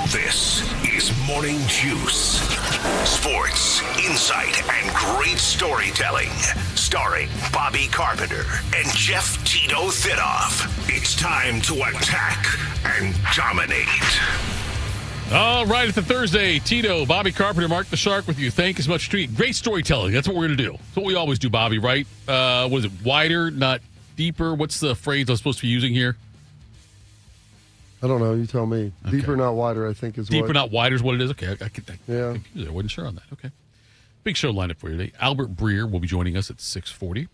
This is Morning Juice. Sports, insight, and great storytelling. Starring Bobby Carpenter and Jeff Tito Thidoff. It's time to attack and dominate. All right, it's a Thursday. Tito, Bobby Carpenter, Mark the Shark with you. Thank you so much, Treat. Great storytelling. That's what we're going to do. That's what we always do, Bobby, right? What is it? Wider, not deeper? What's the phrase I'm supposed to be using here? I don't know. You tell me. Okay. Deeper, not wider, I think is Deeper, not wider is what it is? Okay, I confused it. I wasn't sure on that. Okay. Big show lineup for you today. Albert Breer will be joining us at 6:40.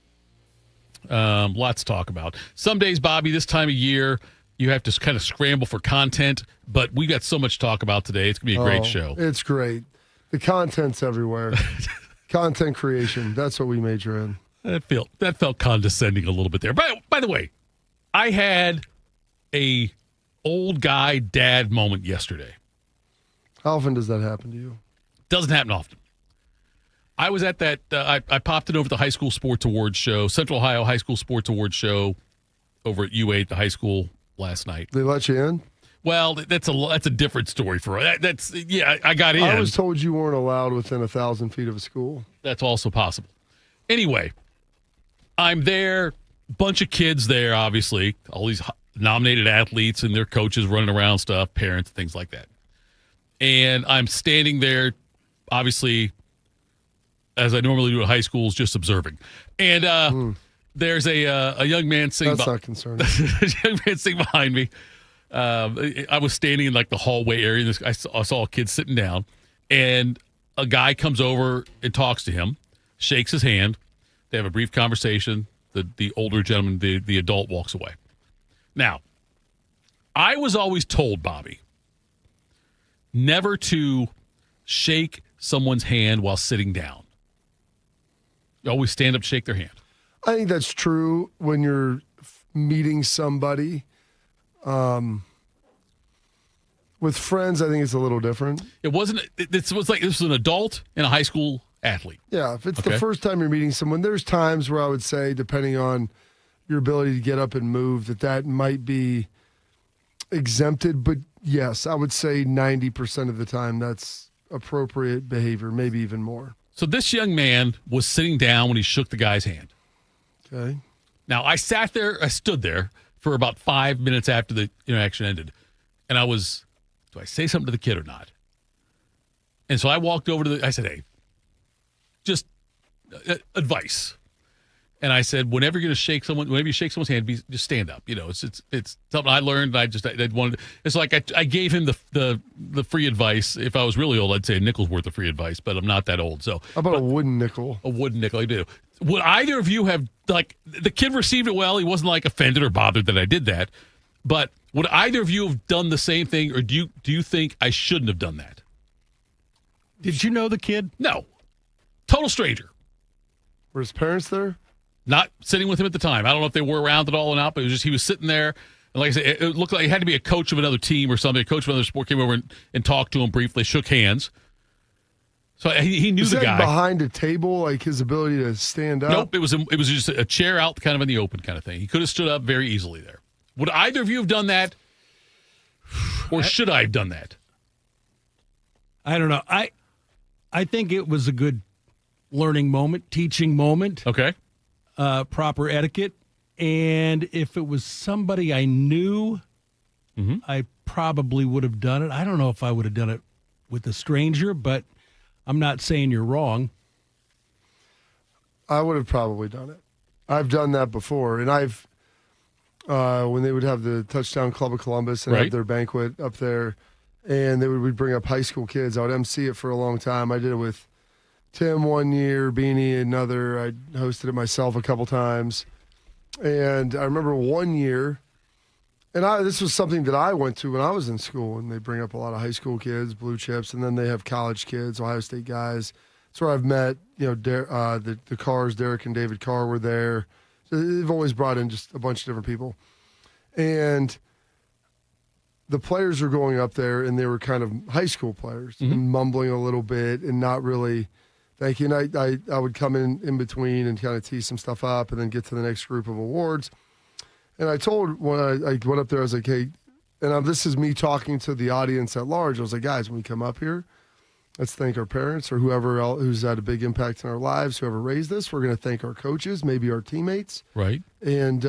Lots to talk about. Some days, Bobby, this time of year, you have to kind of scramble for content, but we got so much to talk about today. It's going to be a great show. It's great. The content's everywhere. Content creation. That's what we major in. That felt condescending a little bit there. By the way, I had a old guy dad moment yesterday. How often does that happen to you? Doesn't happen often. I was at that, I popped it over the high school sports awards show, Central Ohio High School Sports Awards show over at U8, the high school, last night. They let you in? Well, that's a different story for us. I got in. I was told you weren't allowed within 1,000 feet of a school. That's also possible. Anyway, I'm there, bunch of kids there, obviously, all these nominated athletes and their coaches running around stuff, parents, things like that. And I'm standing there, obviously, as I normally do at high schools, just observing. And there's a young man sitting. That's not concerning. A young man sitting behind me. I was standing in like the hallway area. And I saw a kid sitting down, and a guy comes over and talks to him, shakes his hand. They have a brief conversation. The older gentleman, the adult, walks away. Now, I was always told, Bobby, never to shake someone's hand while sitting down. You always stand up, shake their hand. I think that's true when you're meeting somebody. With friends, I think it's a little different. It wasn't. It was like this was an adult and a high school athlete. Yeah, if it's the first time you're meeting someone, there's times where I would say, depending on your ability to get up and move, that might be exempted. But yes, I would say 90% of the time that's appropriate behavior, maybe even more. So this young man was sitting down when he shook the guy's hand. Okay. Now, I stood there for about 5 minutes after the interaction ended. And do I say something to the kid or not? And so I walked over I said, hey, just advice. And I said, whenever you shake someone's hand, just stand up. You know, it's something I learned. I wanted. It's like I gave him the free advice. If I was really old, I'd say a nickel's worth of free advice, but I'm not that old. So how about a wooden nickel? A wooden nickel, I do. Would either of you have, like, the kid received it well? He wasn't like offended or bothered that I did that. But would either of you have done the same thing, or do you think I shouldn't have done that? Did you know the kid? No, total stranger. Were his parents there? Not sitting with him at the time. I don't know if they were around at all or not, but it was just he was sitting there. And like I said, it looked like it had to be a coach of another team or something. A coach of another sport came over and talked to him briefly, shook hands. So he knew the guy. Behind a table, like his ability to stand up? Nope, it was just a chair out kind of in the open kind of thing. He could have stood up very easily there. Would either of you have done that? Or should I have done that? I don't know. I think it was a good learning moment, teaching moment. Okay. Proper etiquette. And if it was somebody I knew, I probably would have done it. I don't know if I would have done it with a stranger, but I'm not saying you're wrong. I would have probably done it. I've done that before. And I've, when they would have the Touchdown Club of Columbus and have their banquet up there, and we'd bring up high school kids. I would MC it for a long time. I did it with Tim one year, Beanie another. I hosted it myself a couple times. And I remember one year, and this was something that I went to when I was in school, and they bring up a lot of high school kids, blue chips, and then they have college kids, Ohio State guys. That's where I've met, the Carrs, Derek and David Carr were there. So they've always brought in just a bunch of different people. And the players were going up there, and they were kind of high school players, and mumbling a little bit and not really thank you. And I would come in between and kind of tee some stuff up and then get to the next group of awards. And I told when I went up there, I was like, hey, this is me talking to the audience at large. I was like, guys, when we come up here, let's thank our parents or whoever else who's had a big impact in our lives, whoever raised us. We're going to thank our coaches, maybe our teammates. Right. And,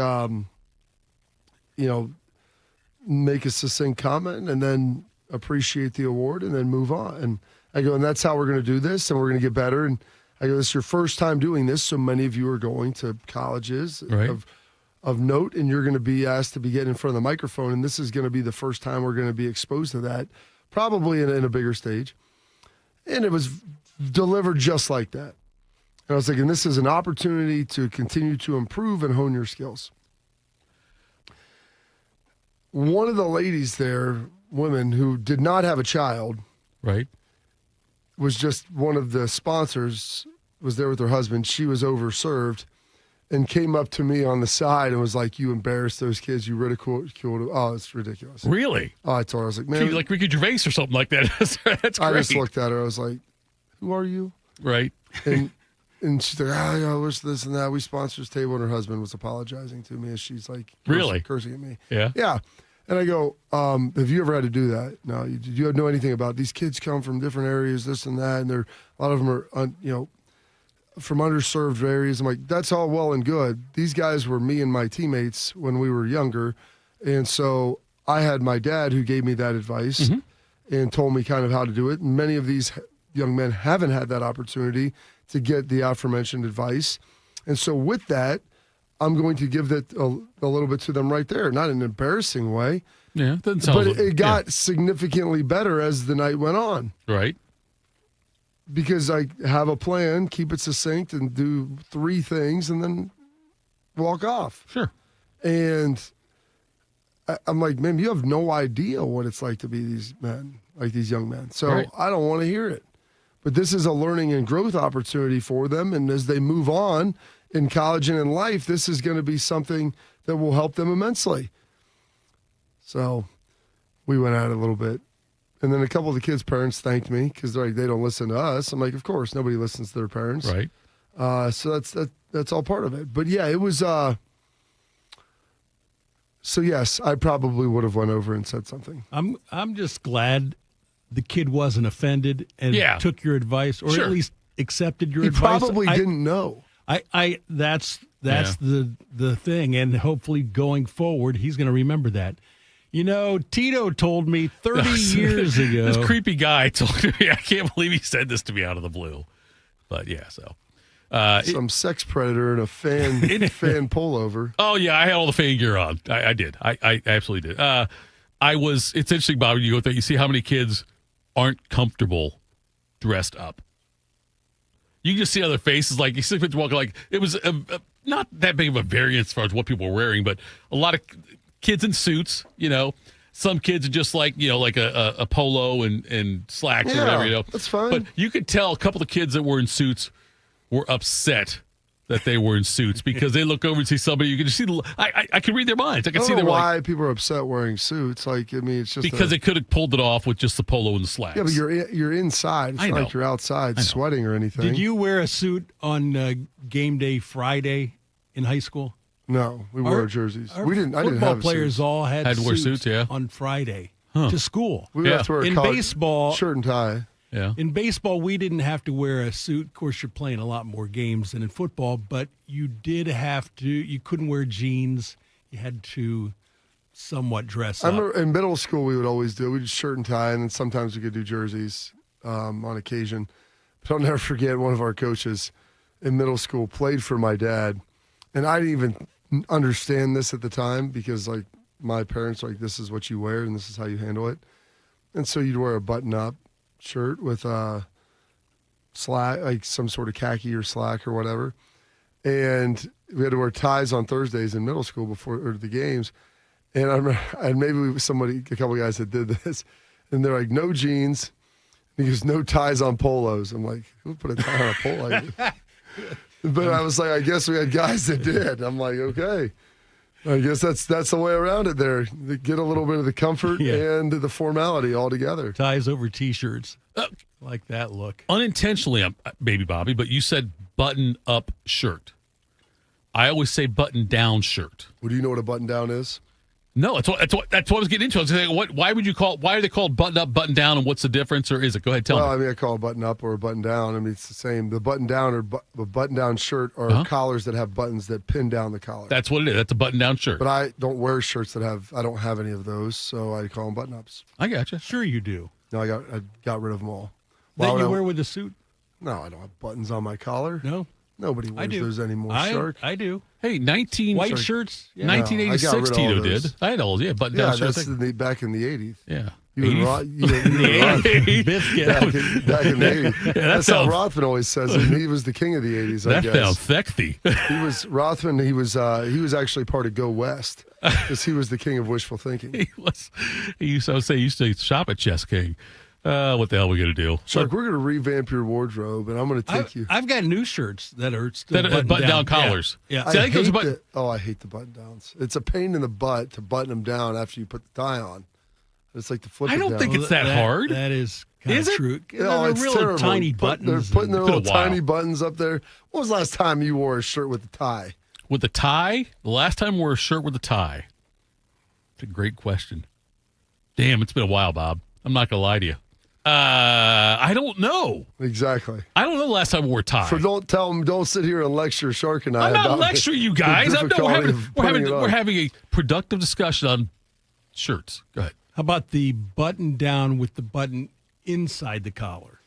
make a succinct comment and then appreciate the award and then move on. And I go, and that's how we're going to do this, and we're going to get better. And I go, this is your first time doing this, so many of you are going to colleges of note, and you're going to be asked to be getting in front of the microphone, and this is going to be the first time we're going to be exposed to that, probably in a bigger stage. And it was delivered just like that. And I was thinking, this is an opportunity to continue to improve and hone your skills. One of the ladies there, women who did not have a child, right, was just one of the sponsors, was there with her husband. She was overserved and came up to me on the side and was like, you embarrassed those kids. You ridiculed. Oh, it's ridiculous. Really? Oh, I told her, I was like, man. Like Ricky Gervais or something like that. That's great. I just looked at her. I was like, who are you? Right. And she's like, where's this and that? We sponsor this table. And her husband was apologizing to me as she's like cursing at me. Yeah. Yeah. And I go, have you ever had to do that? No. Did you know anything about these kids come from different areas, this and that, and a lot of them are, from underserved areas. I'm like, that's all well and good. These guys were me and my teammates when we were younger. And so I had my dad who gave me that advice and told me kind of how to do it. And many of these young men haven't had that opportunity to get the aforementioned advice. And so with that, I'm going to give that a little bit to them right there. Not in an embarrassing way. Yeah. But it got significantly better as the night went on. Right. Because I have a plan, keep it succinct, and do 3 things, and then walk off. Sure. And I'm like, man, you have no idea what it's like to be these men, like these young men. So right. I don't want to hear it. But this is a learning and growth opportunity for them. And as they move on in college and in life, this is going to be something that will help them immensely. So we went at it a little bit. And then a couple of the kids' parents thanked me because they're like, they don't listen to us. I'm like, of course, nobody listens to their parents. Right. So that's all part of it. But yeah, it was. So yes, I probably would have went over and said something. I'm just glad the kid wasn't offended and took your advice, or at least accepted your advice. He probably didn't know. That's the thing, and hopefully going forward, he's going to remember that. You know, Tito told me 30 years ago. This creepy guy told me, I can't believe he said this to me out of the blue. But yeah, so. Some sex predator in a fan pullover. Oh, yeah, I had all the fan gear on. I did. I absolutely did. It's interesting, Bobby, you go there, you see how many kids aren't comfortable dressed up. You can just see other faces, like you see kids walking, like it was not that big of a variance as far as what people were wearing, but a lot of kids in suits, some kids are just like, like a polo and slacks or whatever, That's fine. But you could tell a couple of kids that were in suits were upset that they were in suits because they look over and see somebody. You can just see I can read their minds. I can see them why people are upset wearing suits. Like, I mean, it's just because they could have pulled it off with just the polo and the slacks. Yeah, but you're inside. It's not like you're outside sweating or anything. Did you wear a suit on game day Friday in high school? No, we wore jerseys. We didn't. Football players all had to wear suits. Yeah. On Friday to school. We would have to wear in baseball shirt and tie. Yeah. In baseball, we didn't have to wear a suit. Of course, you're playing a lot more games than in football, but you did have to. You couldn't wear jeans. You had to somewhat dress up. I remember in middle school we would always do. We did shirt and tie, and then sometimes we could do jerseys on occasion. But I'll never forget one of our coaches in middle school played for my dad, and I didn't even understand this at the time because like my parents were like, this is what you wear and this is how you handle it. And so you'd wear a button-up shirt with slack, like some sort of khaki or slack or whatever. And we had to wear ties on Thursdays in middle school before the games. And I remember, and maybe a couple of guys that did this, and they're like, no jeans. And he goes, no ties on polos. I'm like, who put a tie on a polo? But I was like, I guess we had guys that did. I'm like, okay. I guess that's the way around it there. Get a little bit of the comfort and the formality all together. Ties over T-shirts. Like that look. Unintentionally, Baby Bobby, but you said button-up shirt. I always say button-down shirt. Well, do you know what a button-down is? No, that's what I was getting into. I was saying, why are they called button up, button down, and what's the difference, or is it? Go ahead, tell me. Well, I mean, I call a button up or a button down. I mean, it's the same. The button down or the button down shirt are collars that have buttons that pin down the collar. That's what it is. That's a button down shirt. But I don't wear shirts I don't have any of those, so I call them button ups. I gotcha. Sure you do. No, I got rid of them all. That you wear with a suit? No, I don't have buttons on my collar. No. Nobody wears those anymore, Shark. I do. Hey, White shirts? Yeah. 1986 Tito did. I had all, button down shirts. Yeah, that's back in the 80s. Yeah. Back in the 80s. That's how Rothman always says it. He was the king of the 80s, I guess. That sounds sexy. Rothman, he was actually part of Go West because he was the king of wishful thinking. He used to shop at Chess King. What the hell are we going to do? Shark, we're going to revamp your wardrobe, and I'm going to take you. I've got new shirts that are still button-down collars. Yeah. I hate the button-downs. It's a pain in the butt to button them down after you put the tie on. It's like the flip. I don't think it's that hard. That is kind of true. No, it's really terrible. Tiny buttons. They're putting their little tiny buttons up there. When was the last time you wore a shirt with a tie? With a tie? The last time I wore a shirt with a tie. It's a great question. Damn, it's been a while, Bob. I'm not going to lie to you. I don't know. Exactly. I don't know the last time I wore a tie. Don't sit here and lecture Shark and I. I'm not lecturing you guys. We're having a productive discussion on shirts. Go ahead. How about the button down with the button inside the collar?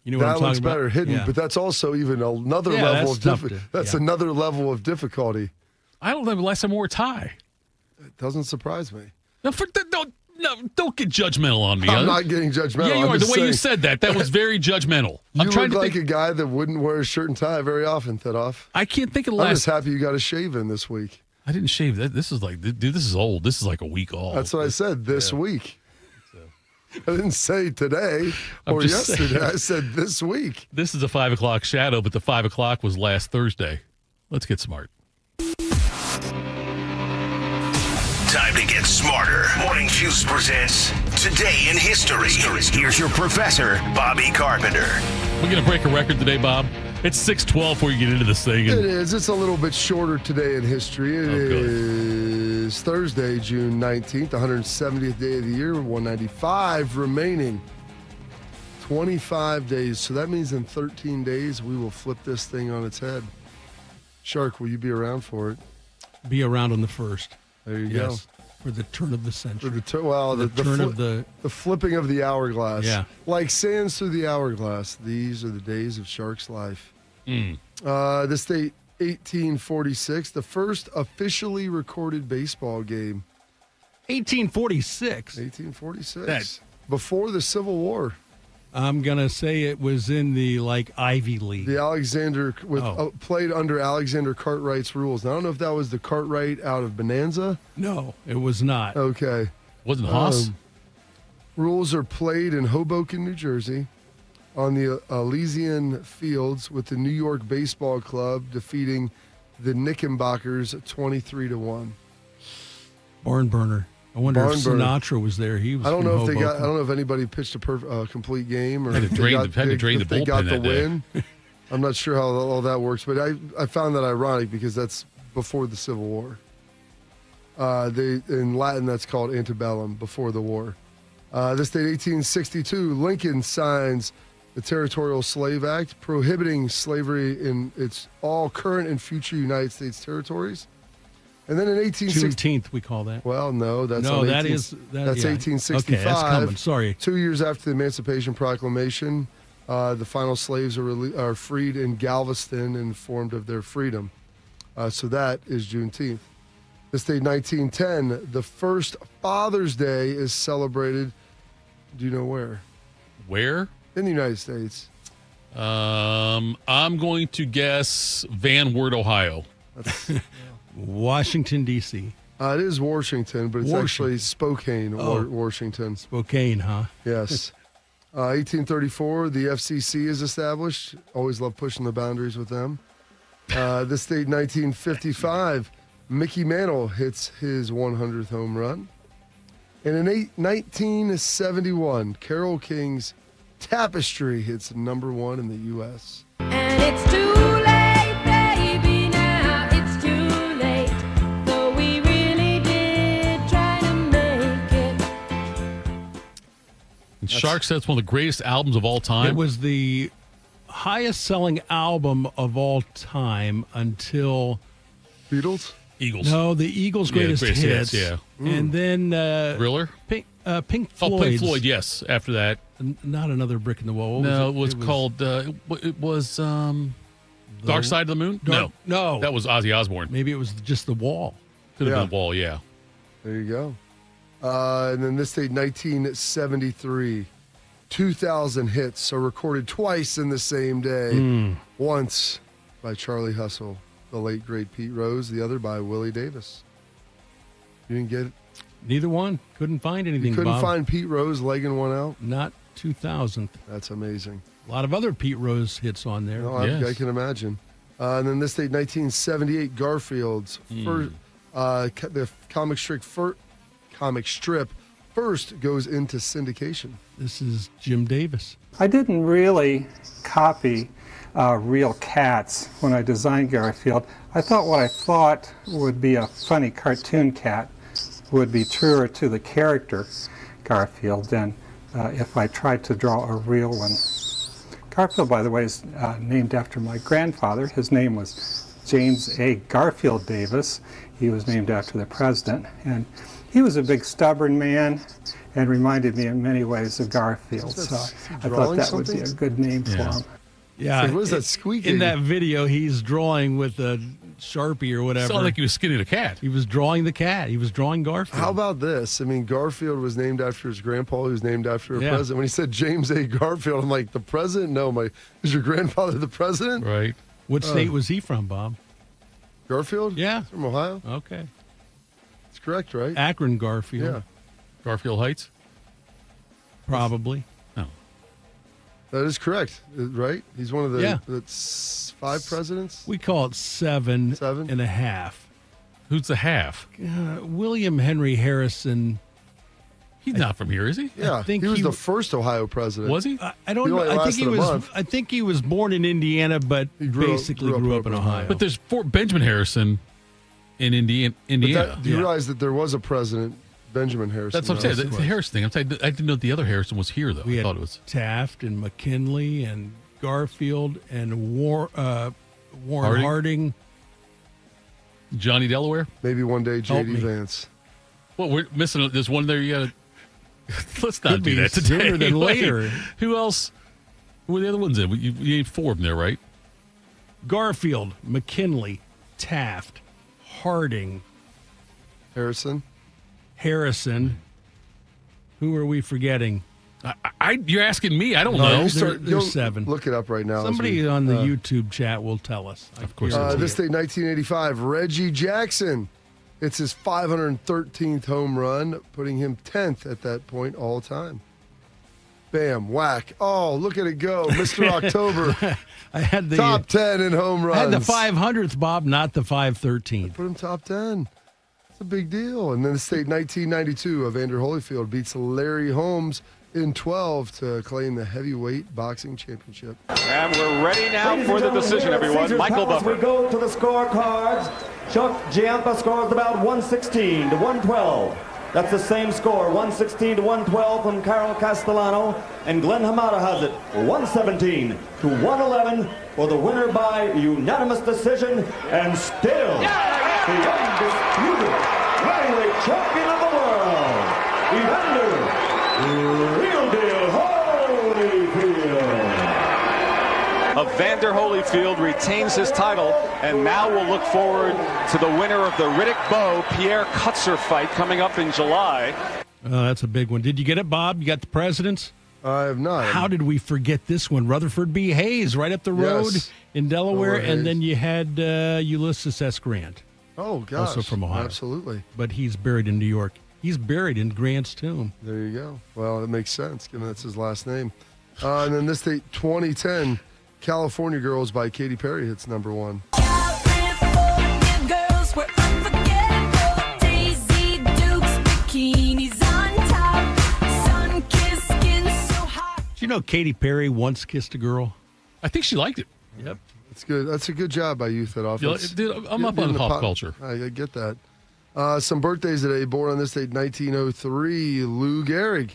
You know what I'm talking about? That looks better hidden, but that's also even another level of difficulty. That's another level of difficulty. I don't know the last time I wore a tie. It doesn't surprise me. Don't get judgmental on me. I'm not getting judgmental. Yeah, you are. The way you said that was very judgmental. You look like a guy that wouldn't wear a shirt and tie very often, Thedoff. I can't think of the last. I'm just happy you got a shave in this week. I didn't shave. This is like, dude, this is old. This is like a week old. That's what I said, this week. I didn't say today or yesterday. I said this week. This is a 5 o'clock shadow, but the 5 o'clock was last Thursday. Let's get smart. Time to get smarter. Morning Juice presents Today in History. Here's your professor, Bobby Carpenter. We're going to break a record today, Bob. It's 6:12 before you get into this thing. It is. It's a little bit shorter today in history. It is Thursday, June 19th, 170th day of the year, 195 remaining. 25 days. So that means in 13 days, we will flip this thing on its head. Shark, will you be around for it? Be around on the 1st. There you go. For the turn of the century. For the flipping of the hourglass. Yeah. Like sands through the hourglass. These are the days of Shark's life. This date, 1846, the first officially recorded baseball game. 1846? 1846. Before the Civil War. I'm going to say it was in the, Ivy League. The Alexander, played under Alexander Cartwright's rules. Now, I don't know if that was the Cartwright out of Bonanza. No, it was not. Okay. Wasn't Haas? Rules are played in Hoboken, New Jersey, on the Elysian Fields with the New York Baseball Club defeating the Knickerbockers 23-1. Barn burner. I wonder if Sinatra was there. He was. I don't know if anybody pitched a complete game or had to drain the bullpen. They got the win. I'm not sure how all that works, but I found that ironic because that's before the Civil War. In Latin that's called antebellum, before the war. This date, 1862, Lincoln signs the Territorial Slave Act, prohibiting slavery in its all current and future United States territories. And then in 1860, Juneteenth, we call that. Well, no, that's 1865. Okay, that's coming. Sorry. 2 years after the Emancipation Proclamation, the final slaves are freed in Galveston and informed of their freedom. So that is Juneteenth. This day, 1910, the first Father's Day is celebrated. Do you know where? Where? In the United States. I'm going to guess Van Wert, Ohio. Washington, D.C. It is Washington, but it's actually Spokane, Washington. Spokane, huh? Yes. 1834, the FCC is established. Always love pushing the boundaries with them. This date, 1955, Mickey Mantle hits his 100th home run. And in 1971, Carole King's Tapestry hits number 1 in the U.S. And it's too late, baby, now it's too late. Though we really did try And Shark said it's one of the greatest albums of all time. It was the highest-selling album of all time until Beatles? Eagles. no, the Eagles' greatest hits. yeah. And then Thriller? Pink Oh, Pink Floyd's. Floyd, yes. After that. Not Another Brick in the Wall. What No, it was called, it was Dark Side of the Moon? No. That was Ozzy Osbourne. Maybe it was just The Wall. Could have Yeah. been The Wall, yeah. There you go. And then this date, 1973. 2,000 hits are recorded twice in the same day. Once by Charlie Hustle, the late, great Pete Rose. The other by Willie Davis. You didn't get it? Neither one. Couldn't find anything, You couldn't Bob. find Pete Rose legging one out? Not 2000. That's amazing. A lot of other Pete Rose hits on there. No, Yes. I can imagine. And then this date, 1978, Garfield's first, the comic strip first goes into syndication. This is Jim Davis. I didn't really copy real cats when I designed Garfield. I thought what I thought would be a funny cartoon cat would be truer to the character Garfield than if I tried to draw a real one. Garfield, by the way, is named after my grandfather. His name was James A. Garfield Davis. He was named after the president. And he was a big stubborn man and reminded me in many ways of Garfield. So I thought drawing that would be a good name for him. Yeah. Like, what is that squeaking? In that video, he's drawing with a Sharpie or whatever. Sounded like he was skinning a cat. He was drawing the cat. He was drawing Garfield. How about this? I mean, Garfield was named after his grandpa, who was named after a Yeah. president. When he said James A. Garfield, I'm like, the president? No, is your grandfather the president? Right. What state was he from, Bob? Garfield? Yeah. From Ohio? Okay. That's correct, right? Akron Garfield. Yeah. Garfield Heights? Probably. No. That is correct, right? He's one of the Yeah. that's 5 presidents. We call it 7.5. Who's the half? William Henry Harrison. He's not from here, is he? Yeah, think he was he- the first Ohio president. Was he? I don't He know. only I think he lasted a was. month. I think he was born in Indiana, but He grew up- basically grew grew up up in in Ohio. Ohio. But there's Fort Benjamin Harrison in Indiana. But that, do you Yeah. realize that there was a president, Benjamin Harrison? That's what I'm saying. though? It's the Harrison thing. I'm saying, I didn't know the other Harrison was here, though. we I had thought it was. Taft and McKinley and Garfield and Warren Harding? Harding. Johnny Delaware? Maybe one day Help J.D. me. Vance. Well, we're missing. There's one there. You got to. Let's not Could do be that today. sooner than Wait, later. Who else? Who were the other ones in? You named 4 of them there, right? Garfield, McKinley, Taft, Harding, Harrison. Harrison. Who are we forgetting? You're asking me. I don't know. you there's you'll 7. Look it up right now. as Somebody we- on the YouTube chat will tell us. Of course I they will. This day, 1985, Reggie Jackson. It's his 513th home run, putting him 10th at that point all time. Bam, whack. Oh, look at it go. Mr. October, I had the top 10 in home runs. I had the 500th, Bob, not the 513th. Put him top 10. It's a big deal. And then the state 1992, Evander Holyfield beats Larry Holmes in 12 to claim the heavyweight boxing championship. And we're ready now for the decision, everyone. Michael As we Buffer. go to the scorecards, Chuck Giampa scores about 116 to 112. That's the same score, 116 to 112 from Carol Castellano. And Glenn Hamada has it, 117 to 111 for the winner by unanimous decision. And still, the undisputed flyweight champion of the world, Evander Real Deal Holyfield. Evander Holyfield retains his title, and now we'll look forward to the winner of the Riddick Bowe Pierre Kutzer fight coming up in July. That's a big one. Did you get it, Bob? You got the presidents? I have not. How did we forget this one? Rutherford B. Hayes, right up the road Yes. in Delaware, Delaware and then Hayes. you had Ulysses S. Grant, Oh, gosh. also from Ohio. Absolutely. but he's buried in New York. He's buried in Grant's tomb. There you go. Well, it makes sense, given that's his last name. And then this date, 2010, California Girls by Katy Perry hits number 1. California girls were unforgettable. Daisy Dukes, bikinis on top. Sun-kissed skin so hot. Do you know Katy Perry once kissed a girl? I think she liked it. Yep. That's good. That's a good job by Youth at Offense. Dude, I'm up Getting on the pop culture. I get that. Some birthdays today. Born on this date, 1903, Lou Gehrig.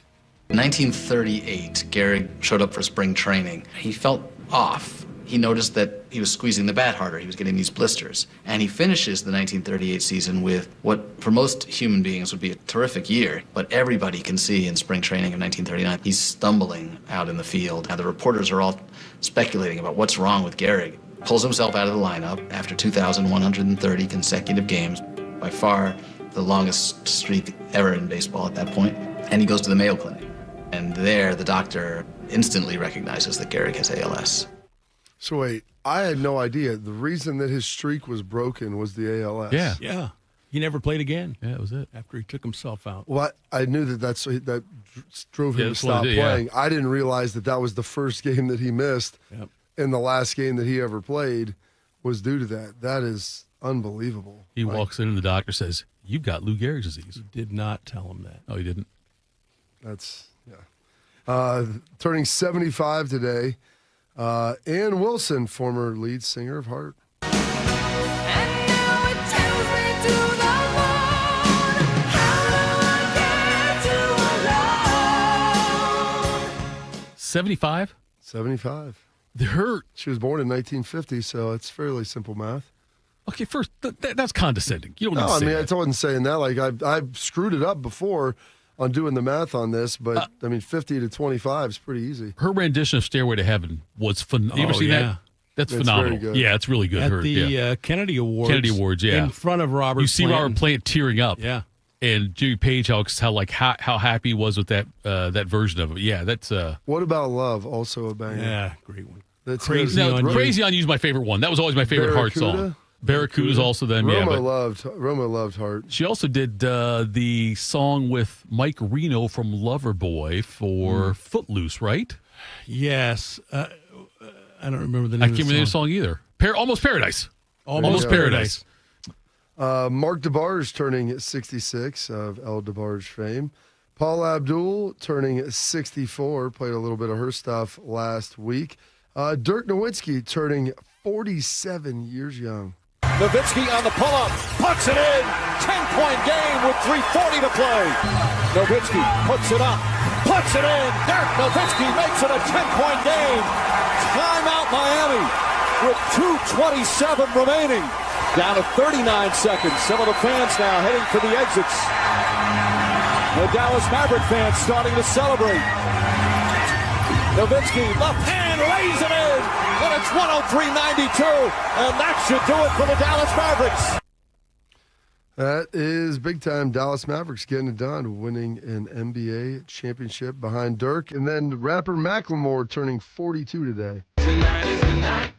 In 1938, Gehrig showed up for spring training. He felt off. He noticed that he was squeezing the bat harder. He was getting these blisters. And he finishes the 1938 season with what, for most human beings, would be a terrific year. But everybody can see in spring training of 1939, he's stumbling out in the field. Now, the reporters are all speculating about what's wrong with Gehrig. Pulls himself out of the lineup after 2,130 consecutive games, by far the longest streak ever in baseball at that point. And he goes to the Mayo Clinic. And there, the doctor instantly recognizes that Gehrig has ALS. So wait, I had no idea. The reason that his streak was broken was the ALS. Yeah. Yeah. He never played again. Yeah, that was it. After he took himself out. Well, I knew that drove him to that's what stop it did, yeah. playing. I didn't realize that was the first game that he missed, Yep. and the last game that he ever played was due to that. That is unbelievable. He walks in and the doctor says, "You've got Lou Gehrig's disease." Did not tell him that. Oh, he didn't? That's, yeah. Turning 75 today, Ann Wilson, former lead singer of Heart. And now it tells me to the moon. How do I get to alone? 75? 75. Her. She was born in 1950, so it's fairly simple math. Okay, first, that's condescending. You don't need No, to I say mean, that. I wasn't saying that. Like, I've screwed it up before on doing the math on this, but, 50 to 25 is pretty easy. Her rendition of Stairway to Heaven was phenomenal. You ever seen that? That's It's phenomenal. very good. Yeah, it's really good. At the Kennedy Awards. Kennedy Awards, yeah. In front of Robert You see Plant. Robert Plant tearing up. Yeah. And Jimmy Page, how happy he was with that version of it. Yeah, that's What About Love? Also a banger. Yeah, great one. That's Crazy good. on You. Crazy on You's my favorite one. That was always my favorite Heart song. Barracuda's also them. Yeah, Roma loved Heart. she also did the song with Mike Reno from Loverboy for Footloose, right? Yes. I don't remember the name I of can't remember the song either. Almost Paradise. Almost Paradise. Mark DeBarge turning 66 of El DeBarge fame. Paul Abdul turning 64. Played a little bit of her stuff last week. Dirk Nowitzki turning 47 years young. Nowitzki on the pull-up, puts it in. 10-point game with 3:40 to play. Nowitzki puts it up, puts it in. Dirk Nowitzki makes it a 10-point game. Timeout Miami with 2:27 remaining. Down to 39 seconds. Some of the fans now heading for the exits. The Dallas Maverick fans starting to celebrate. Nowitzki, left hand, lays it in, and it's 103.92, and that should do it for the Dallas Mavericks. That is big time. Dallas Mavericks getting it done, winning an NBA championship behind Dirk. And then rapper Macklemore turning 42 today. Tonight is the night.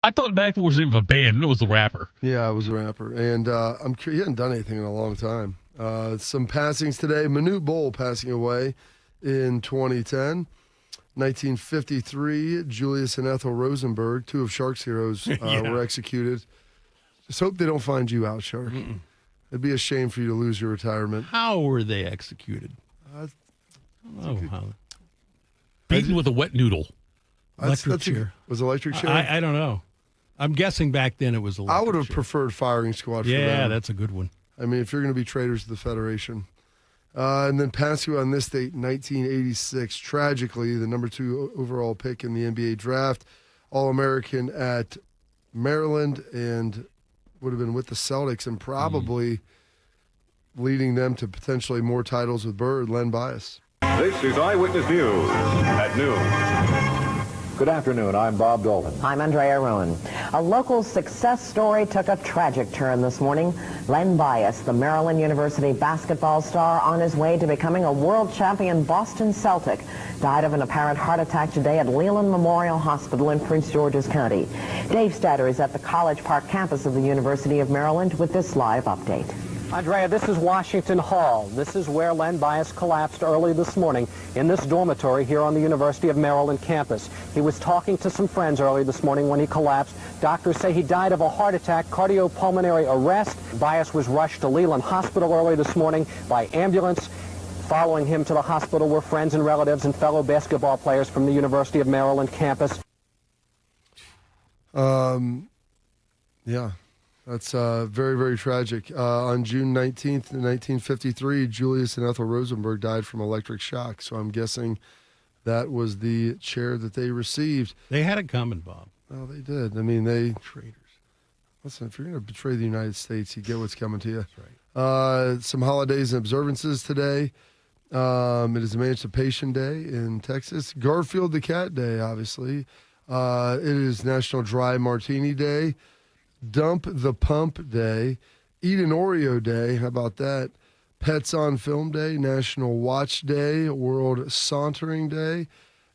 I thought Macklemore was even a band, and it was the rapper. Yeah, I was a rapper. And he hadn't done anything in a long time. Some passings today. Manute Bol passing away in 2010. 1953, Julius and Ethel Rosenberg, two of Shark's heroes, were executed. Just hope they don't find you out, Shark. It'd be a shame for you to lose your retirement. How were they executed? Beaten with a wet noodle. Electric chair. Was electric chair? I don't know. I'm guessing back then it was electric I would have chair. preferred firing squad for Yeah, them. that's a good one. I mean, if you're going to be traitors to the Federation. And then passing on this date, 1986, tragically, the number 2 overall pick in the NBA draft, All-American at Maryland, and would have been with the Celtics and probably leading them to potentially more titles with Bird, Len Bias. This is Eyewitness News at noon. Good afternoon. I'm Bob Dalton. I'm Andrea Rowan. A local success story took a tragic turn this morning. Len Bias, the Maryland University basketball star on his way to becoming a world champion Boston Celtic, died of an apparent heart attack today at Leland Memorial Hospital in Prince George's County. Dave Statter is at the College Park campus of the University of Maryland with this live update. Andrea, this is Washington Hall. This is where Len Bias collapsed early this morning in this dormitory here on the University of Maryland campus. He was talking to some friends early this morning when he collapsed. Doctors say he died of a heart attack, cardiopulmonary arrest. Bias was rushed to Leland Hospital early this morning by ambulance. Following him to the hospital were friends and relatives and fellow basketball players from the University of Maryland campus. Yeah, that's very, very tragic. On June 19th, 1953, Julius and Ethel Rosenberg died from electric shock. So I'm guessing that was the chair that they received. They had it coming, Bob. Oh, they did. I mean, they Traitors. listen. If you're going to betray the United States, you get what's coming to you. That's right. Some holidays and observances today. It is Emancipation Day in Texas. Garfield the Cat Day, obviously. It is National Dry Martini Day. Dump the Pump Day. Eat an Oreo Day. How about that? Pets on Film Day. National Watch Day. World Sauntering Day.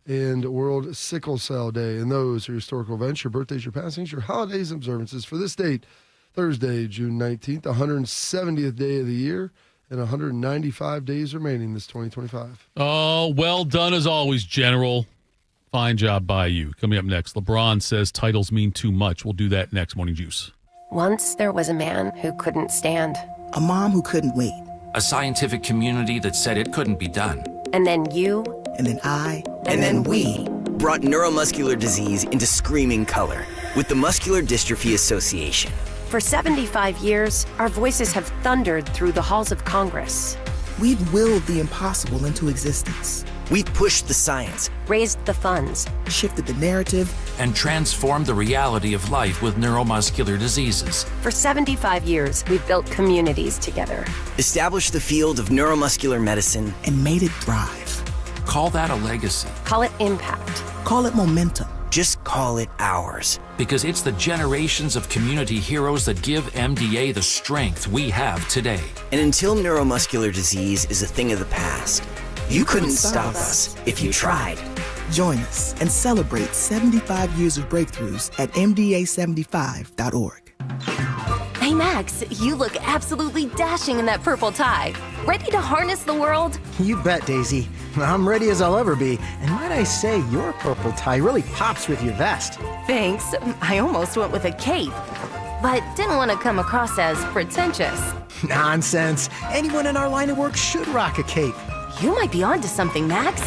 And World Sickle Cell Day. And those are your historical events, your birthdays, your passings, your holidays and observances for this date, Thursday, June 19th, 170th day of the year, and 195 days remaining this 2025. Oh, well done as always, General. Fine job by you. Coming up next, LeBron says titles mean too much. We'll do that next. Morning Juice. Once there was a man who couldn't stand. A mom who couldn't wait. A scientific community that said it couldn't be done. And then you. And then I. And then we. Brought neuromuscular disease into screaming color with the Muscular Dystrophy Association. For 75 years, our voices have thundered through the halls of Congress. We've willed the impossible into existence. We've pushed the science, raised the funds, shifted the narrative, and transformed the reality of life with neuromuscular diseases. For 75 years, we've built communities together. Established the field of neuromuscular medicine, and made it thrive. Call that a legacy. Call it impact. Call it momentum. Just call it ours. Because it's the generations of community heroes that give MDA the strength we have today. And until neuromuscular disease is a thing of the past, you couldn't stop us if you tried. Join us and celebrate 75 years of breakthroughs at MDA75.org. Hey Max, you look absolutely dashing in that purple tie. Ready to harness the world? You bet, Daisy. I'm ready as I'll ever be. And might I say, your purple tie really pops with your vest. Thanks. I almost went with a cape, but didn't want to come across as pretentious. Nonsense. Anyone in our line of work should rock a cape. You might be onto something, Max.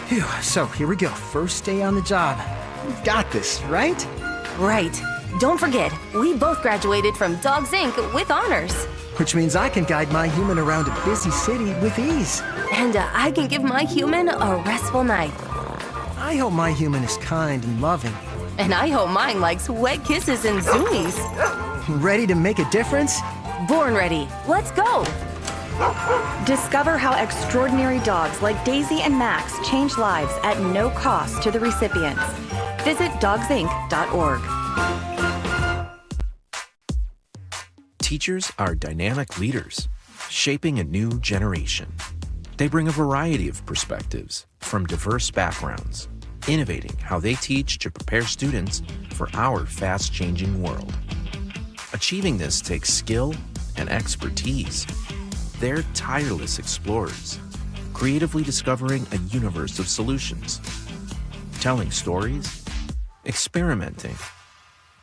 Phew, so here we go. First day on the job. We've got this, right? Right. Don't forget, we both graduated from Dogs Inc. with honors. Which means I can guide my human around a busy city with ease. And I can give my human a restful night. I hope my human is kind and loving. And I hope mine likes wet kisses and zoomies. Ready to make a difference? Born ready. Let's go. Discover how extraordinary dogs like Daisy and Max change lives at no cost to the recipients. Visit dogsinc.org. Teachers are dynamic leaders, shaping a new generation. They bring a variety of perspectives from diverse backgrounds, innovating how they teach to prepare students for our fast-changing world. Achieving this takes skill and expertise. They're tireless explorers, creatively discovering a universe of solutions, telling stories, experimenting,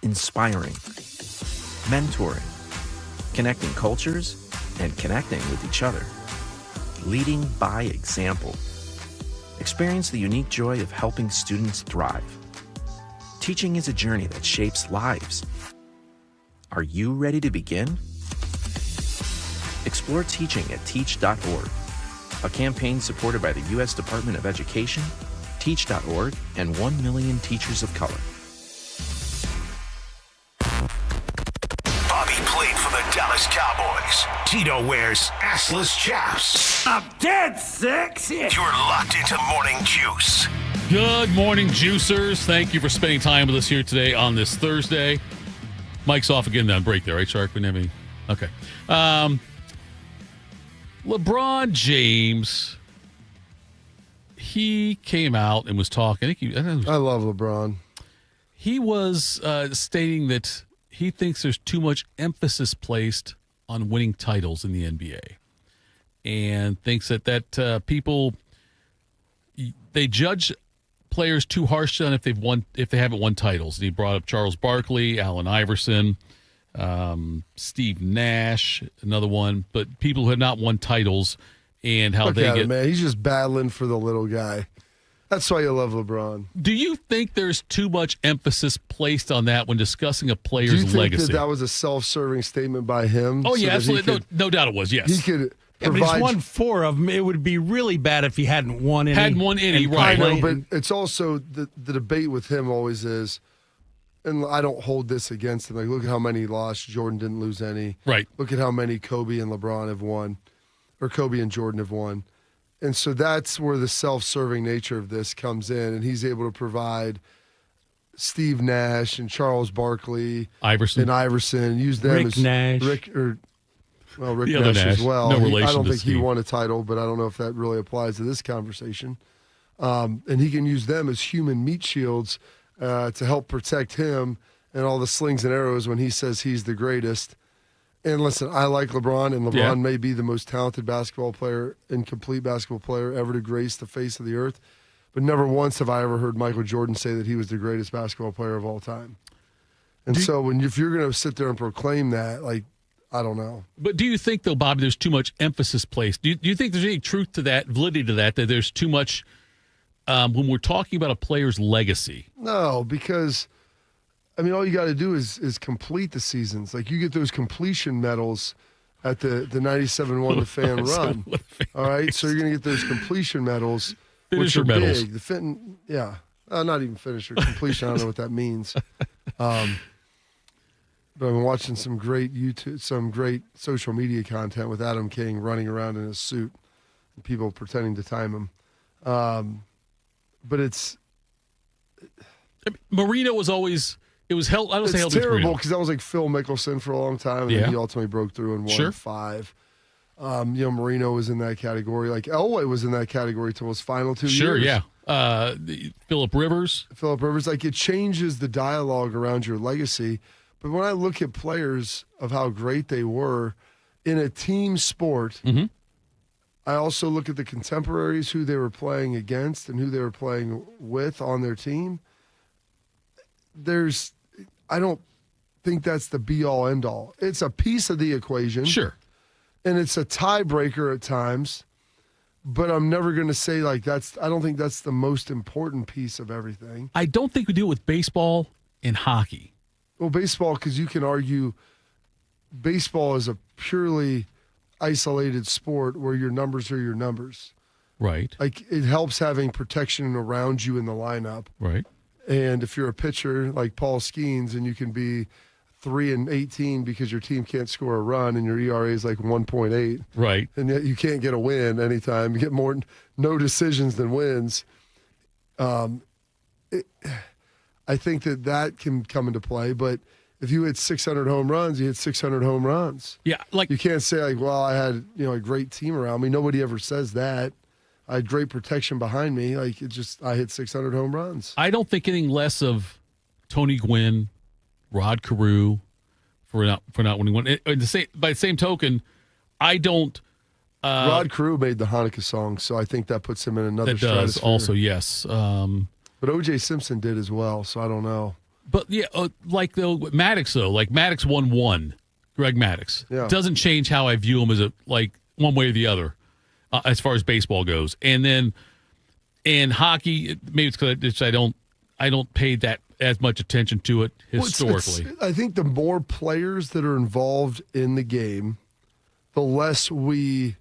inspiring, mentoring, connecting cultures, and connecting with each other. Leading by example. Experience the unique joy of helping students thrive. Teaching is a journey that shapes lives. Are you ready to begin? Explore teaching at teach.org, a campaign supported by the U.S. Department of Education, Teach.org, and 1 million teachers of color. Bobby played for the Dallas Cowboys. Tito wears assless chaps. I'm dead sexy. You're locked into Morning Juice. Good morning, Juicers. Thank you for spending time with us here today on this Thursday. Mike's off again on break there, right, Shark? We didn't have any. Okay. LeBron James, he came out and was talking. I love LeBron. He was stating that he thinks there's too much emphasis placed on winning titles in the NBA, and thinks that people, they judge players too harshly on if they haven't won titles. And he brought up Charles Barkley, Allen Iverson, Steve Nash, another one, but people who have not won titles and how Look they at get. him, man. He's just battling for the little guy. That's why you love LeBron. Do you think there's too much emphasis placed on that when discussing a Do player's you think legacy? that was a self-serving statement by him? Oh, so yeah, that he absolutely. could- No doubt it was, yes. He could Yeah, but provide. he's won 4 of them. It would be really bad if he hadn't won any. Hadn't won any, And right. I know, played- but it's also the debate with him always is, and I don't hold this against him. Like, look at how many he lost. Jordan didn't lose any. Right. Look at how many Kobe and LeBron have won, or Kobe and Jordan have won. And so that's where the self-serving nature of this comes in, and he's able to provide Steve Nash and Charles Barkley, Iverson. use them Rick as Nash. Rick The Nash other as Nash. well. No I relation don't to think he Steve. won a title, but I don't know if that really applies to this conversation. And he can use them as human meat shields to help protect him and all the slings and arrows when he says he's the greatest. And listen, I like LeBron, and LeBron Yeah. may be the most talented basketball player and complete basketball player ever to grace the face of the earth. But never once have I ever heard Michael Jordan say that he was the greatest basketball player of all time. And so if you're going to sit there and proclaim that, like, I don't know. But do you think, though, Bobby, there's too much emphasis placed? Do you think there's any truth to that, validity to that there's too much when we're talking about a player's legacy? No, because I mean, all you got to do is complete the seasons. Like, you get those completion medals at the 97 won the fan run. All right, so you're going to get those completion medals, Finisher which are medals. big. Not even finisher, completion. I don't know what that means. But I've been watching some great social media content with Adam King running around in his suit and people pretending to time him. But it's Marino was always it was held. I don't say held. It's terrible because that was like Phil Mickelson for a long time, and Yeah. then he ultimately broke through and won Sure. 5. Marino was in that category. Like Elway was in that category till his final 2 Sure, years. yeah. Phillip Rivers. Like, it changes the dialogue around your legacy. But when I look at players of how great they were in a team sport, Mm-hmm. I also look at the contemporaries, who they were playing against and who they were playing with on their team. I don't think that's the be-all, end-all. It's a piece of the equation. Sure. And it's a tiebreaker at times, but I'm never going to say, like, I don't think that's the most important piece of everything. I don't think we do it with baseball and hockey. Well, baseball, because you can argue baseball is a purely isolated sport where your numbers are your numbers. Right. Like, it helps having protection around you in the lineup. Right. And if you're a pitcher like Paul Skeens and you can be 3-18 because your team can't score a run and your ERA is like 1.8. Right. And yet you can't get a win anytime. You get no decisions than wins. I think that can come into play, but if you hit 600 home runs, you hit 600 home runs. Yeah, like you can't say like, well, I had a great team around me. Nobody ever says that. I had great protection behind me. Like, I hit 600 home runs. I don't think anything less of Tony Gwynn, Rod Carew for not winning one. By the same token, I don't. Rod Carew made the Hanukkah song, so I think that puts him in another. That does also, yes. But O.J. Simpson did as well, so I don't know. But yeah, like Maddox though, like Maddox won 1. Greg Maddox doesn't change how I view him as one way or the other, as far as baseball goes. And then in hockey, maybe it's because I don't pay that as much attention to it historically. I think the more players that are involved in the game, the less we,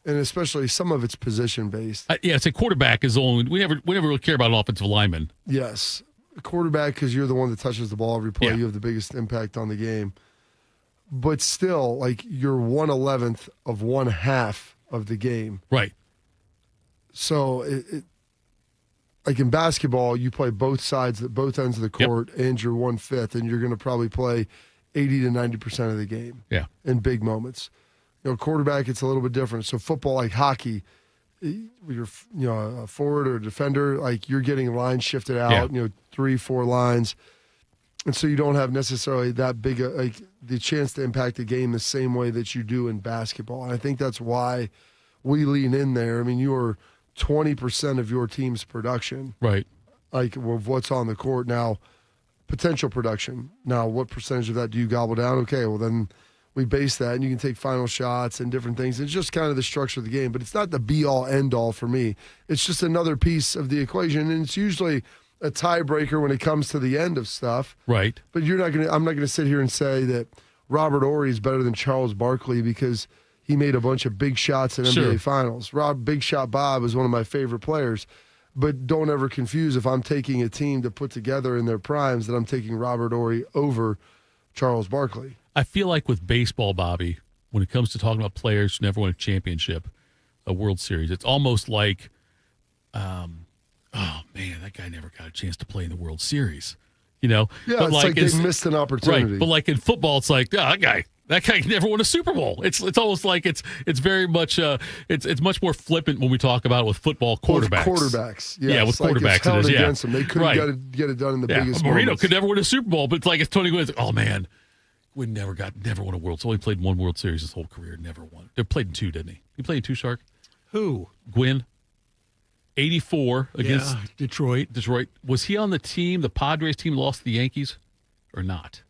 and especially some of it's position based. It's a quarterback is only we never really care about an offensive lineman. Yes, a quarterback, because you're the one that touches the ball every play. Yeah. You have the biggest impact on the game. But still, like, you're 1/11th of 1/2 of the game. Right. So, like in basketball, you play both sides, both ends of the court, and you're 1/5, and you're going to probably play 80 to 90% of the game. Yeah. In big moments. Quarterback, it's a little bit different. So football, like hockey, you're a forward or a defender, like you're getting lines shifted out, 3-4 lines. And so you don't have necessarily that big the chance to impact the game the same way that you do in basketball. And I think that's why we lean in there. I mean, you are 20% of your team's production. Right. Like, of what's on the court. Now, potential production. Now, what percentage of that do you gobble down? Okay, well, then we base that, and you can take final shots and different things. It's just kind of the structure of the game, but it's not the be-all, end-all for me. It's just another piece of the equation, and it's usually a tiebreaker when it comes to the end of stuff. Right. But I'm not gonna sit here and say that Robert Horry is better than Charles Barkley because he made a bunch of big shots in NBA Finals. Big Shot Bob is one of my favorite players. But don't ever confuse if I'm taking a team to put together in their primes that I'm taking Robert Horry over Charles Barkley. I feel like with baseball, Bobby, when it comes to talking about players who never won a championship, a World Series, it's almost like, oh man, that guy never got a chance to play in the World Series. Yeah, but it's like they missed an opportunity. Right, but like in football, it's like, that guy never won a Super Bowl. It's almost like it's very much it's much more flippant when we talk about it with football quarterbacks. With quarterbacks, yeah, with quarterbacks, it's held it is. Against them. They couldn't get it done in the biggest Marino moments. could never win a Super Bowl, but it's like it's Tony Gwynn. It's like, oh man, Gwynn never won a World. So only played one World Series his whole career, never won. They played in 2, didn't he? He played in 2, Shark. Who? Gwynn. 84 against Detroit. Was he on the team? The Padres team lost to the Yankees, or not?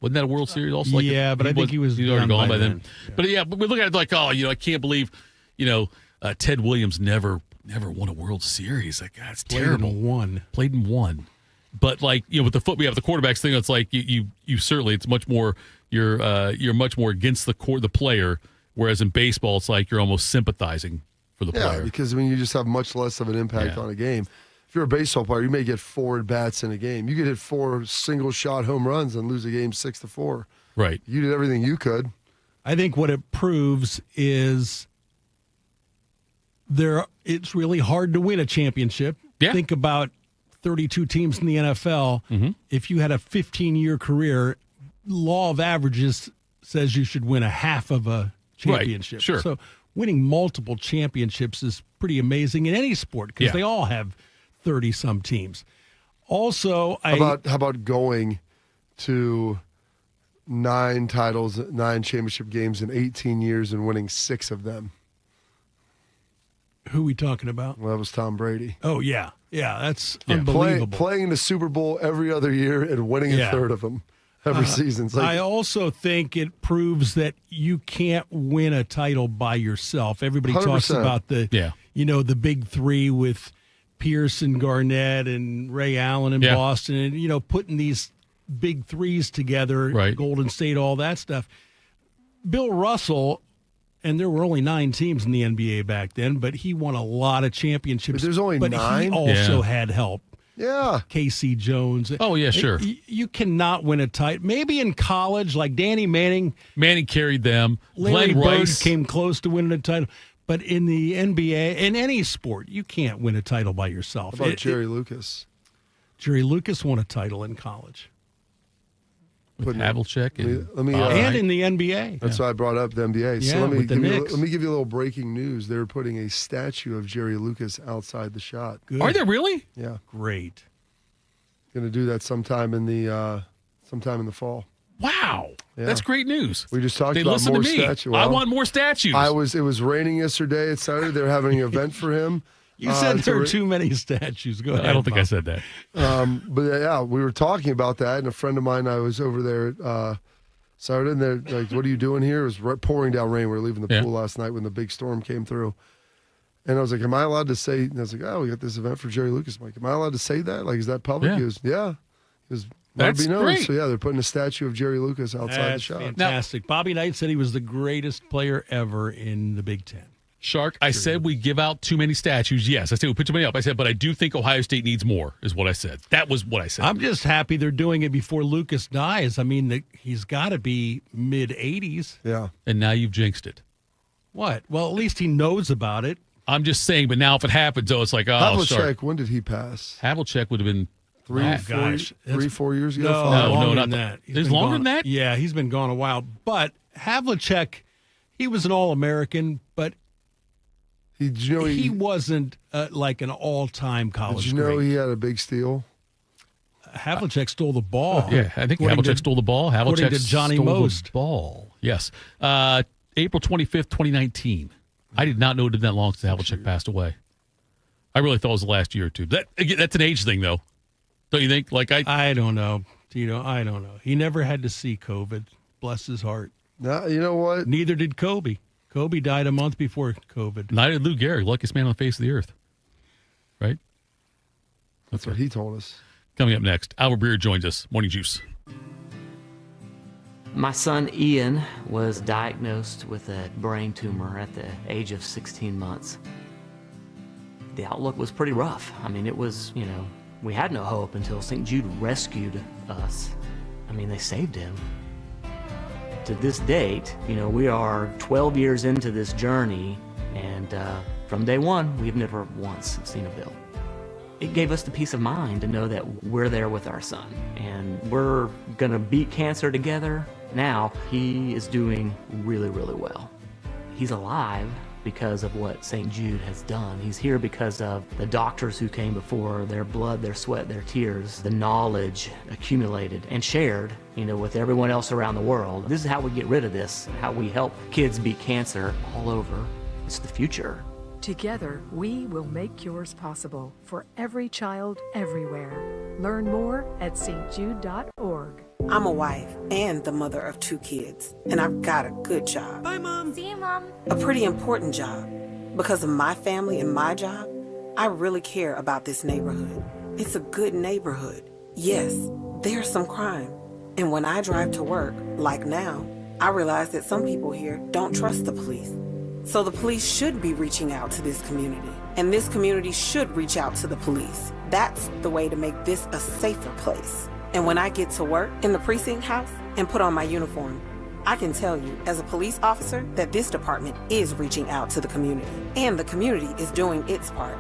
Wasn't that a World Series also? But I think he was already gone by then. Yeah. But we look at it like, I can't believe, Ted Williams never won a World Series. Like, that's terrible. Played in one. But with the we have the quarterbacks thing. It's like you certainly it's much more you're much more against the player, whereas in baseball it's like you're almost sympathizing for the player. Yeah, because you just have much less of an impact on a game. If you're a baseball player, you may get 4 at-bats in a game. You could hit 4 single-shot home runs and lose a game 6-4. Right. You did everything you could. I think what it proves is it's really hard to win a championship. Yeah. Think about 32 teams in the NFL. Mm-hmm. If you had a 15-year career, law of averages says you should win a half of a championship. Right. Sure. So winning multiple championships is pretty amazing in any sport because they all have 30-some teams. Also, how about going to 9 titles, 9 championship games in 18 years and winning 6 of them? Who are we talking about? Well, that was Tom Brady. Oh, yeah. Yeah, that's unbelievable. Playing in the Super Bowl every other year and winning a third of them every season. I also think it proves that you can't win a title by yourself. Everybody 100%. talks about the big 3 with Pierce and Garnett and Ray Allen in Boston and, putting these big 3s together, Golden State, all that stuff. Bill Russell, and there were only 9 teams in the NBA back then, but he won a lot of championships. But there's only 9? But he also had help. Yeah. Casey Jones. Oh, yeah, sure. You cannot win a title. Maybe in college, like Danny Manning. Manning carried them. Larry Glenn Bird Rice came close to winning a title. But in the NBA, in any sport, you can't win a title by yourself. How about Jerry Lucas? Jerry Lucas won a title in college. With Havlicek and in the NBA. That's why I brought up the NBA. Yeah, So let me give you a little breaking news. They're putting a statue of Jerry Lucas outside the shot. Good. Are they really? Yeah. Great. Going to do that sometime in the fall. Wow. Yeah. That's great news. We just talked They about listen more to me. statues. I want more statues. It was raining yesterday at Saturday. They're having an event for him. You said there are too many statues. Go ahead. I don't think I said that. But yeah, we were talking about that, and a friend of mine, I was over there Saturday, and they're like, "What are you doing here?" It was pouring down rain. We were leaving the pool last night when the big storm came through. And I was like, "Am I allowed to say?" And I was like, "Oh, we got this event for Jerry Lucas." I'm like, "Am I allowed to say that? Like, is that public?" Yeah. He goes, "Yeah." He goes, That's be known. great. So yeah, they're putting a statue of Jerry Lucas outside the shop. Fantastic. Bobby Knight said he was the greatest player ever in the Big Ten. Shark, I said we give out too many statues. Yes, I said we put too many up. I said, but I do think Ohio State needs more, is what I said. That was what I said. I'm just happy they're doing it before Lucas dies. I mean, he's got to be mid-80s. Yeah. And now you've jinxed it. What? Well, at least he knows about it. I'm just saying, but now if it happens, it's like, Havlicek, when did he pass? Havlicek would have been 4 years ago? No, not that. It's longer than that? Yeah, he's been gone a while. But Havlicek, he was an All-American, but he wasn't like an all-time college Did you know great. he had a big steal? Havlicek stole the ball. Yeah, I think Havlicek stole the ball. According Havlicek to Johnny stole Most. the ball. Yes. April 25th, 2019. I did not know it had been that long since Havlicek passed away. I really thought it was the last year or two. That's an age thing, though. Don't you think? I don't know, Tito. I don't know. He never had to see COVID. Bless his heart. No, you know what? Neither did Kobe. Kobe died a month before COVID. Neither did Lou Gehrig, luckiest man on the face of the earth. Right? That's what he told us. Coming up next, Albert Breer joins us. Morning Juice. My son Ian was diagnosed with a brain tumor at the age of 16 months. The outlook was pretty rough. I mean, it was, we had no hope until St. Jude rescued us. I mean, they saved him. To this date, we are 12 years into this journey, and from day one, we've never once seen a bill. It gave us the peace of mind to know that we're there with our son, and we're gonna beat cancer together. Now, he is doing really, really well. He's alive because of what St. Jude has done. He's here because of the doctors who came before, their blood, their sweat, their tears, the knowledge accumulated and shared, with everyone else around the world. This is how we get rid of this, how we help kids beat cancer all over. It's the future. Together, we will make cures possible for every child everywhere. Learn more at stjude.org. I'm a wife and the mother of 2 kids, and I've got a good job. Bye, Mom. See you, Mom. A pretty important job. Because of my family and my job, I really care about this neighborhood. It's a good neighborhood. Yes, there's some crime. And when I drive to work, like now, I realize that some people here don't trust the police. So the police should be reaching out to this community, and this community should reach out to the police. That's the way to make this a safer place. And when I get to work in the precinct house and put on my uniform, I can tell you as a police officer that this department is reaching out to the community, and the community is doing its part.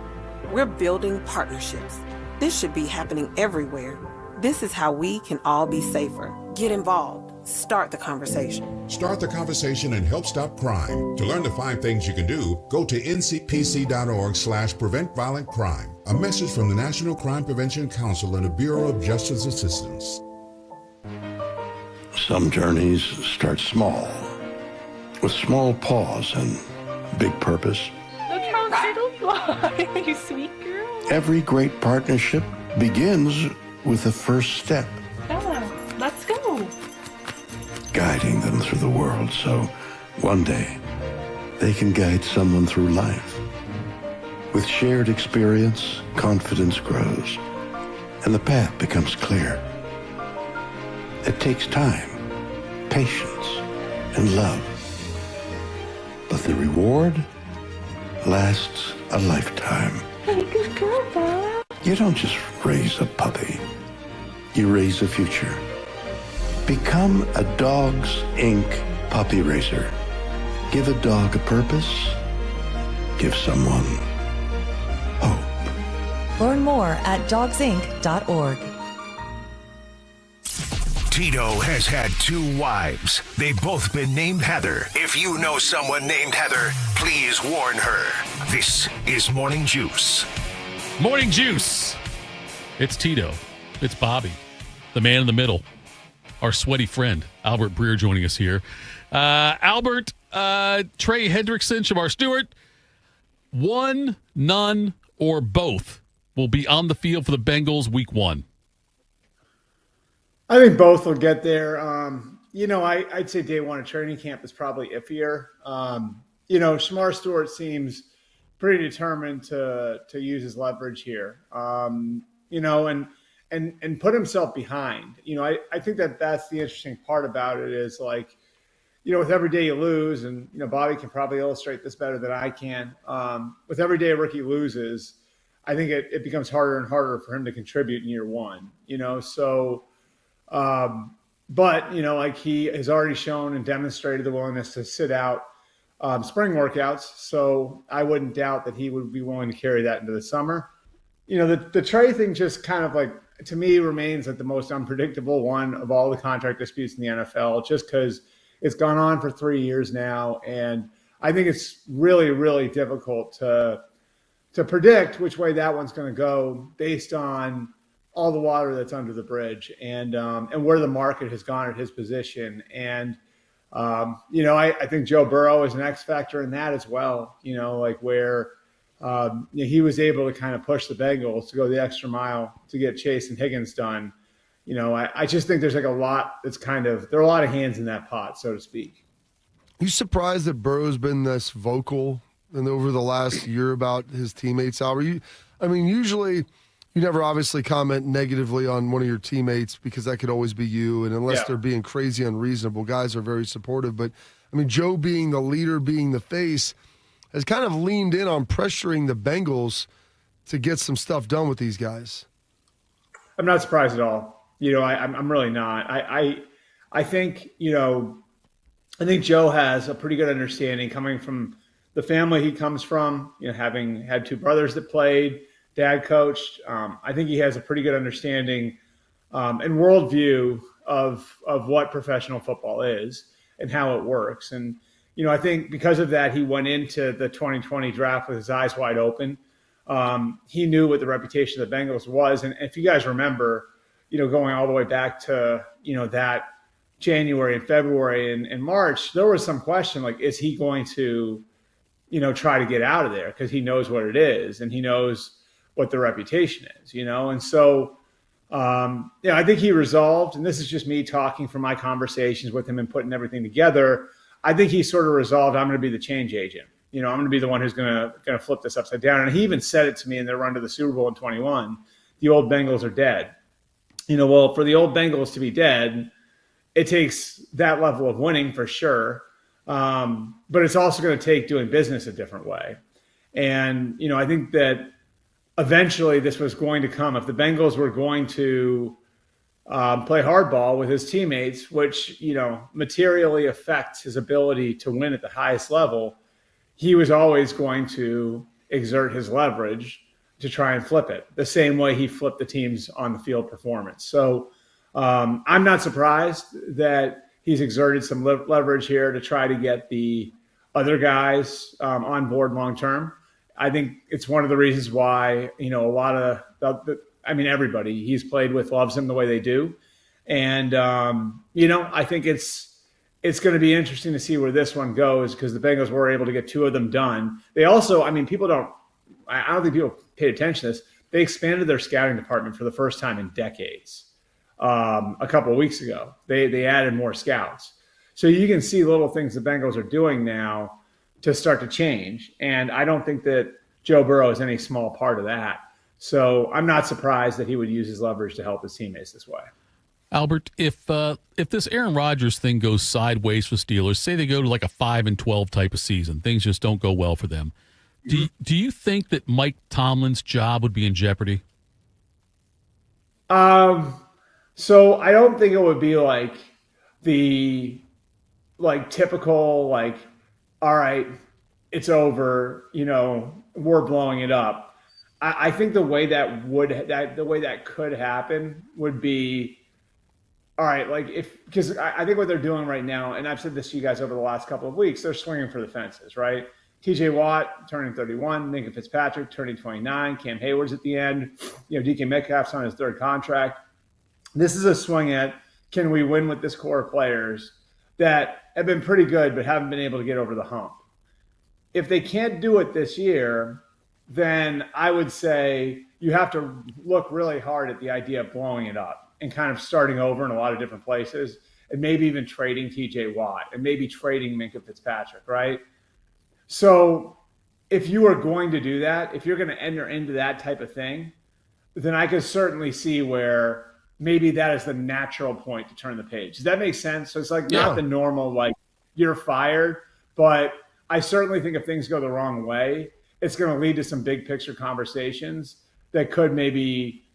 We're building partnerships. This should be happening everywhere. This is how we can all be safer. Get involved. Start the conversation. Start the conversation and help stop crime. To learn the 5 things you can do, go to ncpc.org/prevent violent crime. A message from the National Crime Prevention Council and the Bureau of Justice Assistance. Some journeys start small, with small pause and big purpose. Look how little fly, you sweet girl. Every great partnership begins with the first step, Bella, let's go. guiding them through the world so one day they can guide someone through life. With shared experience, confidence grows, and the path becomes clear. It takes time, patience, and love. But the reward lasts a lifetime. Hey, good girl, Bella. You don't just raise a puppy. You raise a future. Become a Dogs Inc. puppy raiser. Give a dog a purpose. Give someone hope. Learn more at dogsinc.org. Tito has had 2 wives. They've both been named Heather. If you know someone named Heather, please warn her. This is Morning Juice. Morning Juice. It's Tito. It's Bobby, the man in the middle. Our sweaty friend, Albert Breer, joining us here. Albert, Trey Hendrickson, Shamar Stewart, one, none, or both will be on the field for the Bengals week 1. I think both will get there. I'd say day 1 of training camp is probably iffier. Shamar Stewart seems pretty determined to use his leverage here. And put himself behind. I think that's the interesting part about it is with every day you lose, and Bobby can probably illustrate this better than I can. With every day a rookie loses, I think it becomes harder and harder for him to contribute in year 1. But he has already shown and demonstrated the willingness to sit out spring workouts. So I wouldn't doubt that he would be willing to carry that into the summer. The Trey thing just kind of to me remains the most unpredictable one of all the contract disputes in the NFL, just because it's gone on for 3 years now. And I think it's really, really difficult to predict which way that one's going to go based on all the water that's under the bridge and where the market has gone at his position. And, I think Joe Burrow is an X factor in that as well, where he was able to kind of push the Bengals to go the extra mile to get Chase and Higgins done. I just think there's a lot that's there are a lot of hands in that pot, so to speak. You surprised that Burrow's been this vocal and over the last year about his teammates, Albert? Usually you never obviously comment negatively on one of your teammates because that could always be you, and unless they're being crazy unreasonable, guys are very supportive. But, Joe being the leader, being the face, has kind of leaned in on pressuring the Bengals to get some stuff done with these guys. I'm not surprised at all. I'm really not. I think, I think Joe has a pretty good understanding coming from the family he comes from, having had two brothers that played, dad coached. I think he has a pretty good understanding and worldview of what professional football is and how it works. And, I think because of that, he went into the 2020 draft with his eyes wide open. He knew what the reputation of the Bengals was. And if you guys remember, going all the way back to, that January and February and March, there was some question, like, is he going to, try to get out of there? Because he knows what it is and he knows what the reputation is, And so, I think he resolved, and this is just me talking from my conversations with him and putting everything together. I think he sort of resolved, I'm going to be the change agent. I'm going to be the one who's going to flip this upside down. And he even said it to me in their run to the Super Bowl in 21. The old Bengals are dead. Well, for the old Bengals to be dead, it takes that level of winning for sure. But it's also going to take doing business a different way. And, I think that eventually this was going to come. If the Bengals were going to play hardball with his teammates, which, materially affects his ability to win at the highest level, he was always going to exert his leverage to try and flip it the same way he flipped the team's on the field performance. So I'm not surprised that he's exerted some leverage here to try to get the other guys on board long term. I think it's one of the reasons why, a lot of everybody he's played with loves him the way they do. And, I think it's going to be interesting to see where this one goes because the Bengals were able to get two of them done. They also, I don't think people paid attention to this. They expanded their scouting department for the first time in decades. A couple of weeks ago, they added more scouts. So you can see little things the Bengals are doing now to start to change. And I don't think that Joe Burrow is any small part of that. So I'm not surprised that he would use his leverage to help his teammates this way. Albert, if this Aaron Rodgers thing goes sideways for Steelers, say they go to like a 5-12 type of season, things just don't go well for them. Do you think that Mike Tomlin's job would be in jeopardy? So I don't think it would be like the typical all right, it's over, we're blowing it up. I think the way that could happen would be, all right, because I think what they're doing right now, and I've said this to you guys over the last couple of weeks, they're swinging for the fences, right? TJ Watt turning 31, Minka Fitzpatrick turning 29, Cam Hayward's at the end, DK Metcalf's on his third contract. This is a swing at, can we win with this core of players that have been pretty good but haven't been able to get over the hump? If they can't do it this year, then I would say you have to look really hard at the idea of blowing it up and kind of starting over in a lot of different places and maybe even trading TJ Watt and maybe trading Minka Fitzpatrick, right? So if you are going to do that, if you're going to enter into that type of thing, then I could certainly see where maybe that is the natural point to turn the page. Does that make sense? So it's not the normal, you're fired, but I certainly think if things go the wrong way, it's going to lead to some big picture conversations that could maybe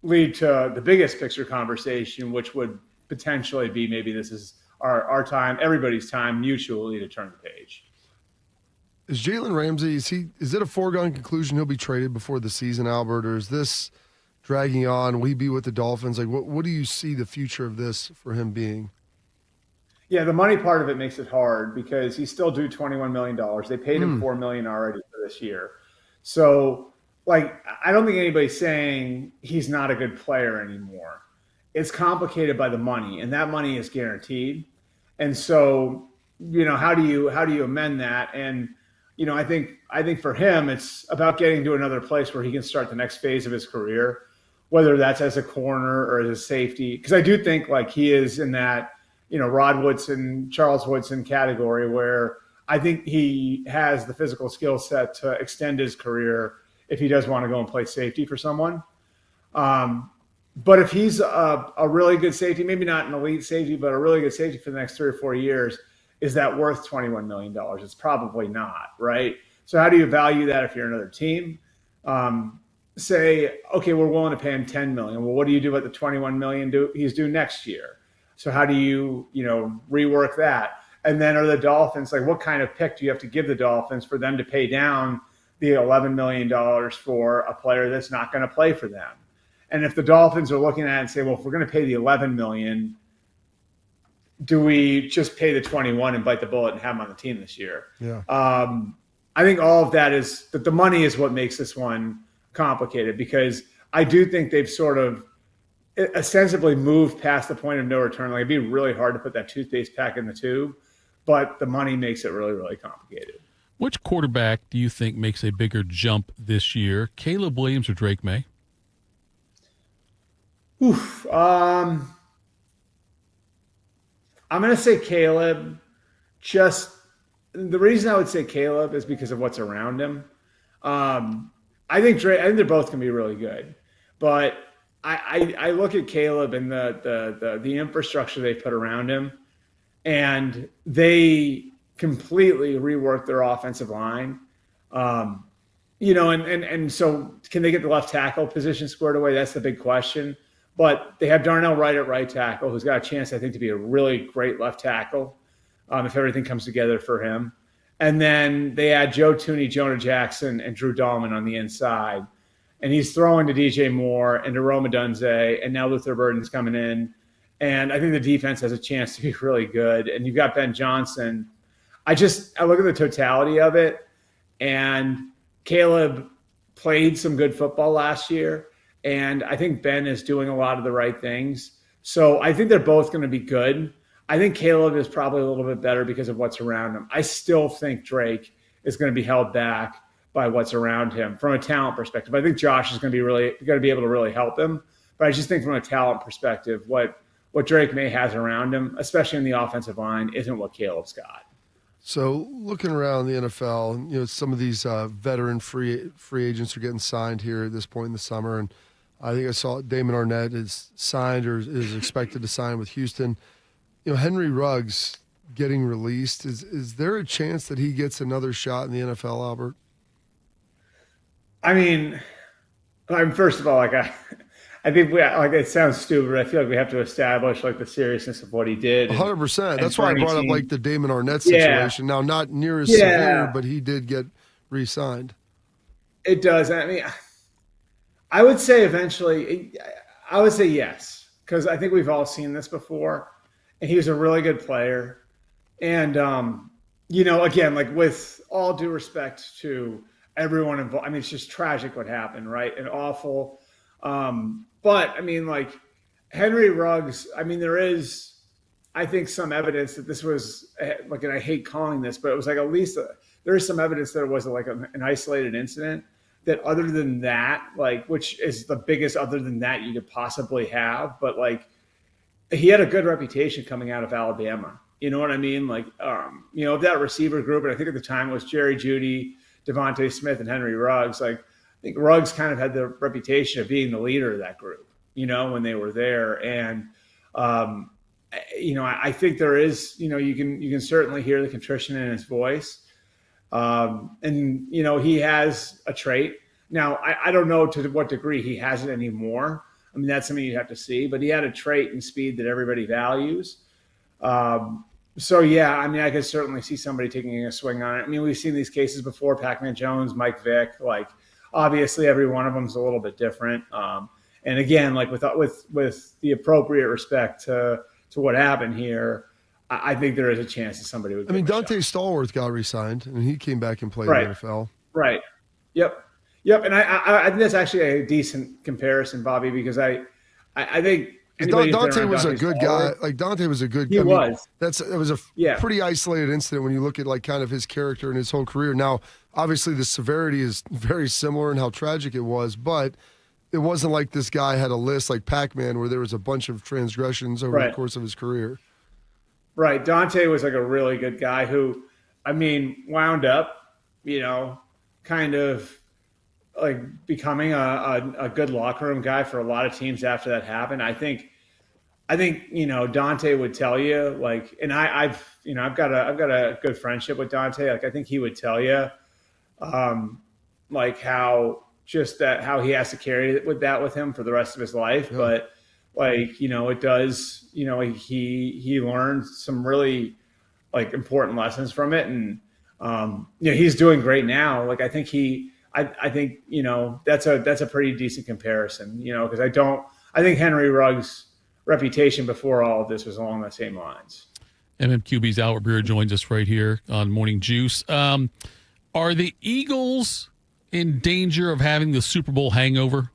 lead to the biggest picture conversation, which would potentially be maybe this is our time, everybody's time mutually to turn the page. Is Jalen Ramsey, is it a foregone conclusion he'll be traded before the season, Albert, or is this dragging on? Will he be with the Dolphins? What do you see the future of this for him being? Yeah, the money part of it makes it hard because he's still due $21 million. They paid him $4 million already for this year. So, I don't think anybody's saying he's not a good player anymore. It's complicated by the money, and that money is guaranteed. And so, how do you amend that? And I think for him, it's about getting to another place where he can start the next phase of his career, whether that's as a corner or as a safety. Because I do think he is in that, Rod Woodson, Charles Woodson category, where I think he has the physical skill set to extend his career if he does want to go and play safety for someone. But if he's a really good safety, maybe not an elite safety, but a really good safety for the next 3 or 4 years, is that worth $21 million? It's probably not, right? So how do you value that if you're another team? Say, okay, we're willing to pay him $10 million. Well, what do you do about the $21 million he's due next year? So how do you, rework that? And then are the Dolphins, like, what kind of pick do you have to give the Dolphins for them to pay down the $11 million for a player that's not going to play for them? And if the Dolphins are looking at it and say, well, if we're going to pay the $11 million, do we just pay the 21 and bite the bullet and have him on the team this year? Yeah. I think all of that is that the money is what makes this one complicated, because I do think they've sort of ostensibly moved past the point of no return. Like, it'd be really hard to put that toothpaste back in the tube, but the money makes it really, really complicated. Which quarterback do you think makes a bigger jump this year, Caleb Williams or Drake May? I'm going to say Caleb. Just the reason I would say Caleb is because of what's around him. I think they're both going to be really good, but I look at Caleb and the infrastructure they put around him, and they completely reworked their offensive line. And so can they get the left tackle position squared away? That's the big question. But they have Darnell Wright at right tackle, who's got a chance, I think, to be a really great left tackle if everything comes together for him. And then they add Joe Thuney, Jonah Jackson, and Drew Dahlman on the inside. And he's throwing to DJ Moore and to Rome Odunze, and now Luther Burden's coming in. And I think the defense has a chance to be really good. And you've got Ben Johnson. I look at the totality of it, and Caleb played some good football last year. And I think Ben is doing a lot of the right things. So I think they're both going to be good. I think Caleb is probably a little bit better because of what's around him. I still think Drake is going to be held back by what's around him from a talent perspective. I think Josh is going to be able to really help him. But I just think from a talent perspective, what Drake May has around him, especially in the offensive line, isn't what Caleb's got. So looking around the NFL, some of these veteran free agents are getting signed here at this point in the summer, and I think I saw Damon Arnett is signed or is expected to sign with Houston. Henry Ruggs getting released. Is there a chance that he gets another shot in the NFL, Albert? I mean, first of all, I think it sounds stupid, but I feel like we have to establish the seriousness of what he did. 100%. That's why I brought up the Damon Arnett situation. Now, not near as severe, but he did get re-signed. It does. I mean, I would say eventually, I would say yes, because I think we've all seen this before, and he was a really good player. And, again, with all due respect to everyone involved, I mean, it's just tragic what happened, right? And awful. But, I mean, Henry Ruggs, I mean, there is, I think, some evidence that this was, and I hate calling this, but it was at least there is some evidence that it was an isolated incident. That other than that, which is the biggest other than that you could possibly have, but he had a good reputation coming out of Alabama. You know what I mean? That receiver group, and I think at the time it was Jerry Jeudy, Devontae Smith, and Henry Ruggs. I think Ruggs kind of had the reputation of being the leader of that group, when they were there. And, I think there is, you can certainly hear the contrition in his voice. And he has a trait. Now, I don't know to what degree he has it anymore. I mean, that's something you have to see. But he had a trait and speed that everybody values. So, yeah, I mean, I could certainly see somebody taking a swing on it. I mean, we've seen these cases before, Pac-Man Jones, Mike Vick. Obviously, every one of them is a little bit different. And, again, with the appropriate respect to what happened here, I think there is a chance that somebody would. I mean, Dante Stallworth got re-signed, and he came back and played in the NFL. Right. Yep. And I think that's actually a decent comparison, Bobby, because I think Dante was a good guy. Dante was a good guy. He was. It was a pretty isolated incident when you look at kind of his character and his whole career. Now, obviously, the severity is very similar in how tragic it was, but it wasn't like this guy had a list like Pac-Man where there was a bunch of transgressions over the course of his career. Right. Dante was like a really good guy who, I mean, wound up, kind of like becoming a good locker room guy for a lot of teams after that happened. I think, Dante would tell you, like, and I've got a good friendship with Dante. Like, I think he would tell you, like how he has to carry with him for the rest of his life. Yeah. But like, it does, he learned some really like important lessons from it. And, he's doing great now. Like, I think that's a pretty decent comparison, because I think Henry Ruggs' reputation before all of this was along the same lines. MMQB's Albert Breer joins us right here on Morning Juice. Are the Eagles in danger of having the Super Bowl hangover?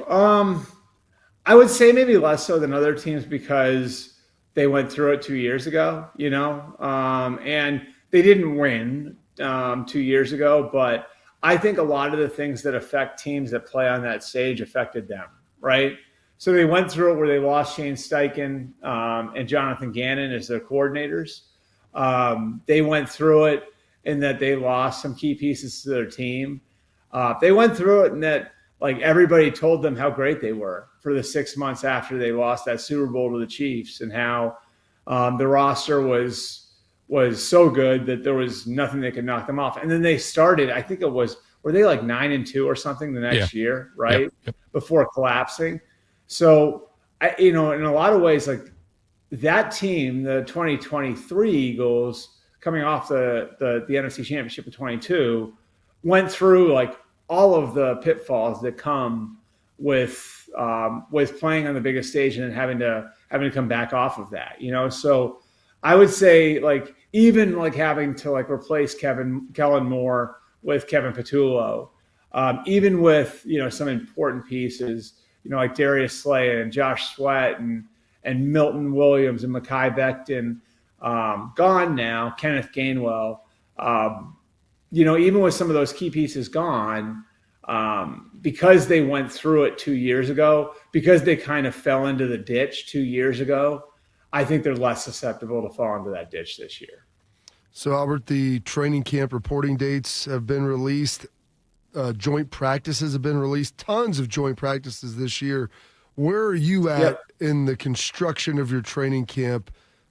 I would say maybe less so than other teams because they went through it 2 years ago, and they didn't win 2 years ago, but I think a lot of the things that affect teams that play on that stage affected them, right? So they went through it where they lost Shane Steichen and Jonathan Gannon as their coordinators. They went through it in that they lost some key pieces to their team. They went through it in that, like, everybody told them how great they were for the 6 months after they lost that Super Bowl to the Chiefs, and how the roster was so good that there was nothing that could knock them off. And then they started, I think were they like 9-2 or something the next year, right? Yep. Before collapsing. So, in a lot of ways, like that team, the 2023 Eagles, coming off the NFC Championship of 22, went through like all of the pitfalls that come with playing on the biggest stage and then having to come back off of that, So I would say, like, even like having to like replace Kellen Moore with Kevin Patullo, even with some important pieces, like Darius Slay and Josh Sweat and Milton Williams and Mekhi Becton, gone now, Kenneth Gainwell, even with some of those key pieces gone, because they went through it 2 years ago, because they kind of fell into the ditch 2 years ago, I think they're less susceptible to fall into that ditch this year. So, Albert, the training camp reporting dates have been released. Joint practices have been released. Tons of joint practices this year. Where are you at in the construction of your training camp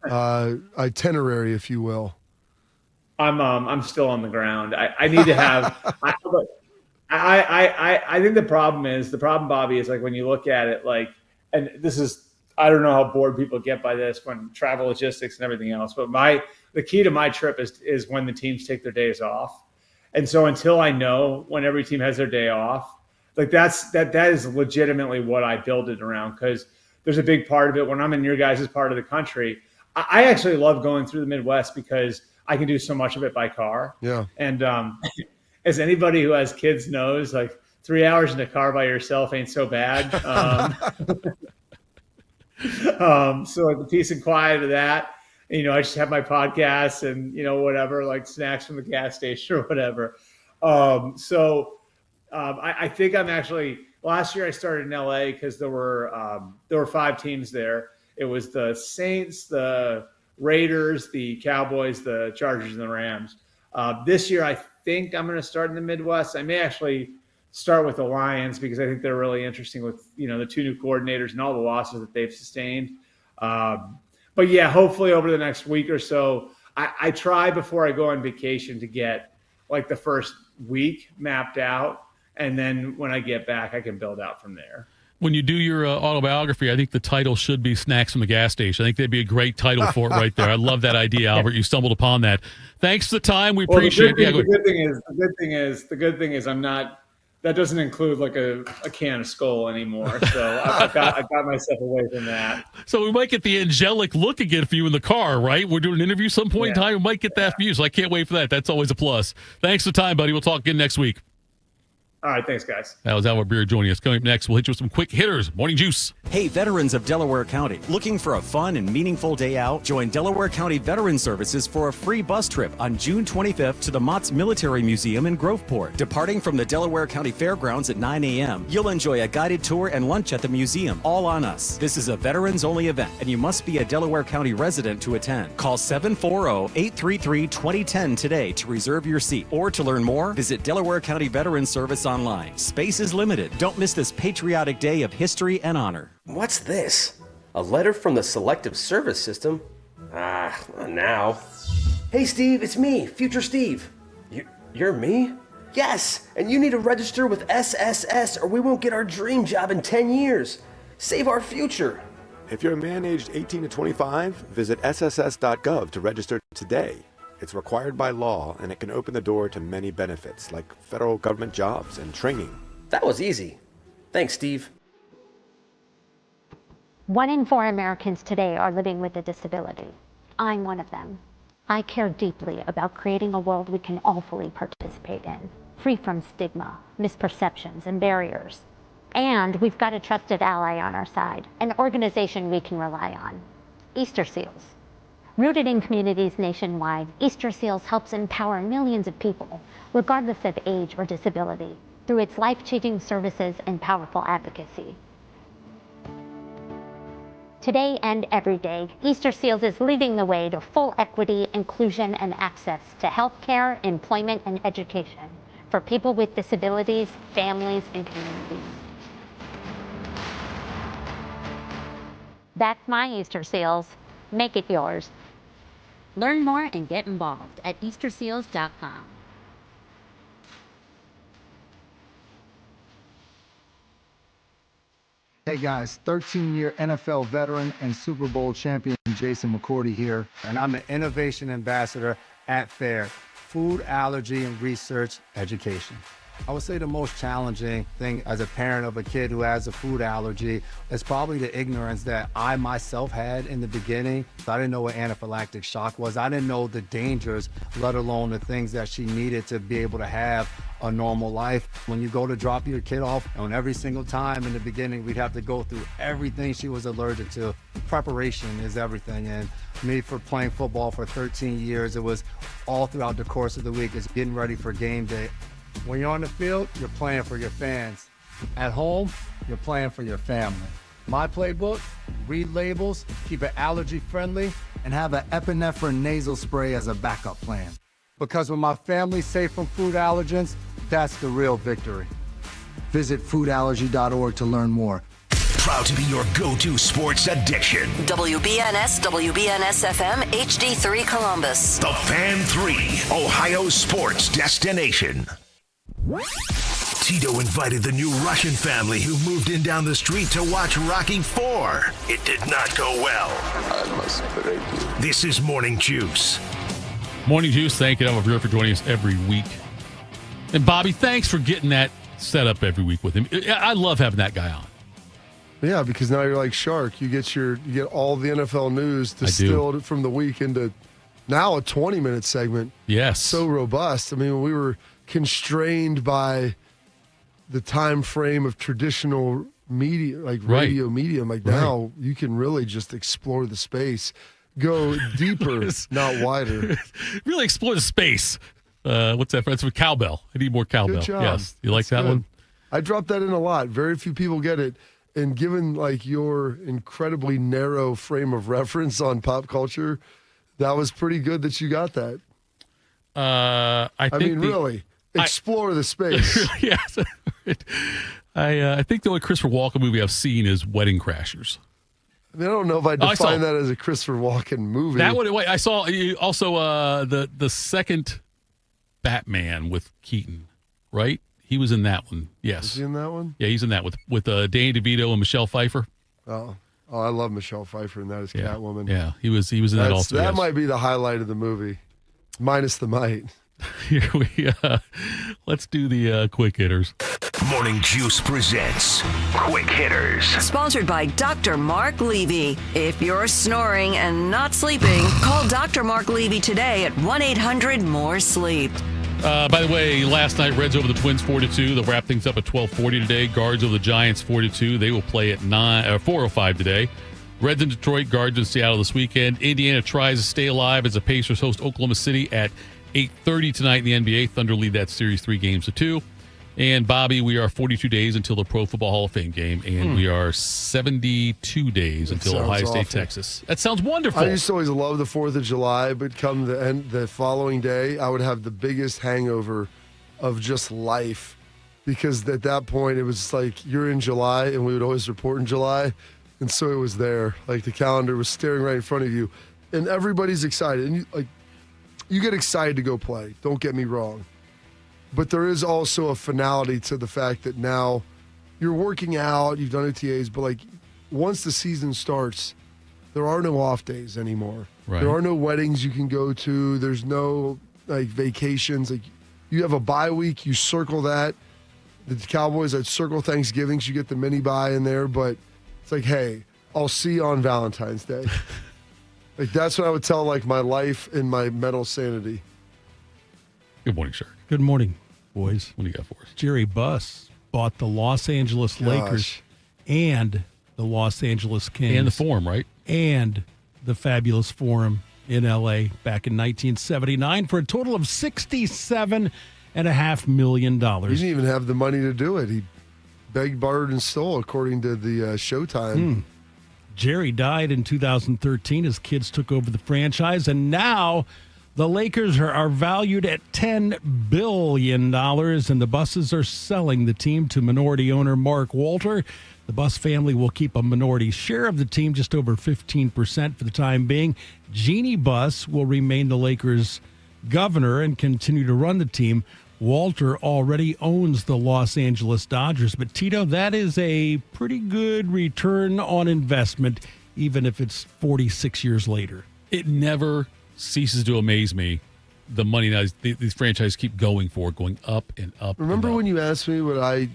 itinerary, if you will? I'm still on the ground. I need to have. I think the problem, Bobby, is like when you look at it, like, and this is, I don't know how bored people get by this when travel logistics and everything else, but the key to my trip is when the teams take their days off. And so until I know when every team has their day off, like that is legitimately what I build it around, because there's a big part of it when I'm in your guys' part of the country. I actually love going through the Midwest because I can do so much of it by car. Yeah. And as anybody who has kids knows, like 3 hours in the car by yourself ain't so bad. So like the peace and quiet of that, I just have my podcast and, whatever, like snacks from the gas station or whatever. I think I'm actually, last year I started in LA because there were 5 teams there. It was the Saints, the Raiders, the Cowboys, the Chargers, and the Rams. This year, I think I'm going to start in the Midwest. I may actually start with the Lions because I think they're really interesting with, the 2 new coordinators and all the losses that they've sustained. But yeah, hopefully over the next week or so, I try before I go on vacation to get like the first week mapped out. And then when I get back, I can build out from there. When you do your autobiography, I think the title should be Snacks from the Gas Station. I think that'd be a great title for it right there. I love that idea, Albert. You stumbled upon that. Thanks for the time. We appreciate it. The good thing is I'm not, that doesn't include like a can of Skull anymore. So I got myself away from that. So we might get the angelic look again for you in the car, right? We're doing an interview some point in time. We might get that for you. So I can't wait for that. That's always a plus. Thanks for the time, buddy. We'll talk again next week. All right, thanks, guys. That was Albert Breer joining us. Coming up next, we'll hit you with some quick hitters. Morning Juice. Hey, veterans of Delaware County. Looking for a fun and meaningful day out? Join Delaware County Veteran Services for a free bus trip on June 25th to the Mott's Military Museum in Groveport. Departing from the Delaware County Fairgrounds at 9 a.m., you'll enjoy a guided tour and lunch at the museum, all on us. This is a veterans-only event, and you must be a Delaware County resident to attend. Call 740-833-2010 today to reserve your seat. Or to learn more, visit Delaware County Veterans Service online. Space is limited. Don't miss this patriotic day of history and honor. What's this? A letter from the Selective Service System? Not now. Hey Steve, it's me, Future Steve. You're me? Yes, and you need to register with SSS or we won't get our dream job in 10 years. Save our future. If you're a man aged 18 to 25, visit sss.gov to register today. It's required by law, and it can open the door to many benefits, like federal government jobs and training. That was easy. Thanks, Steve. 1 in 4 Americans today are living with a disability. I'm one of them. I care deeply about creating a world we can all fully participate in, free from stigma, misperceptions, and barriers. And we've got a trusted ally on our side, an organization we can rely on, Easter Seals. Rooted in communities nationwide, Easter Seals helps empower millions of people, regardless of age or disability, through its life-changing services and powerful advocacy. Today and every day, Easter Seals is leading the way to full equity, inclusion, and access to health care, employment, and education for people with disabilities, families, and communities. That's my Easter Seals. Make it yours. Learn more and get involved at easterseals.com. Hey guys, 13-year NFL veteran and Super Bowl champion Jason McCourty here, and I'm the Innovation Ambassador at FAIR, Food Allergy and Research Education. I would say the most challenging thing as a parent of a kid who has a food allergy is probably the ignorance that I myself had in the beginning. I didn't know what anaphylactic shock was. I didn't know the dangers, let alone the things that she needed to be able to have a normal life. When you go to drop your kid off, and every single time in the beginning, we'd have to go through everything she was allergic to. Preparation is everything. And me, for playing football for 13 years, it was all throughout the course of the week. It's getting ready for game day. When you're on the field, you're playing for your fans. At home, you're playing for your family. My playbook, read labels, keep it allergy friendly, and have an epinephrine nasal spray as a backup plan. Because when my family's safe from food allergens, that's the real victory. Visit foodallergy.org to learn more. Proud to be your go-to sports addiction. WBNS, WBNS-FM, HD3 Columbus. The Fan 3, Ohio sports destination. Tito invited the new Russian family who moved in down the street to watch Rocky IV. It did not go well. I must break you. This is Morning Juice. Morning Juice, thank you, Albert Breer, for joining us every week. And Bobby, thanks for getting that set up every week with him. I love having that guy on. Yeah, because now you're like Shark. You get all the NFL news distilled from the week into now a 20-minute segment. Yes. So robust. I mean, we were constrained by the time frame of traditional media, like radio medium. Like now you can really just explore the space, go deeper, not wider. Really explore the space. What's that? It's with cowbell. I need more cowbell. Good job. Yes. You like that one? I dropped that in a lot. Very few people get it. And given like your incredibly narrow frame of reference on pop culture, that was pretty good that you got that. I mean, really. Explore the space. Yes. I think the only Christopher Walken movie I've seen is Wedding Crashers. I mean, I don't know if I define that as a Christopher Walken movie. That one. Wait, I saw also the second Batman with Keaton, right? He was in that one. Yes. Was he in that one? Yeah, he's in that with Danny DeVito and Michelle Pfeiffer. Oh, I love Michelle Pfeiffer, and that is Catwoman. Yeah, he was in that also. That might be the highlight of the movie, minus the might. Here let's do the quick hitters. Morning Juice presents Quick Hitters. Sponsored by Dr. Mark Levy. If you're snoring and not sleeping, call Dr. Mark Levy today at 1-800-MORE-SLEEP. By the way, last night, Reds over the Twins 4-2. They'll wrap things up at 12:40 today. Guards over the Giants 4-2. They will play at 4:05 today. Reds in Detroit, Guards in Seattle this weekend. Indiana tries to stay alive as the Pacers host Oklahoma City at 8:30 tonight in the NBA. Thunder lead that series 3-2. And Bobby, we are 42 days until the Pro Football Hall of Fame game, and we are 72 days until Ohio State, Texas. That sounds wonderful. I used to always love the 4th of July, but come the following day, I would have the biggest hangover of just life, because at that point it was like you're in July, and we would always report in July, and so it was there. Like the calendar was staring right in front of you, and everybody's excited, and you get excited to go play. Don't get me wrong. But there is also a finality to the fact that now you're working out, you've done OTAs, but like once the season starts, there are no off days anymore. Right. There are no weddings you can go to. There's no like vacations. Like you have a bye week, you circle that. The Cowboys, I'd circle Thanksgiving, so you get the mini bye in there, but it's like, hey, I'll see you on Valentine's Day. Like that's what I would tell like my life and my mental sanity. Good morning, sir. Good morning, boys. What do you got for us? Jerry Buss bought the Los Angeles Lakers and the Los Angeles Kings. And the Forum, right? And the fabulous Forum in L.A. back in 1979 for a total of $67.5 million. He didn't even have the money to do it. He begged, borrowed, and stole, according to the Showtime. Jerry died in 2013. His kids took over the franchise, and now the Lakers are valued at $10 billion, and the Busses are selling the team to minority owner Mark Walter. The Buss family will keep a minority share of the team, just over 15% for the time being. Jeannie Buss will remain the Lakers' governor and continue to run the team. Walter already owns the Los Angeles Dodgers. But, Tito, that is a pretty good return on investment, even if it's 46 years later. It never ceases to amaze me the money that these franchises keep going up and up. Remember and up. when you asked me would I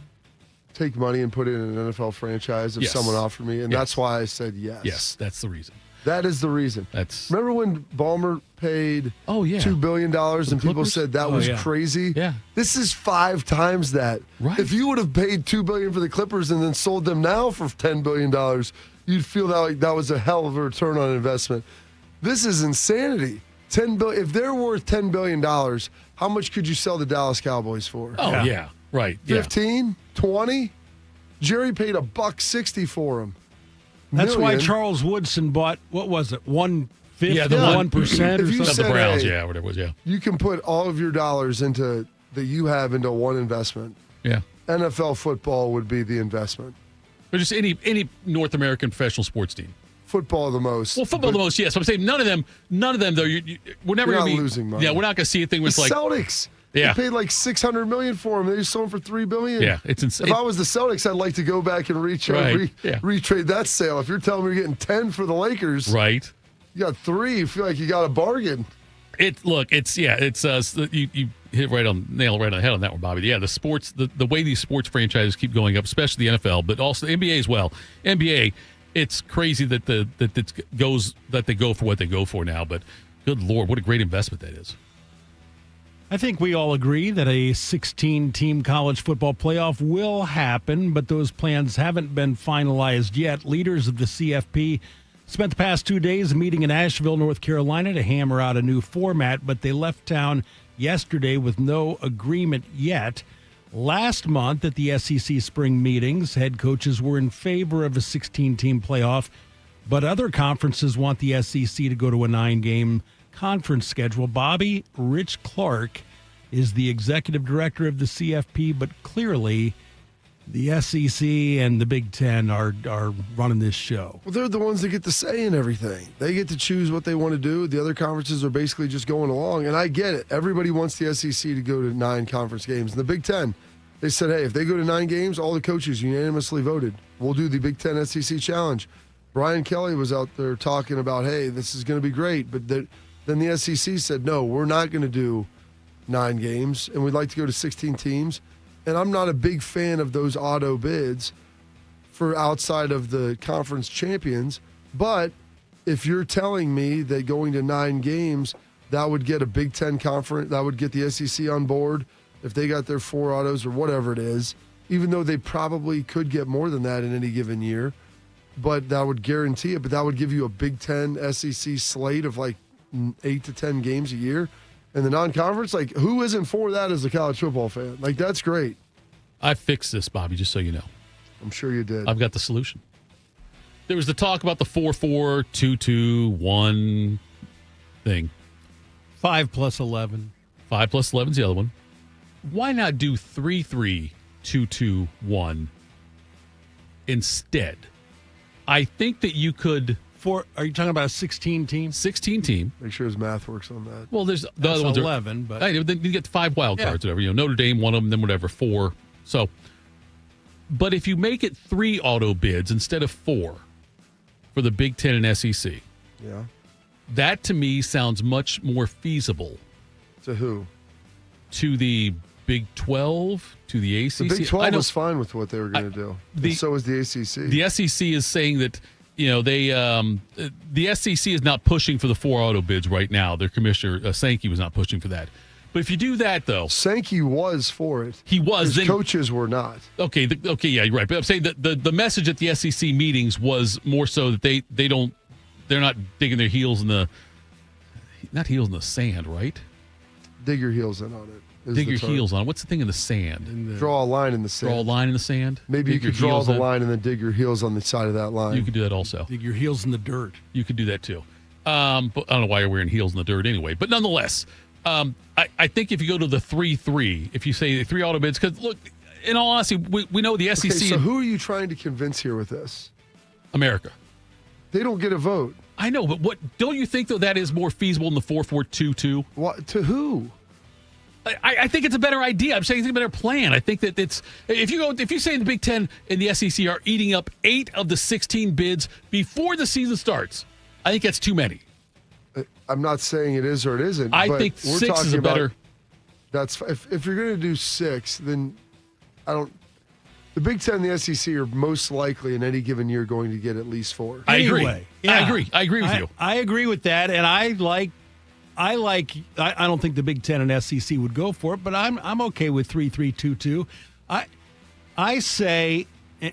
take money and put it in an NFL franchise if someone offered me? And that's why I said yes. Yes, that's the reason. That is the reason. Remember when Ballmer paid $2 billion and people said that was crazy? Yeah. This is 5 times that. Right. If you would have paid $2 billion for the Clippers and then sold them now for $10 billion, you'd feel that was a hell of a return on investment. This is insanity. $10 billion. If they're worth $10 billion, how much could you sell the Dallas Cowboys for? Oh, yeah. Right. 15? 20? Jerry paid $1.60 for them. That's why Charles Woodson bought, what was it, 1/5 of 1% if you of said, the Browns, hey, whatever it was, you can put all of your dollars that you have into one investment. Yeah. NFL football would be the investment. Or just any North American professional sports team. Football the most. Well, football the most, yes. I'm saying none of them, though. We're never going to be losing money. Yeah, we're not going to see a thing with the Celtics. Yeah. They paid like $600 million for him. They sold him for $3 billion. Yeah, it's insane. If I was the Celtics, I'd like to go back and retrade that sale. If you're telling me you're getting 10 for the Lakers, right? You got 3. You feel like you got a bargain. You hit nail right on the head on that one, Bobby. Yeah, the sports, the way these sports franchises keep going up, especially the NFL, but also the NBA as well. NBA, it's crazy that they go for what they go for now. But good Lord, what a great investment that is. I think we all agree that a 16-team college football playoff will happen, but those plans haven't been finalized yet. Leaders of the CFP spent the past 2 days meeting in Asheville, North Carolina to hammer out a new format, but they left town yesterday with no agreement yet. Last month at the SEC spring meetings, head coaches were in favor of a 16-team playoff, but other conferences want the SEC to go to a 9-game conference schedule. Bobby, Rich Clark is the executive director of the CFP, but clearly the SEC and the Big Ten are running this show. Well, they're the ones that get the say in everything. They get to choose what they want to do. The other conferences are basically just going along, and I get it. Everybody wants the SEC to go to 9 conference games. And the Big Ten, they said, hey, if they go to 9 games, all the coaches unanimously voted. We'll do the Big Ten SEC Challenge. Brian Kelly was out there talking about, hey, this is going to be great, but then the SEC said, no, we're not going to do 9 games, and we'd like to go to 16 teams. And I'm not a big fan of those auto bids for outside of the conference champions. But if you're telling me that going to 9 games that would get a Big Ten conference, that would get the SEC on board if they got their 4 autos or whatever it is, even though they probably could get more than that in any given year. But that would guarantee it. But that would give you a Big Ten SEC slate of like 8 to 10 games a year. And the non-conference, like, who isn't for that as a college football fan? Like, that's great. I fixed this, Bobby, just so you know. I'm sure you did. I've got the solution. There was the talk about the 4-4, 2-2-1 thing. 5 plus 11. 5 plus 11 is the other one. Why not do 3-3, 2-2-1 instead? I think that you could. Are you talking about a 16 team? 16 team. Make sure his math works on that. Well, there's the That's other ones 11, but then you get 5 wild cards, whatever. Notre Dame, one of them, then whatever, 4. So, but if you make it 3 auto bids instead of 4 for the Big Ten and SEC, yeah, that to me sounds much more feasible. To who? To the Big 12, to the ACC. The Big 12 was fine with what they were going to do. And so was the ACC. The SEC is saying that, they the SEC is not pushing for the 4 auto bids right now. Their commissioner, Sankey, was not pushing for that. But if you do that, though. Sankey was for it. He was. His coaches were not. Okay, yeah, you're right. But I'm saying that the message at the SEC meetings was more so that they're not digging their heels in the sand, right? Dig your heels in on it. Dig your heels on it. What's the thing in the sand? Draw a line in the sand. Draw a line in the sand? Maybe you could draw the line and then dig your heels on the side of that line. You could do that also. Dig your heels in the dirt. You could do that too. But I don't know why you're wearing heels in the dirt anyway. But nonetheless, I think if you go to the 3-3, if you say the 3 auto bids, because look, in all honesty, we know the SEC. Okay, so who are you trying to convince here with this? America. They don't get a vote. I know, but what don't you think though that is more feasible than the 4-4-2-2? What to who? I think it's a better idea. I'm saying it's a better plan. I think that it's if you say the Big Ten and the SEC are eating up 8 of the 16 bids before the season starts, I think that's too many. I'm not saying it is or it isn't. I but think we're 6 talking is a about, better. That's if you're going to do 6, then I don't. The Big Ten and the SEC are most likely in any given year going to get at least 4. I agree. Anyway, yeah. I agree with you. I agree with that, and I don't think the Big Ten and SEC would go for it, but I'm okay with 3-3-2-2. I say,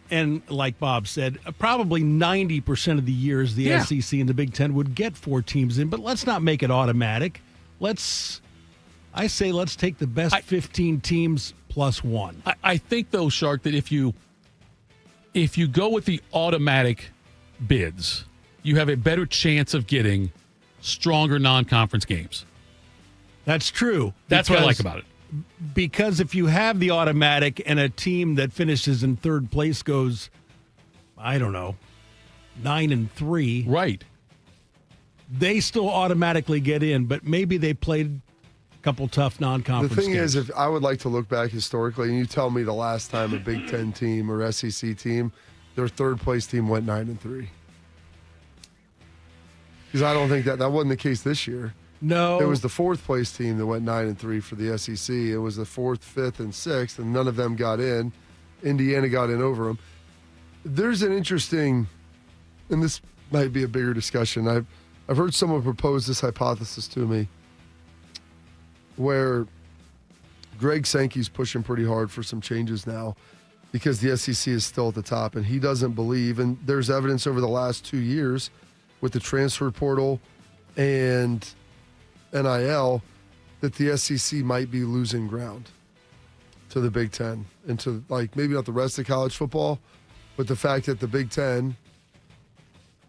and like Bob said, probably 90% of the years the SEC and the Big Ten would get 4 teams in, but let's not make it automatic. Let's take the best 15 teams plus 1. I think though, Shark, that if you go with the automatic bids, you have a better chance of getting stronger non-conference games. That's true. That's what I like about it. Because if you have the automatic and a team that finishes in 3rd place goes, I don't know, 9-3. Right. They still automatically get in, but maybe they played a couple tough non-conference The thing games. is, if I would like to look back historically, and you tell me the last time a Big Ten team or SEC team, their 3rd place team went 9-3. Because I don't think that wasn't the case this year. No. It was the 4th place team that went 9-3 for the SEC. It was the 4th, 5th, and 6th, and none of them got in. Indiana got in over them. There's an interesting, and this might be a bigger discussion. I've heard someone propose this hypothesis to me where Greg Sankey's pushing pretty hard for some changes now because the SEC is still at the top, and he doesn't believe, and there's evidence over the last 2 years with the transfer portal and NIL that the SEC might be losing ground to the Big Ten and to, like, maybe not the rest of college football, but the fact that the Big Ten,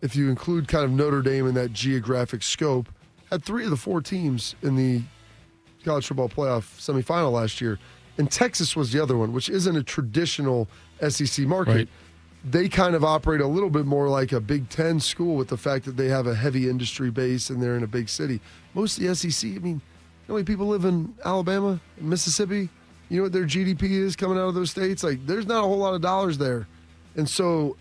if you include kind of Notre Dame in that geographic scope, had 3 of the 4 teams in the college football playoff semifinal last year. And Texas was the other one, which isn't a traditional SEC market. Right. They kind of operate a little bit more like a Big Ten school with the fact that they have a heavy industry base and they're in a big city. Most of the SEC, I mean, you know how many people live in Alabama and Mississippi? You know what their GDP is coming out of those states? Like, there's not a whole lot of dollars there. And so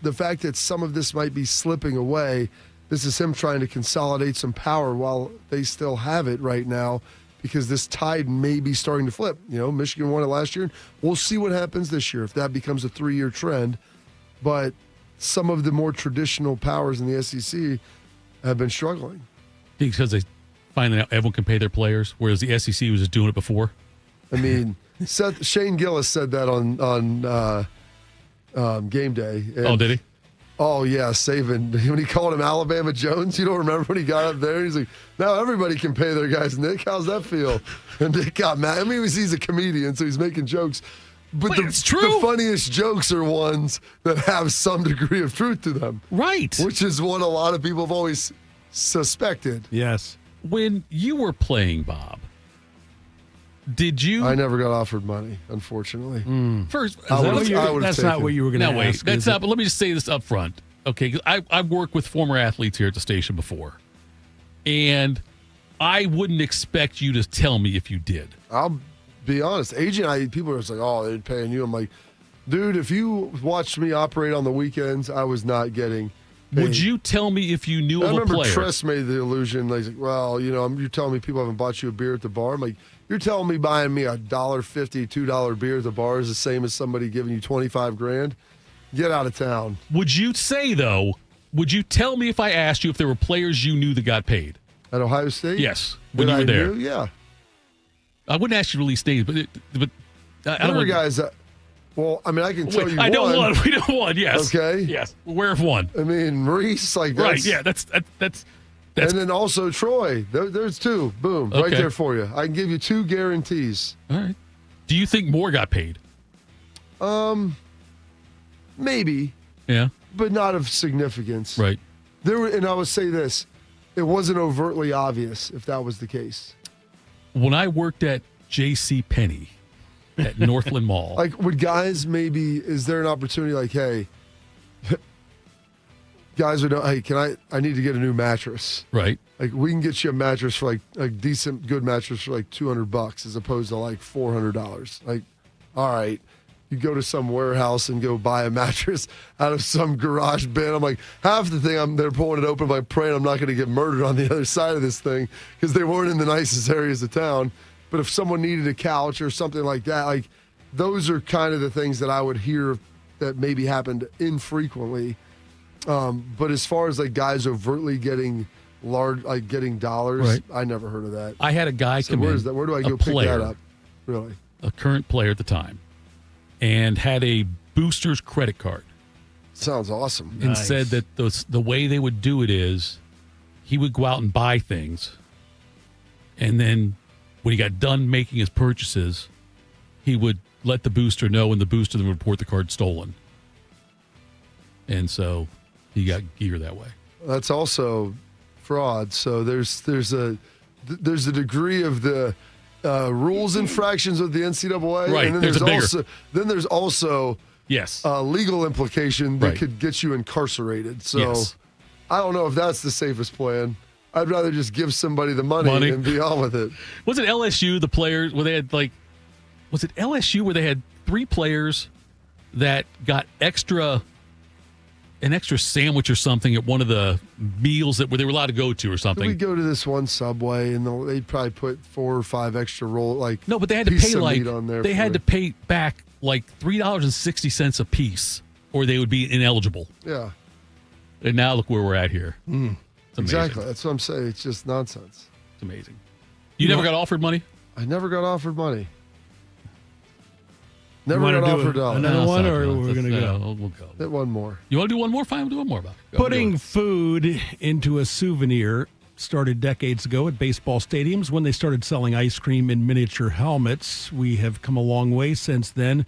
the fact that some of this might be slipping away, this is him trying to consolidate some power while they still have it right now, because this tide may be starting to flip. You know, Michigan won it last year. We'll see what happens this year if that becomes a 3-year trend. But some of the more traditional powers in the SEC have been struggling. Because they finding out everyone can pay their players, whereas the SEC was just doing it before? I mean, Shane Gillis said that on game day. And, did he? Oh, yeah, saving. When he called him Alabama Jones, you don't remember when he got up there? He's like, now everybody can pay their guys. Nick, how's that feel? And Nick got mad. I mean, he's a comedian, so he's making jokes. But it's true. The funniest jokes are ones that have some degree of truth to them. Right. Which is what a lot of people have always suspected. Yes. When you were playing, Bob, did you? I never got offered money, unfortunately. First, that's not what you were going to ask. That's not. But let me just say this up front, okay? 'Cause I've worked with former athletes here at the station before, and I wouldn't expect you to tell me if you did. I'll be honest. People are just like, oh, they're paying you. I'm like, dude, if you watched me operate on the weekends, I was not getting paid. Would you tell me if you knew of a player? I remember Tress made the illusion. Like, well, you're telling me people haven't bought you a beer at the bar. I'm like, you're telling me buying me $1.50, $2 beer at the bar is the same as somebody giving you $25,000? Get out of town. Would you tell me if I asked you if there were players you knew that got paid? At Ohio State? Yes. When you were there? Yeah. I wouldn't ask you to release names, but I don't want guys. Well, I mean, I can tell you. I know one. We know one. Yes. Okay. Yes. Where of one? I mean, Reese. Like that's, right. Yeah. That's. And then also Troy. There's two. Boom. Okay. Right there for you. I can give you 2 guarantees. All right. Do you think more got paid? Maybe. Yeah. But not of significance. Right. And I would say this: it wasn't overtly obvious if that was the case. When I worked at J.C. Penney at Northland Mall, like, would guys is there an opportunity? Like, hey, guys would know. Hey, I need to get a new mattress. Right. Like, we can get you a mattress for like decent, good mattress for like $200 as opposed to like $400. Like, all right. You go to some warehouse and go buy a mattress out of some garage bin. I'm like, half the thing they're pulling it open by praying I'm not going to get murdered on the other side of this thing because they weren't in the nicest areas of town. But if someone needed a couch or something like that, like, those are kind of the things that I would hear that maybe happened infrequently. But as far as like guys overtly getting large, like getting dollars, right. I never heard of that. I had a guy come in. Where do I go pick that up? Really? A current player at the time. And had a Boosters credit card. Sounds awesome. And said that the way they would do it is he would go out and buy things. And then when he got done making his purchases, he would let the booster know, and the booster then would report the card stolen. And so he got gear that way. That's also fraud. So there's a degree of the rules infractions with the NCAA, right? And then there's also yes, legal implication that right. could get you incarcerated. So yes. I don't know if that's the safest plan. I'd rather just give somebody the money and be on with it. Was it LSU, the players, where they had was it LSU where they had 3 players that got an extra sandwich or something at one of the meals where they were allowed to go to or something? We go to this one Subway and they'd probably put 4 or 5 extra no, but they had to pay they had to pay back like $3.60 a piece, or they would be ineligible. Yeah. And now look where we're at here. Exactly. That's what I'm saying. It's just nonsense. It's amazing. You never got offered money? I never got offered money. Never got offered another one, or we're going to go? We'll go. Hit one more. You want to do one more? Fine, we'll do one more about it. Putting food into a souvenir started decades ago at baseball stadiums when they started selling ice cream in miniature helmets. We have come a long way since then.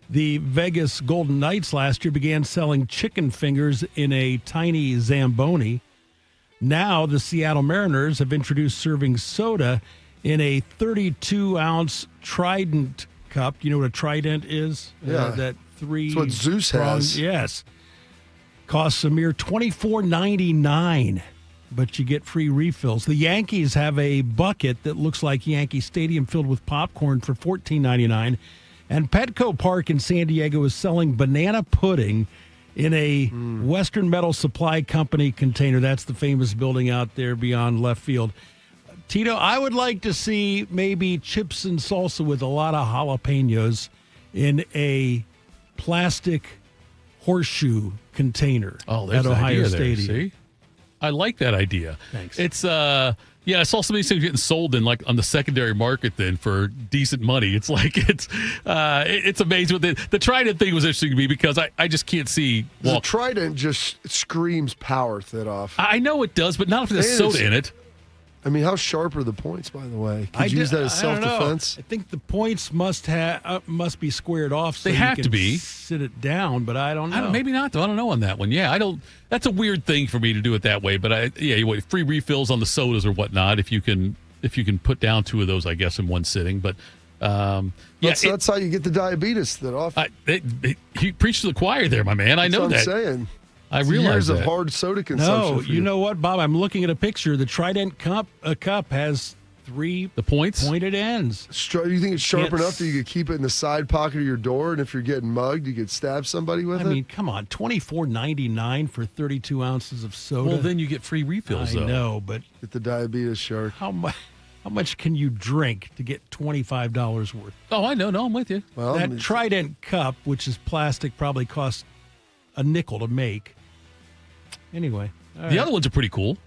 The Vegas Golden Knights last year began selling chicken fingers in a tiny Zamboni. Now the Seattle Mariners have introduced serving soda in a 32-ounce Trident cup. You know what a Trident is? Yeah. That 3. That's what Zeus has. Yes. Costs a mere $24.99, but you get free refills. The Yankees have a bucket that looks like Yankee Stadium filled with popcorn for $14.99. And Petco Park in San Diego is selling banana pudding in a Western Metal Supply Company container. That's the famous building out there beyond left field. Tito, I would like to see maybe chips and salsa with a lot of jalapenos in a plastic horseshoe container at Ohio Stadium. See? I like that idea. Thanks. It's I saw some of these things getting sold in like on the secondary market then for decent money. It's like it's amazing. The Trident thing was interesting to me because I just can't see. The Trident just screams power, Thidoff. I know it does, but not if there's soda in it. I mean, how sharp are the points, by the way? Could you use that as self-defense? I think the points must be squared off. So They have you to can be. Sit it down, but I don't know. Maybe not, though. I don't know on that one. Yeah, I don't. That's a weird thing for me to do it that way. But free refills on the sodas or whatnot. If you can put down 2 of those, I guess, in one sitting. But that's how you get the diabetes. He preached to the choir there, my man. I know that. that. I'm saying. I realize years of hard soda consumption. No, you know what, Bob? I'm looking at a picture. The Trident cup has 3 pointed ends. You think it's sharp enough that you could keep it in the side pocket of your door, and if you're getting mugged, you could stab somebody with it? I mean, come on, $24.99 for 32 ounces of soda. Well, then you get free refills. I know, but get the diabetes shark. How much can you drink to get $25 worth? Oh, I know. No, I'm with you. Well, that Trident cup, which is plastic, probably costs a nickel to make. Anyway. The other ones are pretty cool.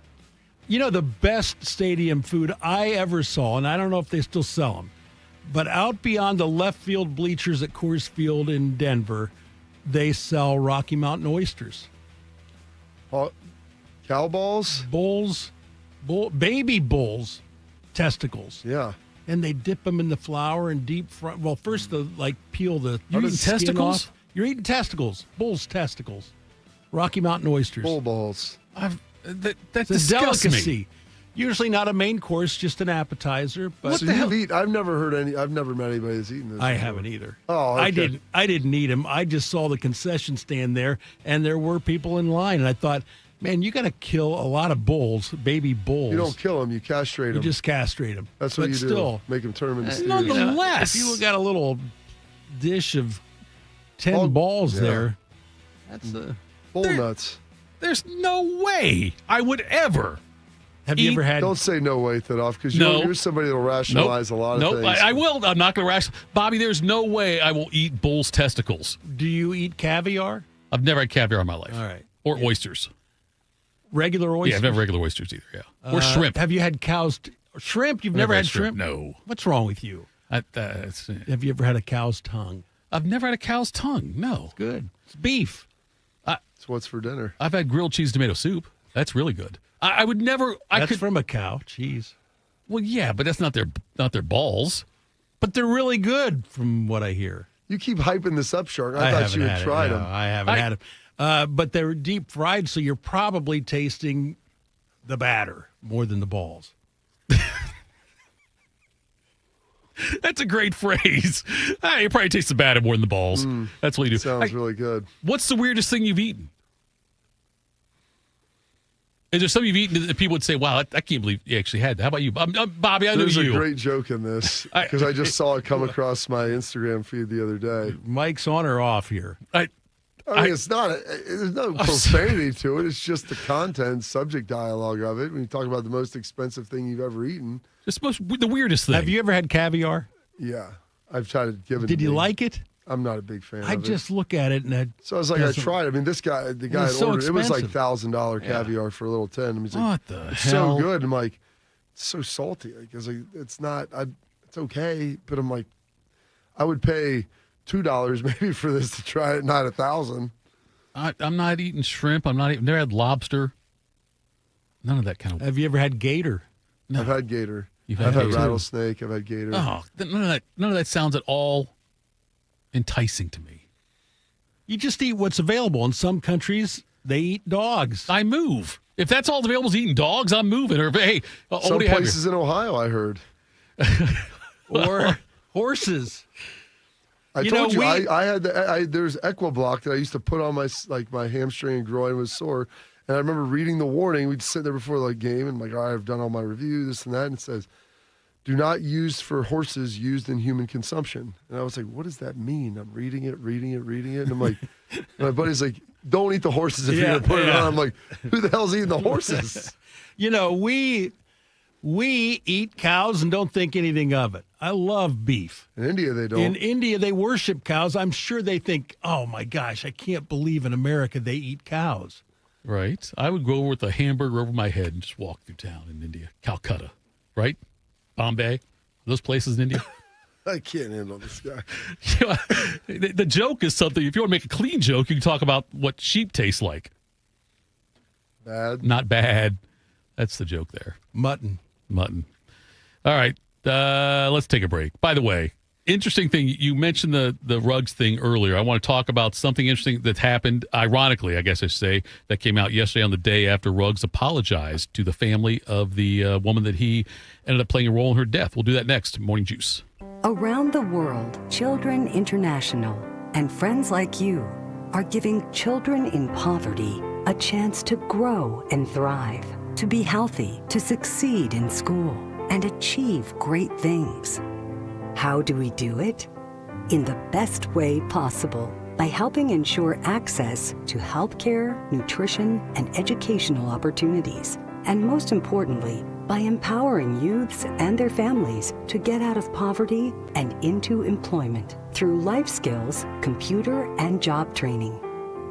You know, the best stadium food I ever saw, and I don't know if they still sell them, but out beyond the left field bleachers at Coors Field in Denver, they sell Rocky Mountain oysters. Cow balls? Baby bulls, testicles. Yeah. And they dip them in the flour and deep fry. Well, first peel the You're eating skin testicles? off. You're eating testicles, bull's testicles. Rocky Mountain oysters. Bull balls. That it's a disgusts delicacy. me. Usually not a main course, just an appetizer. But So you've eaten? I've never met anybody that's eaten this. I before. haven't either. Oh, okay. I didn't eat them. I just saw the concession stand there, and there were people in line, and I thought, man, you got to kill a lot of bulls, baby bulls. You don't kill them; you castrate them. You just castrate them. That's what but you still, do. Make them turn them into steers. Nonetheless, if you got a little dish of 10 balls there, that's a bull nuts. There's no way I would ever. Have you ever had? Don't say no way, Thidoff, because you're somebody that'll rationalize a lot of things. I will. I'm not going to rationalize. Bobby, there's no way I will eat bull's testicles. Do you eat caviar? I've never had caviar in my life. All right. Or oysters. Regular oysters? Yeah, I've never regular oysters either, yeah. Or shrimp. Have you had cows? Shrimp? You've never had shrimp? No. What's wrong with you? Have you ever had a cow's tongue? I've never had a cow's tongue, no. It's good. It's beef. So what's for dinner? I've had grilled cheese tomato soup. That's really good. I would never. That's from a cow. Cheese. Well, yeah, but that's not their balls. But they're really good, from what I hear. You keep hyping this up, Shark. I thought you had tried them. I haven't had them. But they're deep fried, so you're probably tasting the batter more than the balls. That's a great phrase. You probably taste the batter more than the balls. That's what you do. Sounds really good. What's the weirdest thing you've eaten? Is there something you've eaten that people would say, wow, I can't believe you actually had that? How about you? Bobby, I know you. There's a great joke in this because I just saw it come across my Instagram feed the other day. Mike's on or off here? I mean, it's not. There's no profanity to it. It's just the content, subject dialogue of it. When you talk about the most expensive thing you've ever eaten. The weirdest thing. Have you ever had caviar? Yeah. I've tried to give it. Did you like it? I'm not a big fan I of it. just look at it and So I was like, I tried. I mean, the guy had so ordered, it was like expensive. $1,000 caviar for a little tin. I mean, he's like, what the it's hell? so good. I'm like, it's so salty. Because it's not, it's okay. But I'm like, I would pay $2 maybe for this to try it, not $1,000. I'm not eating shrimp. Never had lobster. None of that kind of. Have you ever had gator? No. I've had gator. I've had gator. rattlesnake. I've had gator. Oh, none of that sounds at all enticing to me. You just eat what's available. In some countries, they eat dogs. I move. If that's all available is eating dogs, I'm moving. Or hey, some places in Ohio, I heard. Or horses. I told you, I had there's Equiblock that I used to put on my hamstring and groin was sore. And I remember reading the warning. We'd sit there before the game and like, all right, I've done all my review, this and that. And it says, do not use for horses used in human consumption. And I was like, what does that mean? I'm reading it. And I'm like, my buddy's like, don't eat the horses if you're going to put it on. I'm like, who the hell's eating the horses? You know, we eat cows and don't think anything of it. I love beef. In India, they don't. In India, they worship cows. I'm sure they think, oh my gosh, I can't believe in America they eat cows. Right. I would go over with a hamburger over my head and just walk through town in India. Calcutta, right? Bombay, those places in India. I can't handle this guy. The joke is something. If you want to make a clean joke, you can talk about what sheep tastes like. Bad. Not bad. That's the joke there. Mutton. All right. Let's take a break. By the way, interesting thing. You mentioned the Ruggs thing earlier. I want to talk about something interesting that happened, ironically, I guess I should say, that came out yesterday on the day after Ruggs apologized to the family of the woman that he ended up playing a role in her death. We'll do that next. Morning Juice. Around the world, Children International and friends like you are giving children in poverty a chance to grow and thrive, to be healthy, to succeed in school, and achieve great things. How do we do it? In the best way possible, by helping ensure access to healthcare, nutrition, and educational opportunities. And most importantly, by empowering youths and their families to get out of poverty and into employment through life skills, computer, and job training.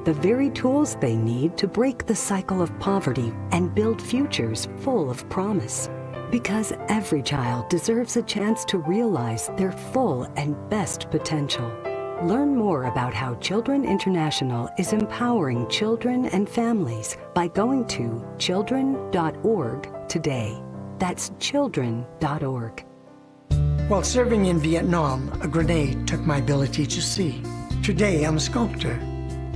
The very tools they need to break the cycle of poverty and build futures full of promise. Because every child deserves a chance to realize their full and best potential. Learn more about how Children International is empowering children and families by going to children.org today. That's children.org. While serving in Vietnam, a grenade took my ability to see. Today, I'm a sculptor.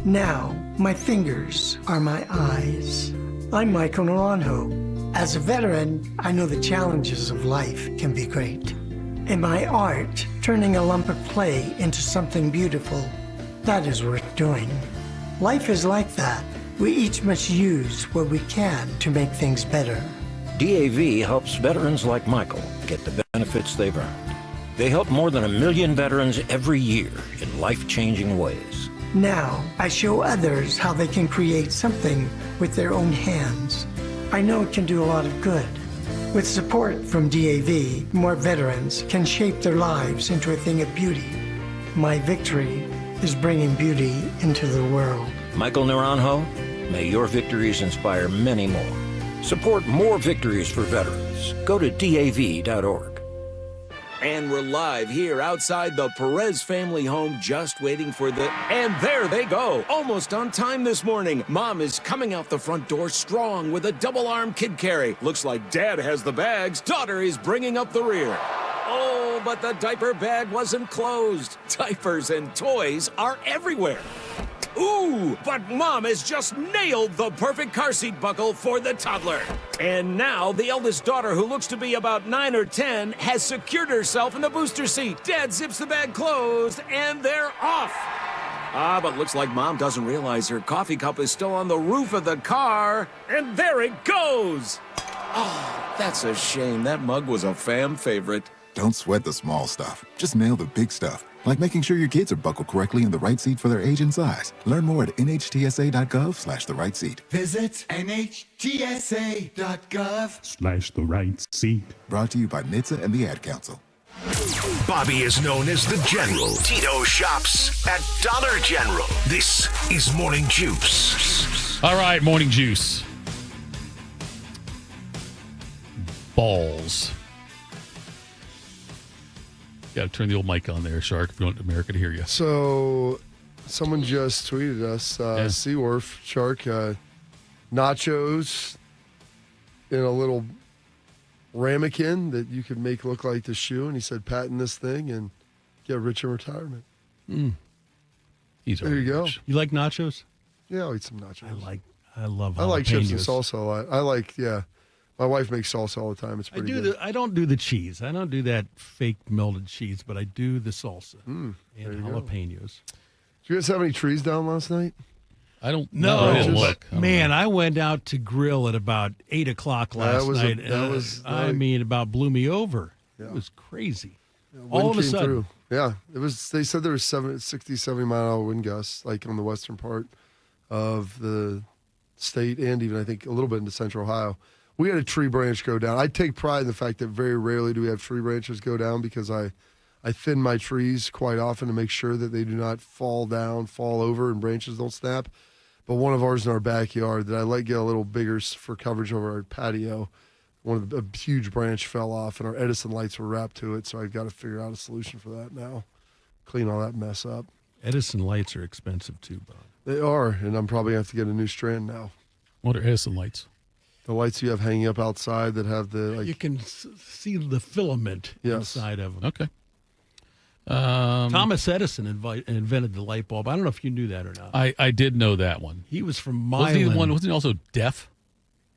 Now, my fingers are my eyes. I'm Michael Naranjo. As a veteran, I know the challenges of life can be great. In my art, turning a lump of clay into something beautiful, that is worth doing. Life is like that. We each must use what we can to make things better. DAV helps veterans like Michael get the benefits they've earned. They help more than 1 million veterans every year in life-changing ways. Now, I show others how they can create something with their own hands. I know it can do a lot of good. With support from DAV, more veterans can shape their lives into a thing of beauty. My victory is bringing beauty into the world. Michael Naranjo, may your victories inspire many more. Support more victories for veterans. Go to DAV.org. And we're live here outside the Perez family home, just waiting for the... And there they go, almost on time this morning. Mom is coming out the front door strong with a double-arm kid carry. Looks like Dad has the bags. Daughter is bringing up the rear. Oh, but the diaper bag wasn't closed. Diapers and toys are everywhere. Ooh, but Mom has just nailed the perfect car seat buckle for the toddler. And now the eldest daughter, who looks to be about 9 or 10, has secured herself in the booster seat. Dad zips the bag closed, and they're off. But looks like Mom doesn't realize her coffee cup is still on the roof of the car. And there it goes. Oh, that's a shame. That mug was a fam favorite. Don't sweat the small stuff. Just nail the big stuff. Like making sure your kids are buckled correctly in the right seat for their age and size. Learn more at nhtsa.gov/the right seat. Visit nhtsa.gov/the right seat. Brought to you by NHTSA and the Ad Council. Bobby is known as the General. Tito shops at Dollar General. This is Morning Juice. All right, Morning Juice. Balls. Got to turn the old mic on there, Shark, if you want America to hear you. So, someone just tweeted us, Seawolf, Shark, nachos in a little ramekin that you could make look like the shoe. And he said, patent this thing and get rich in retirement. There you go. You like nachos? Yeah, I'll eat some nachos. I love I like chips and jalapenos. salsa a lot. I like, my wife makes salsa all the time. It's pretty good. I don't do the cheese. I don't do that fake melted cheese, but I do the salsa and jalapenos. Did you guys have any trees down last night? I don't know. I didn't look. Man, I went out to grill at about 8 o'clock last night. I mean, about blew me over. Yeah. It was crazy. Wind All of a came sudden. through. Yeah, it was. They said there was 60, 70 mile an hour wind gusts, like on the western part of the state, and even I think a little bit into central Ohio. We had a tree branch go down. I take pride in the fact that very rarely do we have tree branches go down because I thin my trees quite often to make sure that they do not fall down, fall over, and branches don't snap. but one of ours in our backyard that I let get a little bigger for coverage over our patio. A huge branch fell off, and our Edison lights were wrapped to it, so I've got to figure out a solution for that now. Clean all that mess up. Edison lights are expensive too, Bob. They are, and I'm probably going to have to get a new strand now. What are Edison lights? The lights you have hanging up outside that have the... you can see the filament inside of them. Okay. Thomas Edison invented the light bulb. I don't know if you knew that or not. I did know that one. He was from Milan. Wasn't he also deaf?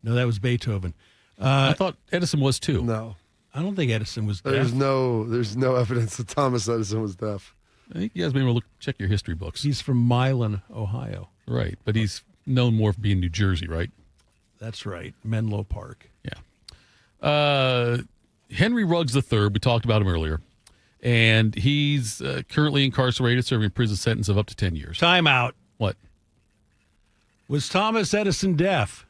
No, that was Beethoven. I thought Edison was too. No. I don't think Edison was deaf. There's no evidence that Thomas Edison was deaf. I think you guys may want to check your history books. He's from Milan, Ohio. Right, but he's known more for being New Jersey, right? That's right, Menlo Park. Yeah. Henry Ruggs III, we talked about him earlier, and he's currently incarcerated, serving a prison sentence of up to 10 years. Time out. What? Was Thomas Edison deaf?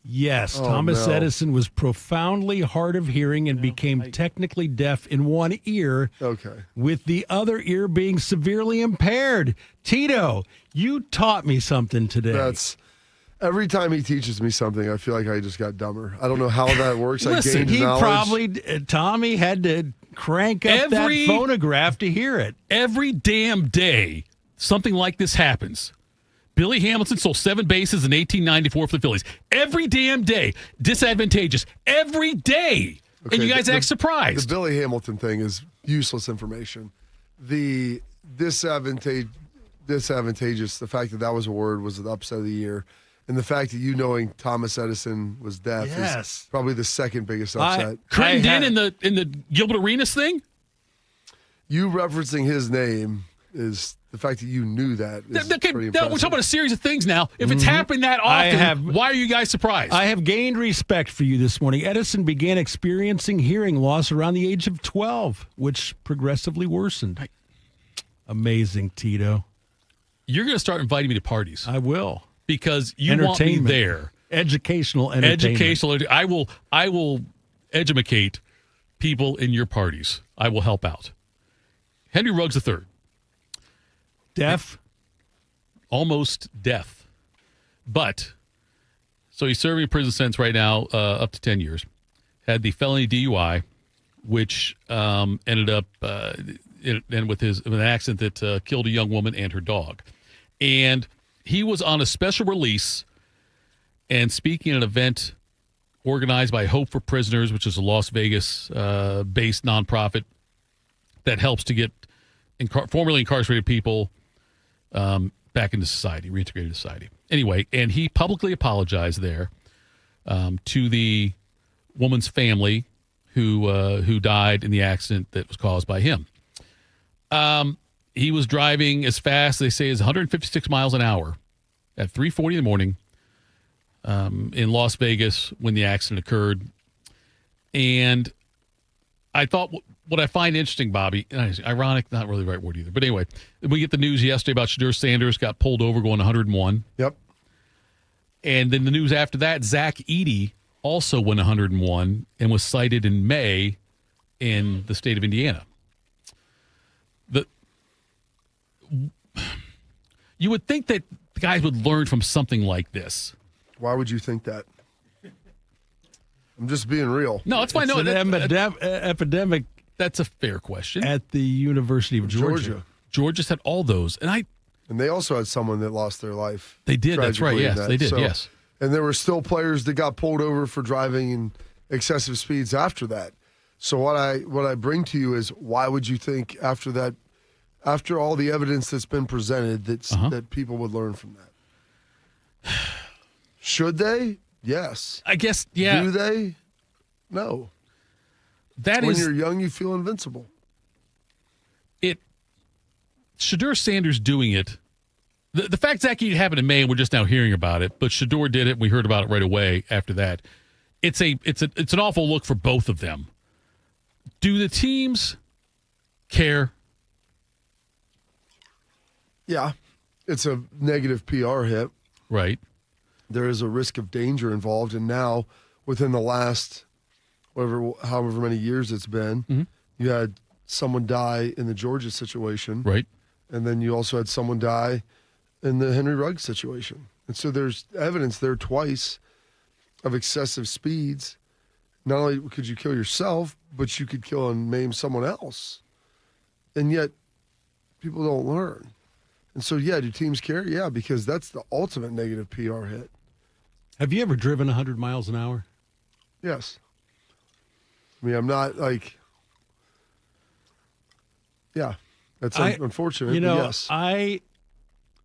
Yes, Thomas Edison was profoundly hard of hearing and became technically deaf in one ear, with the other ear being severely impaired. Tito, you taught me something today. Every time he teaches me something, I feel like I just got dumber. I don't know how that works. Listen, I gained knowledge. Tommy had to crank up that phonograph to hear it. Every damn day, something like this happens. Billy Hamilton stole 7 bases in 1894 for the Phillies. Every damn day. Disadvantageous. Every day. And you guys act surprised. The Billy Hamilton thing is useless information. The disadvantageous, the fact that was a word, was the upset of the year. And the fact that you knowing Thomas Edison was deaf is probably the second biggest upset. Crittenden in the Gilbert Arenas thing? You referencing his name is... The fact that you knew that is pretty impressive. We're talking about a series of things now. If it's happened that often, why are you guys surprised? I have gained respect for you this morning. Edison began experiencing hearing loss around the age of 12, which progressively worsened. Amazing, Tito. You're going to start inviting me to parties. I will. Because you want me there. Educational entertainment. I will educate people in your parties. I will help out. Henry Ruggs III. Deaf? Almost deaf. But, so he's serving a prison sentence right now, up to 10 years. Had the felony DUI, which ended up with an accident that killed a young woman and her dog. And he was on a special release and speaking at an event organized by Hope for Prisoners, which is a Las Vegas-based nonprofit that helps to get formerly incarcerated people back into society, reintegrated society. Anyway, and he publicly apologized there to the woman's family who died in the accident that was caused by him. He was driving as fast, they say, as 156 miles an hour at 3:40 in the morning in Las Vegas when the accident occurred. And I thought what I find interesting, Bobby, ironic, not really the right word either, but anyway, we get the news yesterday about Shedeur Sanders got pulled over going 101. Yep. And then the news after that, Zach Edey also went 101 and was cited in May in the state of Indiana. You would think that the guys would learn from something like this. Why would you think that? I'm just being real. No, it's fine. It's an epidemic. That's a fair question. At the University of Georgia. Georgia's had all those. And they also had someone that lost their life. They did. That's right. Yes, they did. Yes. And there were still players that got pulled over for driving in excessive speeds after that. So what I bring to you is, why would you think after that, after all the evidence that's been presented, that people would learn from that? Should they? Yes. I guess, yeah. Do they? No. When you're young, you feel invincible. Shedeur Sanders doing it, the fact Zach Edey happened in May, and we're just now hearing about it, but Shedeur did it, and we heard about it right away after that. It's an awful look for both of them. Do the teams care? Yeah. It's a negative PR hit. Right. There is a risk of danger involved, and now within the last however many years it's been, you had someone die in the Georgia situation. Right. And then you also had someone die in the Henry Ruggs situation. And so there's evidence there twice of excessive speeds. Not only could you kill yourself, but you could kill and maim someone else. And yet people don't learn. And so, yeah, do teams care? Yeah, because that's the ultimate negative PR hit. Have you ever driven 100 miles an hour? Yes. I mean, I'm not like, yeah, that's unfortunate. You know, yes.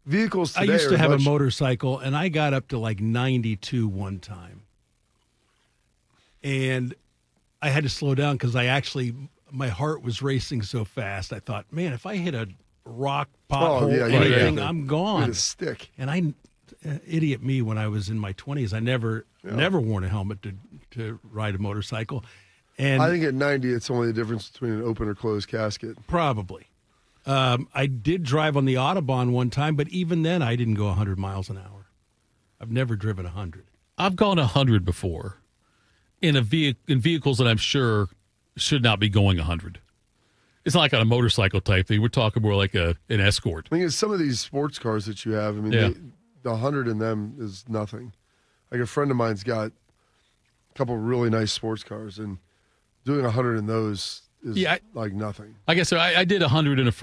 Vehicles I today used to have much, a motorcycle, and I got up to like 92 one time. And I had to slow down because my heart was racing so fast. I thought, man, if I hit a rock, pothole, anything, I'm gone. With a stick. And idiot me, when I was in my 20s, I never worn a helmet to ride a motorcycle. And I think at 90, it's only the difference between an open or closed casket. Probably. I did drive on the Autobahn one time, but even then I didn't go 100 miles an hour. I've never driven 100. I've gone 100 before in vehicles that I'm sure should not be going 100. It's not like on a motorcycle type thing. We're talking more like an escort. I mean, some of these sports cars that you have, I mean, the 100 in them is nothing. Like a friend of mine's got a couple of really nice sports cars, and doing 100 in those is like nothing. I guess I did 100 in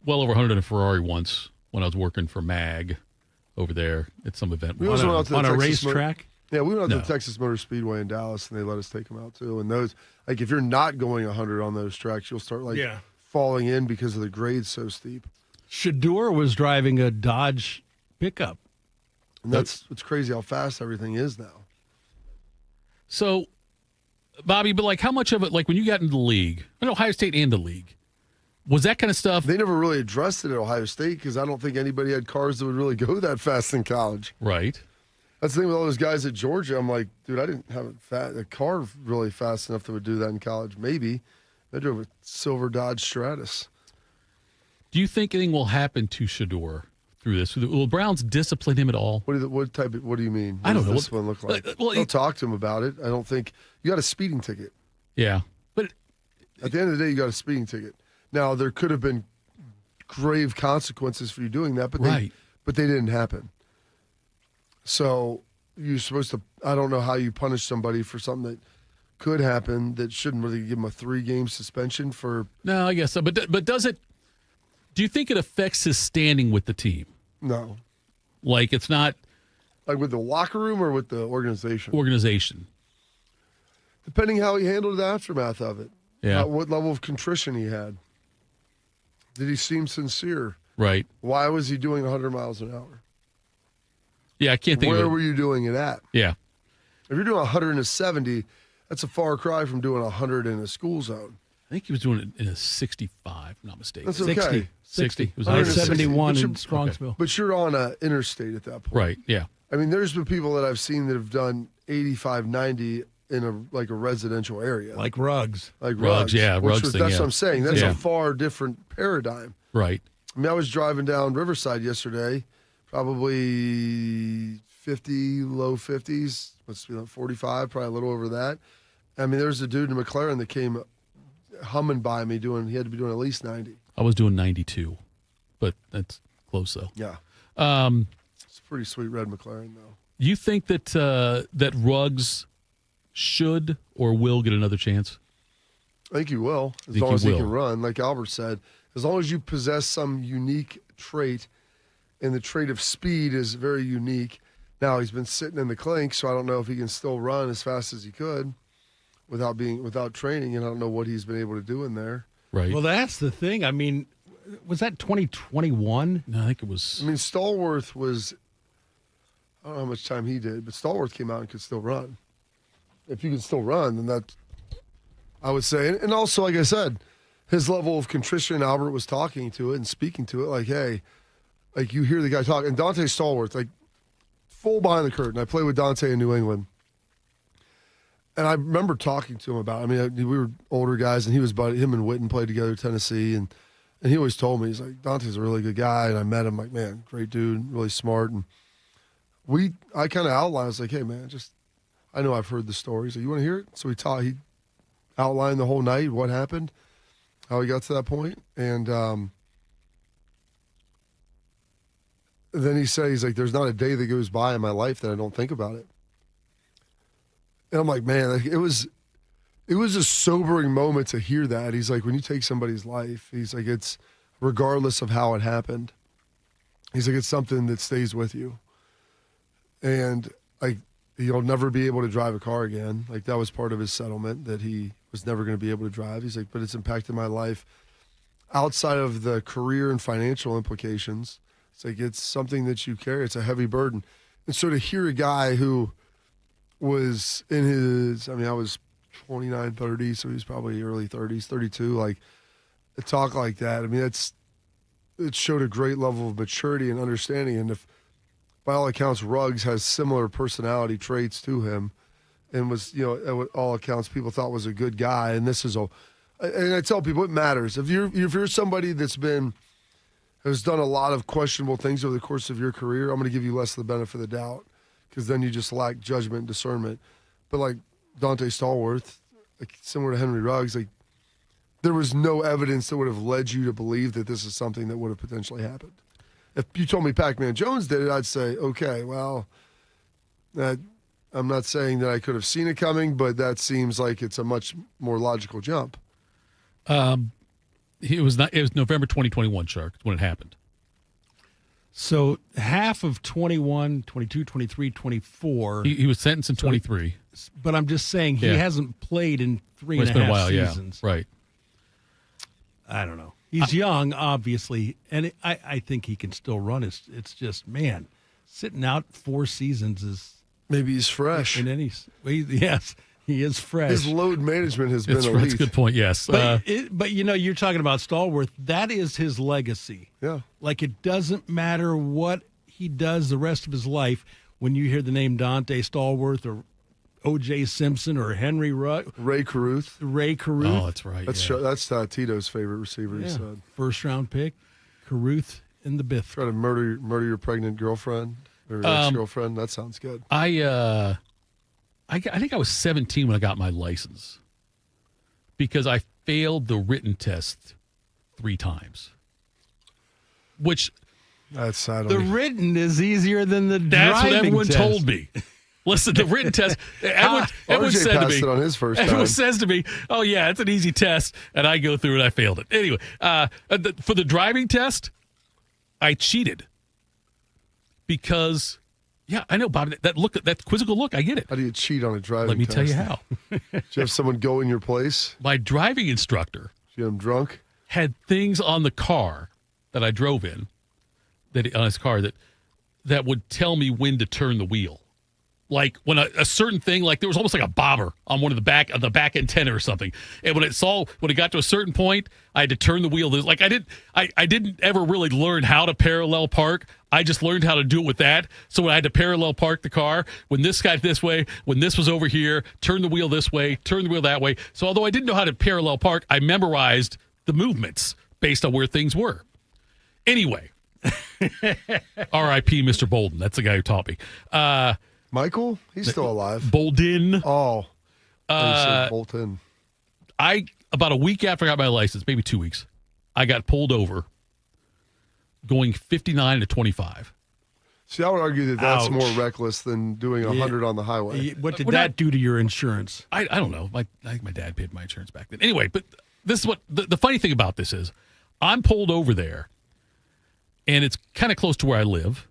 well over 100 in a Ferrari once when I was working for MAG over there at some event. We also went out to on the a Texas racetrack? Yeah, we went out to the Texas Motor Speedway in Dallas, and they let us take them out too. And those, like, if you're not going 100 on those tracks, you'll start falling in because of the grades so steep. Shedeur was driving a Dodge pickup. And it's crazy how fast everything is now. So, Bobby, but like how much of it, like when you got into the league, in Ohio State and the league, was that kind of stuff? They never really addressed it at Ohio State because I don't think anybody had cars that would really go that fast in college. Right. That's the thing with all those guys at Georgia. I'm like, dude, I didn't have a car really fast enough that would do that in college. Maybe. I drove a silver Dodge Stratus. Do you think anything will happen to Shedeur through this? Will Browns discipline him at all? What do you mean? I don't know. What does this one look like? They'll talk to him about it. I don't think you got a speeding ticket. Yeah, but at the end of the day, you got a speeding ticket. Now there could have been grave consequences for you doing that, but they didn't happen. So you're supposed to. I don't know how you punish somebody for something that could happen that shouldn't really give them a 3-game suspension for. No, I guess so. But does it? Do you think it affects his standing with the team? No. Like it's not. Like with the locker room or with the organization? Organization. Depending how he handled the aftermath of it. Yeah. What level of contrition he had. Did he seem sincere? Right. Why was he doing 100 miles an hour? Yeah, I can't think Where of it. were you doing it at? Yeah. If you're doing 170, that's a far cry from doing 100 in a school zone. I think he was doing it in a 65, if I'm not mistaken. That's okay. 60. It was 71 in Strongsville. But you're on an interstate at that point. Right, yeah. I mean, there's been people that I've seen that have done 85, 90 in a residential area. Like Ruggs. Like Ruggs, yeah. That's what I'm saying. That's a far different paradigm. Right. I mean, I was driving down Riverside yesterday, probably 50, low 50s, let's be like 45, probably a little over that. I mean, there's a dude in McLaren that came humming by me he had to be doing at least 90. I was doing 92, but that's close though. Yeah. It's a pretty sweet red McLaren though. You think that that Ruggs should or will get another chance? I think he will, as long as he can run. Like Albert said, as long as you possess some unique trait, and the trait of speed is very unique. Now, he's been sitting in the clink, so I don't know if he can still run as fast as he could without training, and I don't know what he's been able to do in there. Right. Well, that's the thing. I mean, was that 2021? No, I think it was. I mean, Stallworth was, I don't know how much time he did, but Stallworth came out and could still run. If you can still run, then that, I would say. And also, like I said, his level of contrition, Albert was talking to it and speaking to it, like, hey, like you hear the guy talk. And Dante Stallworth, like, full behind the curtain. I played with Dante in New England. And I remember talking to him about it. I mean, we were older guys, and him and Witten played together at Tennessee. And he always told me, he's like, Dante's a really good guy. And I met him, like, man, great dude, really smart. And I kind of outlined, I was like, hey, man, I know I've heard the story. So you want to hear it? So he outlined the whole night, what happened, how he got to that point. And then he said, he's like, there's not a day that goes by in my life that I don't think about it. And I'm like, man, like, it was a sobering moment to hear that. He's like, when you take somebody's life, he's like, it's regardless of how it happened. He's like, it's something that stays with you. And like, he'll never be able to drive a car again. Like, that was part of his settlement, that he was never going to be able to drive. He's like, but it's impacted my life outside of the career and financial implications. It's like, it's something that you carry. It's a heavy burden. And so to hear a guy who was in his, I mean, I was 29, 30, so he was probably early 30s, 32, like, a talk like that, I mean, it showed a great level of maturity and understanding. And if, by all accounts, Ruggs has similar personality traits to him and was, you know, at all accounts, people thought was a good guy. And this is and I tell people, it matters. If you're somebody has done a lot of questionable things over the course of your career, I'm going to give you less of the benefit of the doubt, because then you just lack judgment and discernment. But like Dante Stallworth, like similar to Henry Ruggs, like, there was no evidence that would have led you to believe that this is something that would have potentially happened. If you told me Pac-Man Jones did it, I'd say, okay, well, I'm not saying that I could have seen it coming, but that seems like it's a much more logical jump. It was November 2021, Shark, when it happened. So half of 21, 22, 23, 24. He was sentenced in 23. But I'm just saying he hasn't played in three and a half seasons. Yeah. Right. I don't know. He's young, obviously, and I think he can still run. It's just, man, sitting out 4 seasons is... Maybe he's fresh. Yes, he is fresh. His load management has been elite. That's a good point, yes. But you know, you're talking about Stallworth. That is his legacy. Yeah. Like, it doesn't matter what he does the rest of his life. When you hear the name Dante Stallworth or O.J. Simpson or Henry Ray Caruth. Oh, that's right. That's Tito's favorite receiver, he said. First-round pick, Caruth in the Biff. Try to murder your pregnant girlfriend or ex-girlfriend. That sounds good. I think I was 17 when I got my license because I failed the written test 3 times, which... That's sad. The written is easier than the driving test. That's what everyone told me. Listen, the written test, everyone said to me, it on his first time. Everyone says to me, oh, yeah, it's an easy test, and I go through it, I failed it. Anyway, for the driving test, I cheated because, yeah, I know, Bob, that quizzical look, I get it. How do you cheat on a driving test? Let me test? tell you how. Did you have someone go in your place? My driving instructor. Did you get him drunk? Had things on the car that I drove in, on his car, that would tell me when to turn the wheel. Like when a certain thing, like there was almost like a bobber on one of the back antenna or something. And when it got to a certain point, I had to turn the wheel. Like I didn't ever really learn how to parallel park. I just learned how to do it with that. So when I had to parallel park the car, when this got this way, when this was over here, turn the wheel this way, turn the wheel that way. So although I didn't know how to parallel park, I memorized the movements based on where things were. Anyway, R.I.P. Mr. Bolden. That's the guy who taught me. Michael? He's still alive. Bolden. Oh. Bolton. About a week after I got my license, maybe 2 weeks, I got pulled over going 59 to 25. See, I would argue that's more reckless than doing 100 on the highway. What did that do to your insurance? I don't know. I think my dad paid my insurance back then. Anyway, but this is what the funny thing about this is. I'm pulled over there, and it's kind of close to where I live.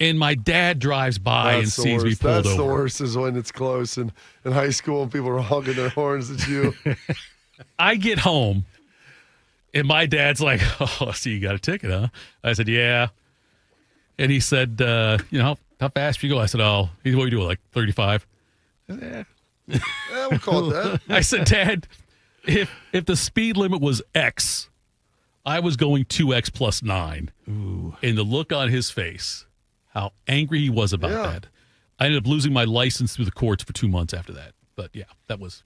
And my dad drives by and sees me pulled over. That's the worst is when it's close in high school and people are honking their horns at you. I get home, and my dad's like, oh, so you got a ticket, huh? I said, yeah. And he said, how fast do you go? I said, what are you doing, like 35? Yeah, we'll call it that. I said, Dad, if the speed limit was X, I was going 2X plus 9. Ooh. And the look on his face, how angry he was about that. I ended up losing my license through the courts for 2 months after that. But yeah, that was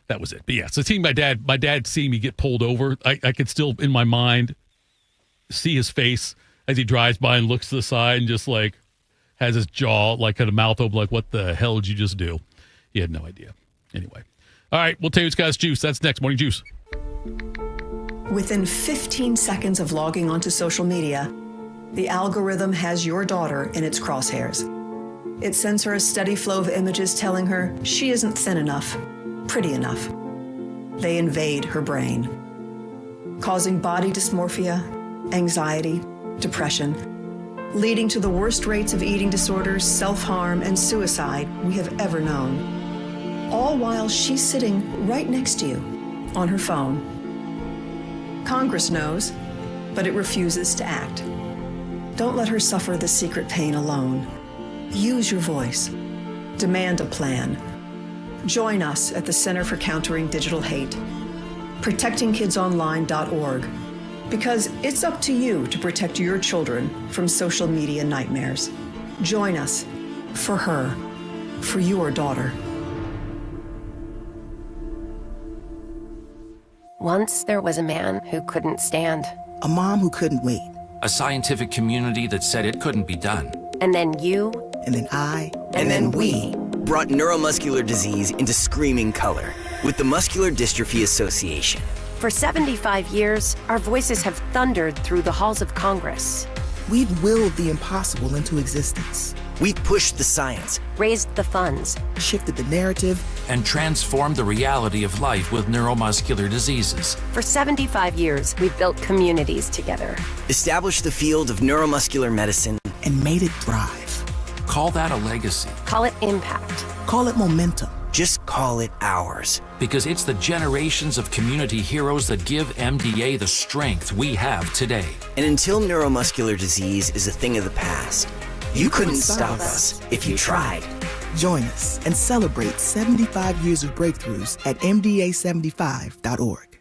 it. But yeah, so seeing my dad seeing me get pulled over, I could still in my mind see his face as he drives by and looks to the side and just like has his jaw like kind of mouth open, like, what the hell did you just do? He had no idea. Anyway. All right, we'll tell you what's got us juice. That's next. Morning Juice. Within 15 seconds of logging onto social media, The algorithm has your daughter in its crosshairs. It sends her a steady flow of images telling her she isn't thin enough, pretty enough. They invade her brain, causing body dysmorphia, anxiety, depression, leading to the worst rates of eating disorders, self-harm, and suicide we have ever known. All while she's sitting right next to you on her phone. Congress knows, but it refuses to act. Don't let her suffer the secret pain alone. Use your voice. Demand a plan. Join us at the Center for Countering Digital Hate, protectingkidsonline.org, because it's up to you to protect your children from social media nightmares. Join us for her, for your daughter. Once there was a man who couldn't stand. A mom who couldn't wait. A scientific community that said it couldn't be done. And then you. And then I. And then we. Brought neuromuscular disease into screaming color with the Muscular Dystrophy Association. For 75 years, our voices have thundered through the halls of Congress. We've willed the impossible into existence. We've pushed the science, raised the funds, shifted the narrative, and transformed the reality of life with neuromuscular diseases. For 75 years, we've built communities together. Established the field of neuromuscular medicine, and made it thrive. Call that a legacy. Call it impact. Call it momentum. Just call it ours. Because it's the generations of community heroes that give MDA the strength we have today. And until neuromuscular disease is a thing of the past, you couldn't stop us if you tried. Join us and celebrate 75 years of breakthroughs at MDA75.org.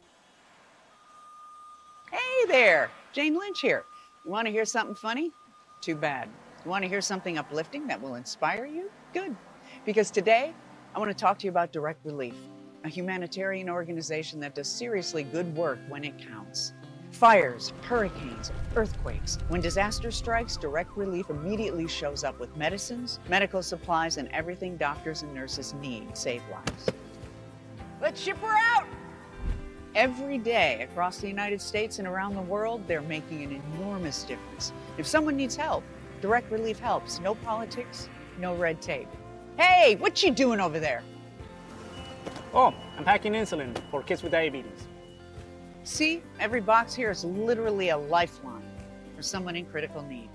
Hey there, Jane Lynch here. You want to hear something funny? Too bad. You want to hear something uplifting that will inspire you? Good. Because today, I want to talk to you about Direct Relief, a humanitarian organization that does seriously good work when it counts. Fires, hurricanes, earthquakes. When disaster strikes, Direct Relief immediately shows up with medicines, medical supplies, and everything doctors and nurses need to save lives. Let's ship her out! Every day across the United States and around the world, they're making an enormous difference. If someone needs help, Direct Relief helps. No politics, no red tape. Hey, what you doing over there? Oh, I'm packing insulin for kids with diabetes. See, every box here is literally a lifeline for someone in critical need.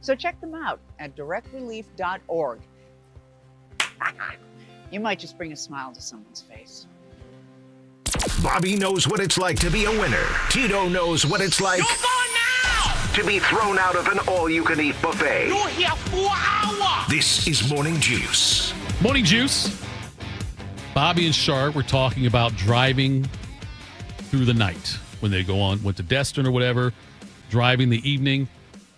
So check them out at directrelief.org. You might just bring a smile to someone's face. Bobby knows what it's like to be a winner. Tito knows what it's like to be thrown out of an all-you-can-eat buffet. You're here for an hour. This is Morning Juice. Morning Juice. Bobby and Sharp were talking about driving through the night when they went to Destin or whatever, driving the evening.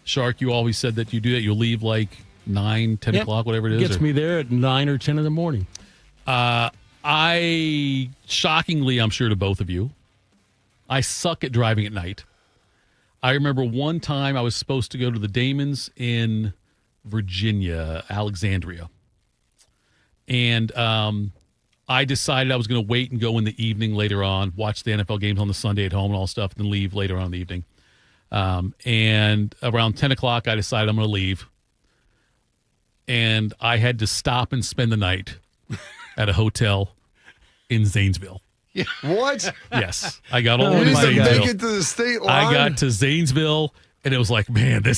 Shark, you always said that you do that. You'll leave like 9, 10 o'clock, whatever it is. Gets me there at 9 or 10 in the morning. I, shockingly, I'm sure to both of you, I suck at driving at night. I remember one time I was supposed to go to the Damons in Virginia, Alexandria. And I decided I was going to wait and go in the evening later on, watch the NFL games on the Sunday at home and all stuff, and then leave later on in the evening. And around 10 o'clock, I decided I'm going to leave. And I had to stop and spend the night at a hotel in Zanesville. What? Yes. I got all the way to You didn't Zanesville. make it to the state line? I got to Zanesville, and it was like, man, I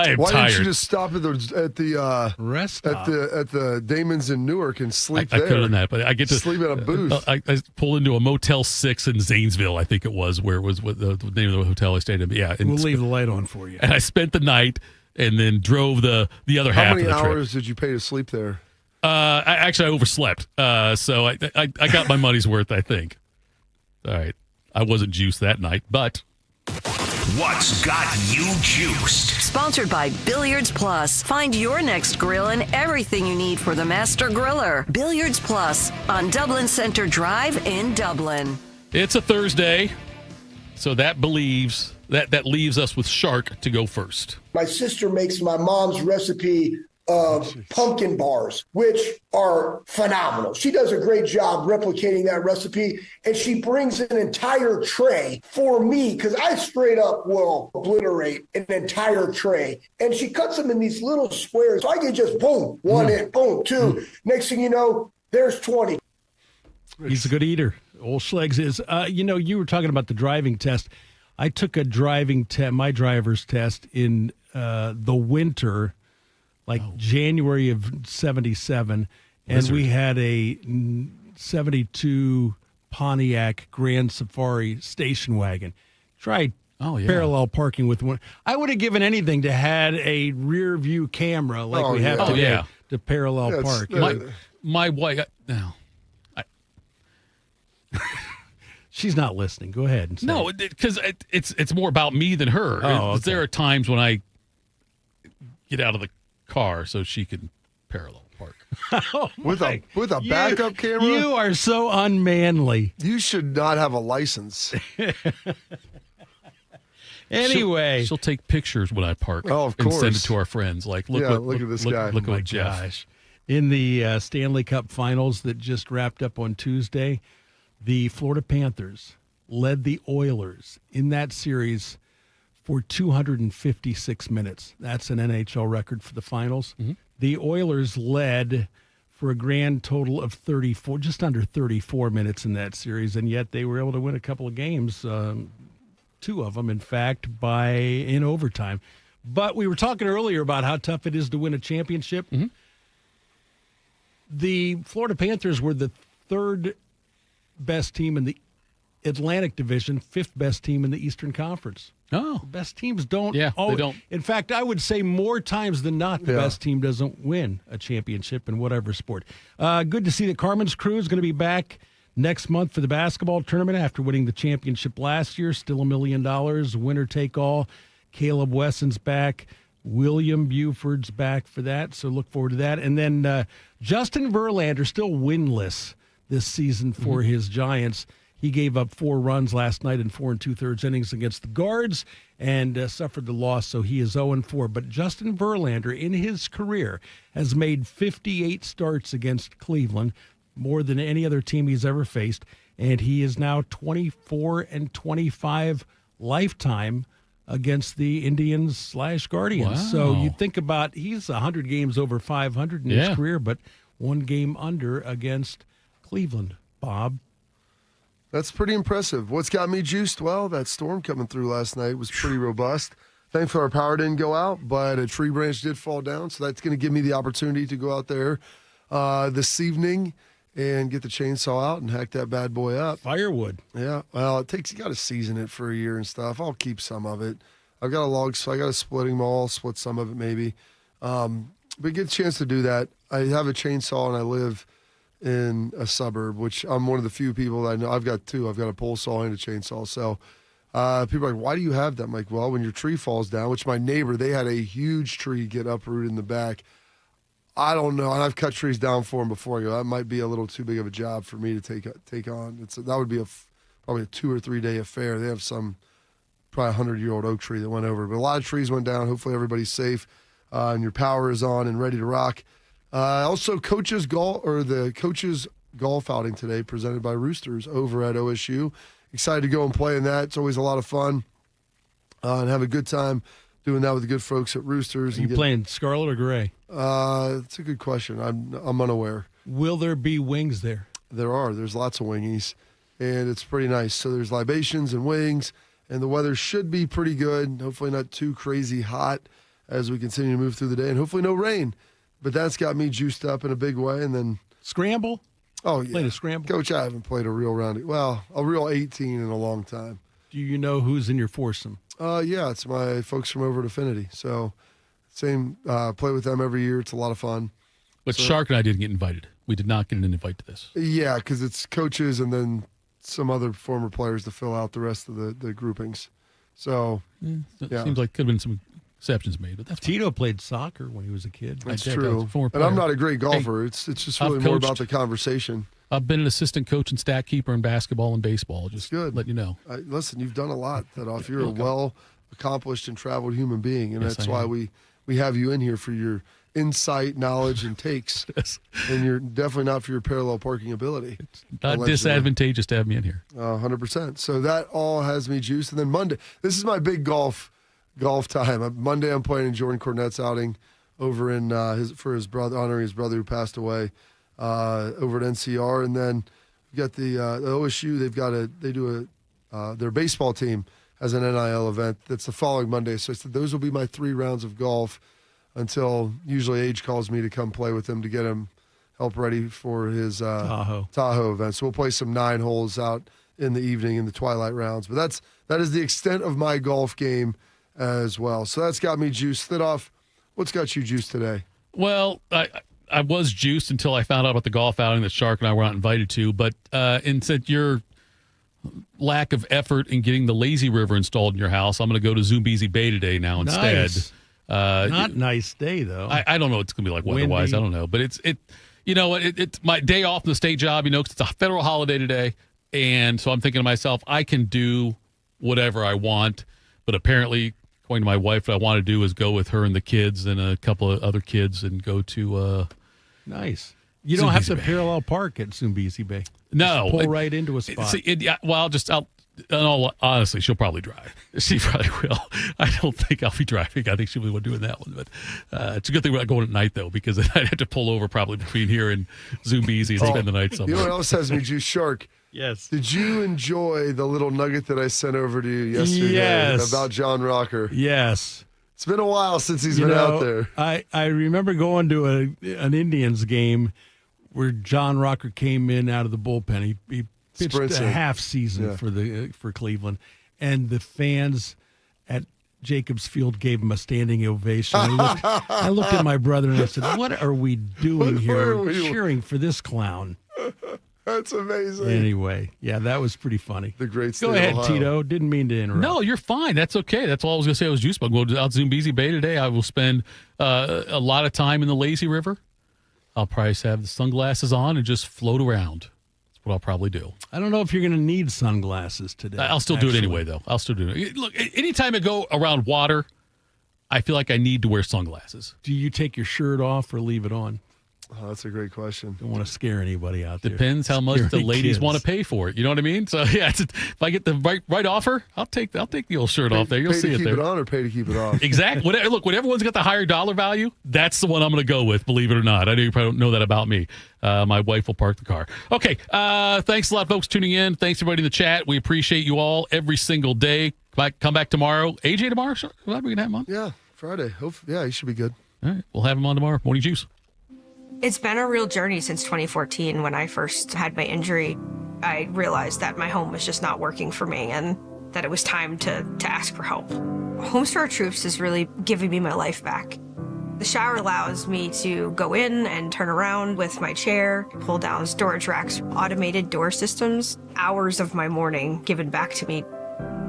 am Why tired. didn't you just stop at the rest at the Damons in Newark and sleep I there? could have done that, but I get to sleep at a booth. I pulled into a Motel 6 in Zanesville, I think it was, where it was what the name of the hotel I stayed in. But yeah, and We'll leave the light on for you. And I spent the night and then drove the other half of the trip. How many hours did you pay to sleep there? I overslept, so I got my money's worth, I think. All right, I wasn't juiced that night, but what's got you juiced? Sponsored by Billiards Plus. Find your next grill and everything you need for the master griller. Billiards Plus on Dublin Center Drive in Dublin. It's a Thursday, so that leaves us with Shark to go first. My sister makes my mom's recipe of pumpkin bars, which are phenomenal. She does a great job replicating that recipe, and she brings an entire tray for me because I straight up will obliterate an entire tray. And she cuts them in these little squares. So I can just boom, one in, boom, two. Next thing you know, there's 20. He's a good eater. Old Schlegs is. You were talking about the driving test. I took a my driver's test in the winter, January of 77, and we had a 72 Pontiac Grand Safari station wagon. Tried parallel parking with one. I would have given anything to had a rear view camera we have today to parallel park. My wife, no. She's not listening. Go ahead. And say no, because it's more about me than her. There are times when I get out of the car so she can parallel park. With a backup camera? You are so unmanly. You should not have a license. Anyway. She'll take pictures when I park of and course. send it to our friends. Look at this guy. Look at Jeff. Gosh. In the Stanley Cup Finals that just wrapped up on Tuesday, the Florida Panthers led the Oilers in that series for 256 minutes. That's an NHL record for the finals. Mm-hmm. The Oilers led for a grand total of 34, just under 34 minutes in that series, and yet they were able to win a couple of games, two of them, in fact, in overtime. But we were talking earlier about how tough it is to win a championship. Mm-hmm. The Florida Panthers were the third best team in the Atlantic Division, fifth best team in the Eastern Conference. Oh. The best teams don't. Yeah, they don't. In fact, I would say more times than not, the best team doesn't win a championship in whatever sport. Good to see that Carmen's crew is going to be back next month for the basketball tournament after winning the championship last year. Still $1 million, winner take all. Caleb Wesson's back. William Buford's back for that, so look forward to that. And then Justin Verlander, still winless this season for his Giants. He gave up 4 runs last night in 4 2/3 innings against the Guards and suffered the loss, so he is 0-4. But Justin Verlander, in his career, has made 58 starts against Cleveland, more than any other team he's ever faced, and he is now 24-25 lifetime against the Indians/Guardians. Wow. So you think about, he's 100 games over 500 in his career, but 1 game under against Cleveland. Bob? That's pretty impressive. What's got me juiced? Well, that storm coming through last night was pretty robust. Thankfully, our power didn't go out, but a tree branch did fall down, so that's going to give me the opportunity to go out there this evening and get the chainsaw out and hack that bad boy up. Firewood. Yeah. Well, you got to season it for a year and stuff. I'll keep some of it. I've got a log, so I got a splitting maul. I'll split some of it maybe. But get a chance to do that. I have a chainsaw and I live in a suburb, which I'm one of the few people that I know. I've got 2. I've got a pole saw and a chainsaw. So people are like, why do you have that? I'm like, well, when your tree falls down, which my neighbor, they had a huge tree get uprooted in the back. I don't know. And I've cut trees down for them before. I go, that might be a little too big of a job for me to take on. That would be probably a 2 or 3 day affair. They have some probably 100-year-old oak tree that went over. But a lot of trees went down. Hopefully everybody's safe and your power is on and ready to rock. Also, the coaches golf outing today presented by Roosters over at OSU. Excited to go and play in that. It's always a lot of fun and have a good time doing that with the good folks at Roosters. Are you playing scarlet or gray? It's a good question. I'm unaware. Will there be wings there? There are. There's lots of wingies, and it's pretty nice. So there's libations and wings, and the weather should be pretty good. Hopefully not too crazy hot as we continue to move through the day, and hopefully no rain. But that's got me juiced up in a big way. And then scramble? Oh, yeah. Played a scramble? Coach, I haven't played a real round. Well, a real 18 in a long time. Do you know who's in your foursome? Yeah, it's my folks from over at Affinity. So play with them every year. It's a lot of fun. But Shark and I didn't get invited. We did not get an invite to this. Yeah, because it's coaches and then some other former players to fill out the rest of the groupings. So, Seems like could have been some exceptions made, but that's fine. Tito played soccer when he was a kid. That's true. And I'm not a great golfer. Hey, it's just really more about the conversation. I've been an assistant coach and stat keeper in basketball and baseball. Just let you know. Listen, you've done a lot, Theodoff. You're a well-accomplished and traveled human being, and that's why we have you in here for your insight, knowledge, and takes. Yes. And you're definitely not for your parallel parking ability. It's not disadvantageous to have me in here. 100%. So that all has me juiced. And then Monday, this is my big golf time. Monday, I'm playing in Jordan Cornett's outing over in for his brother, honoring his brother who passed away over at NCR. And then we got the OSU. They do their baseball team has an NIL event that's the following Monday. So I said those will be my 3 rounds of golf until usually Age calls me to come play with him to get him help ready for his Tahoe event. So we'll play some 9 holes out in the evening in the twilight rounds. But that is the extent of my golf game as well. So that's got me juiced. Thitoff, what's got you juiced today? Well, I was juiced until I found out about the golf outing that Shark and I were not invited to. But since your lack of effort in getting the lazy river installed in your house, I'm going to go to Zoombezi Bay today now instead. Nice. Not nice day though. I don't know what it's going to be like weather-wise. I don't know, but it's my day off in the state job. Cause it's a federal holiday today, and so I'm thinking to myself, I can do whatever I want. But apparently, according to my wife, what I want to do is go with her and the kids and a couple of other kids and go to. Nice. You don't have to parallel park at Zoombezi Bay. No, just pull right into a spot. In all honestly, she'll probably drive. She probably will. I don't think I'll be driving. I think she'll be doing that one. But it's a good thing we're not going at night, though, because then I'd have to pull over probably between here and Zoombezi and spend the night somewhere. You know what else has me juiced, Shark? Yes. Did you enjoy the little nugget that I sent over to you yesterday about John Rocker? Yes. It's been a while since he's been out there. I remember going to an Indians game where John Rocker came in out of the bullpen. He pitched a half season for Cleveland, and the fans at Jacobs Field gave him a standing ovation. I looked at my brother and I said, "What are we doing here, cheering for this clown?" That's amazing. Anyway, that was pretty funny. The great state Go ahead, of Ohio. Tito. Didn't mean to interrupt. No, you're fine. That's okay. That's all I was going to say. I was juiced. But I'll go out to Zoombezi Bay today. I will spend a lot of time in the lazy river. I'll probably have the sunglasses on and just float around. That's what I'll probably do. I don't know if you're going to need sunglasses today. I'll still do it anyway, though. I'll still do it. Look, anytime I go around water, I feel like I need to wear sunglasses. Do you take your shirt off or leave it on? Oh, that's a great question. Don't want to scare anybody out there. Depends how much the ladies want to pay for it. You know what I mean? So if I get the right offer, I'll take the old shirt off there. You'll see it there. Pay to keep it on or pay to keep it off? Exactly. Look, when everyone's got the higher dollar value, that's the one I'm going to go with. Believe it or not, I know you probably don't know that about me. My wife will park the car. Okay. Thanks a lot, folks, tuning in. Thanks everybody in the chat. We appreciate you all every single day. Come back tomorrow. AJ tomorrow. Sure. We're gonna have him on. Yeah, Friday. He should be good. All right, we'll have him on tomorrow. Morning Juice. It's been a real journey since 2014. When I first had my injury, I realized that my home was just not working for me and that it was time to ask for help. Homes for Our Troops is really giving me my life back. The shower allows me to go in and turn around with my chair, pull down storage racks, automated door systems, hours of my morning given back to me.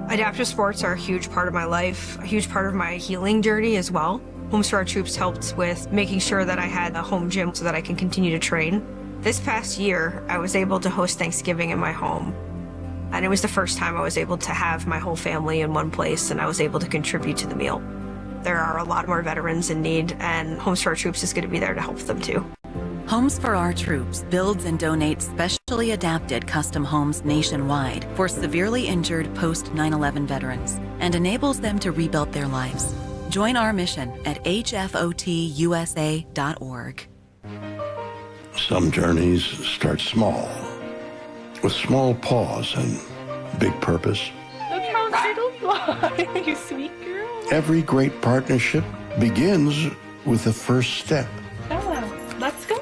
Adaptive sports are a huge part of my life, a huge part of my healing journey as well. Homes for Our Troops helped with making sure that I had a home gym so that I can continue to train. This past year, I was able to host Thanksgiving in my home. And it was the first time I was able to have my whole family in one place and I was able to contribute to the meal. There are a lot more veterans in need, and Homes for Our Troops is going to be there to help them too. Homes for Our Troops builds and donates specially adapted custom homes nationwide for severely injured post 9/11 veterans and enables them to rebuild their lives. Join our mission at hfotusa.org. Some journeys start small, with small pause and big purpose. Look how little fly, you sweet girl. Every great partnership begins with the first step, Bella, let's go.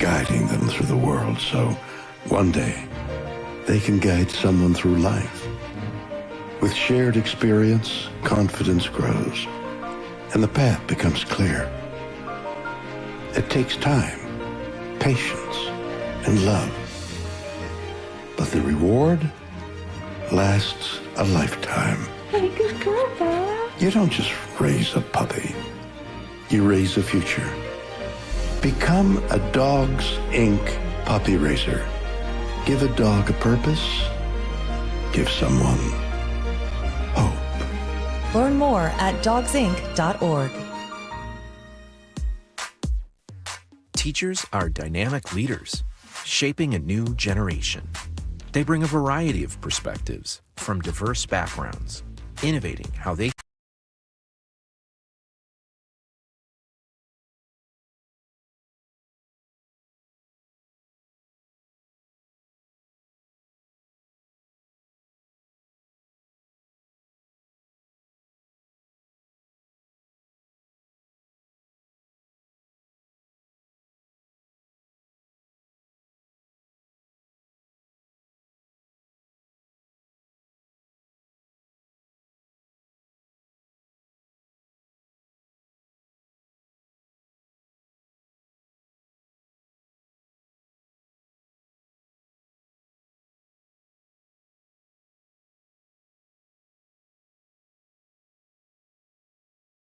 guiding them through the world so one day they can guide someone through life. With shared experience, confidence grows, and the path becomes clear. It takes time, patience, and love. But the reward lasts a lifetime. Hey, good girl, Bella. You don't just raise a puppy. You raise a future. Become a Dogs Inc. puppy raiser. Give a dog a purpose. Give someone hope. Learn more at dogsinc.org. teachers are dynamic leaders, shaping a new generation. They bring a variety of perspectives from diverse backgrounds, innovating how they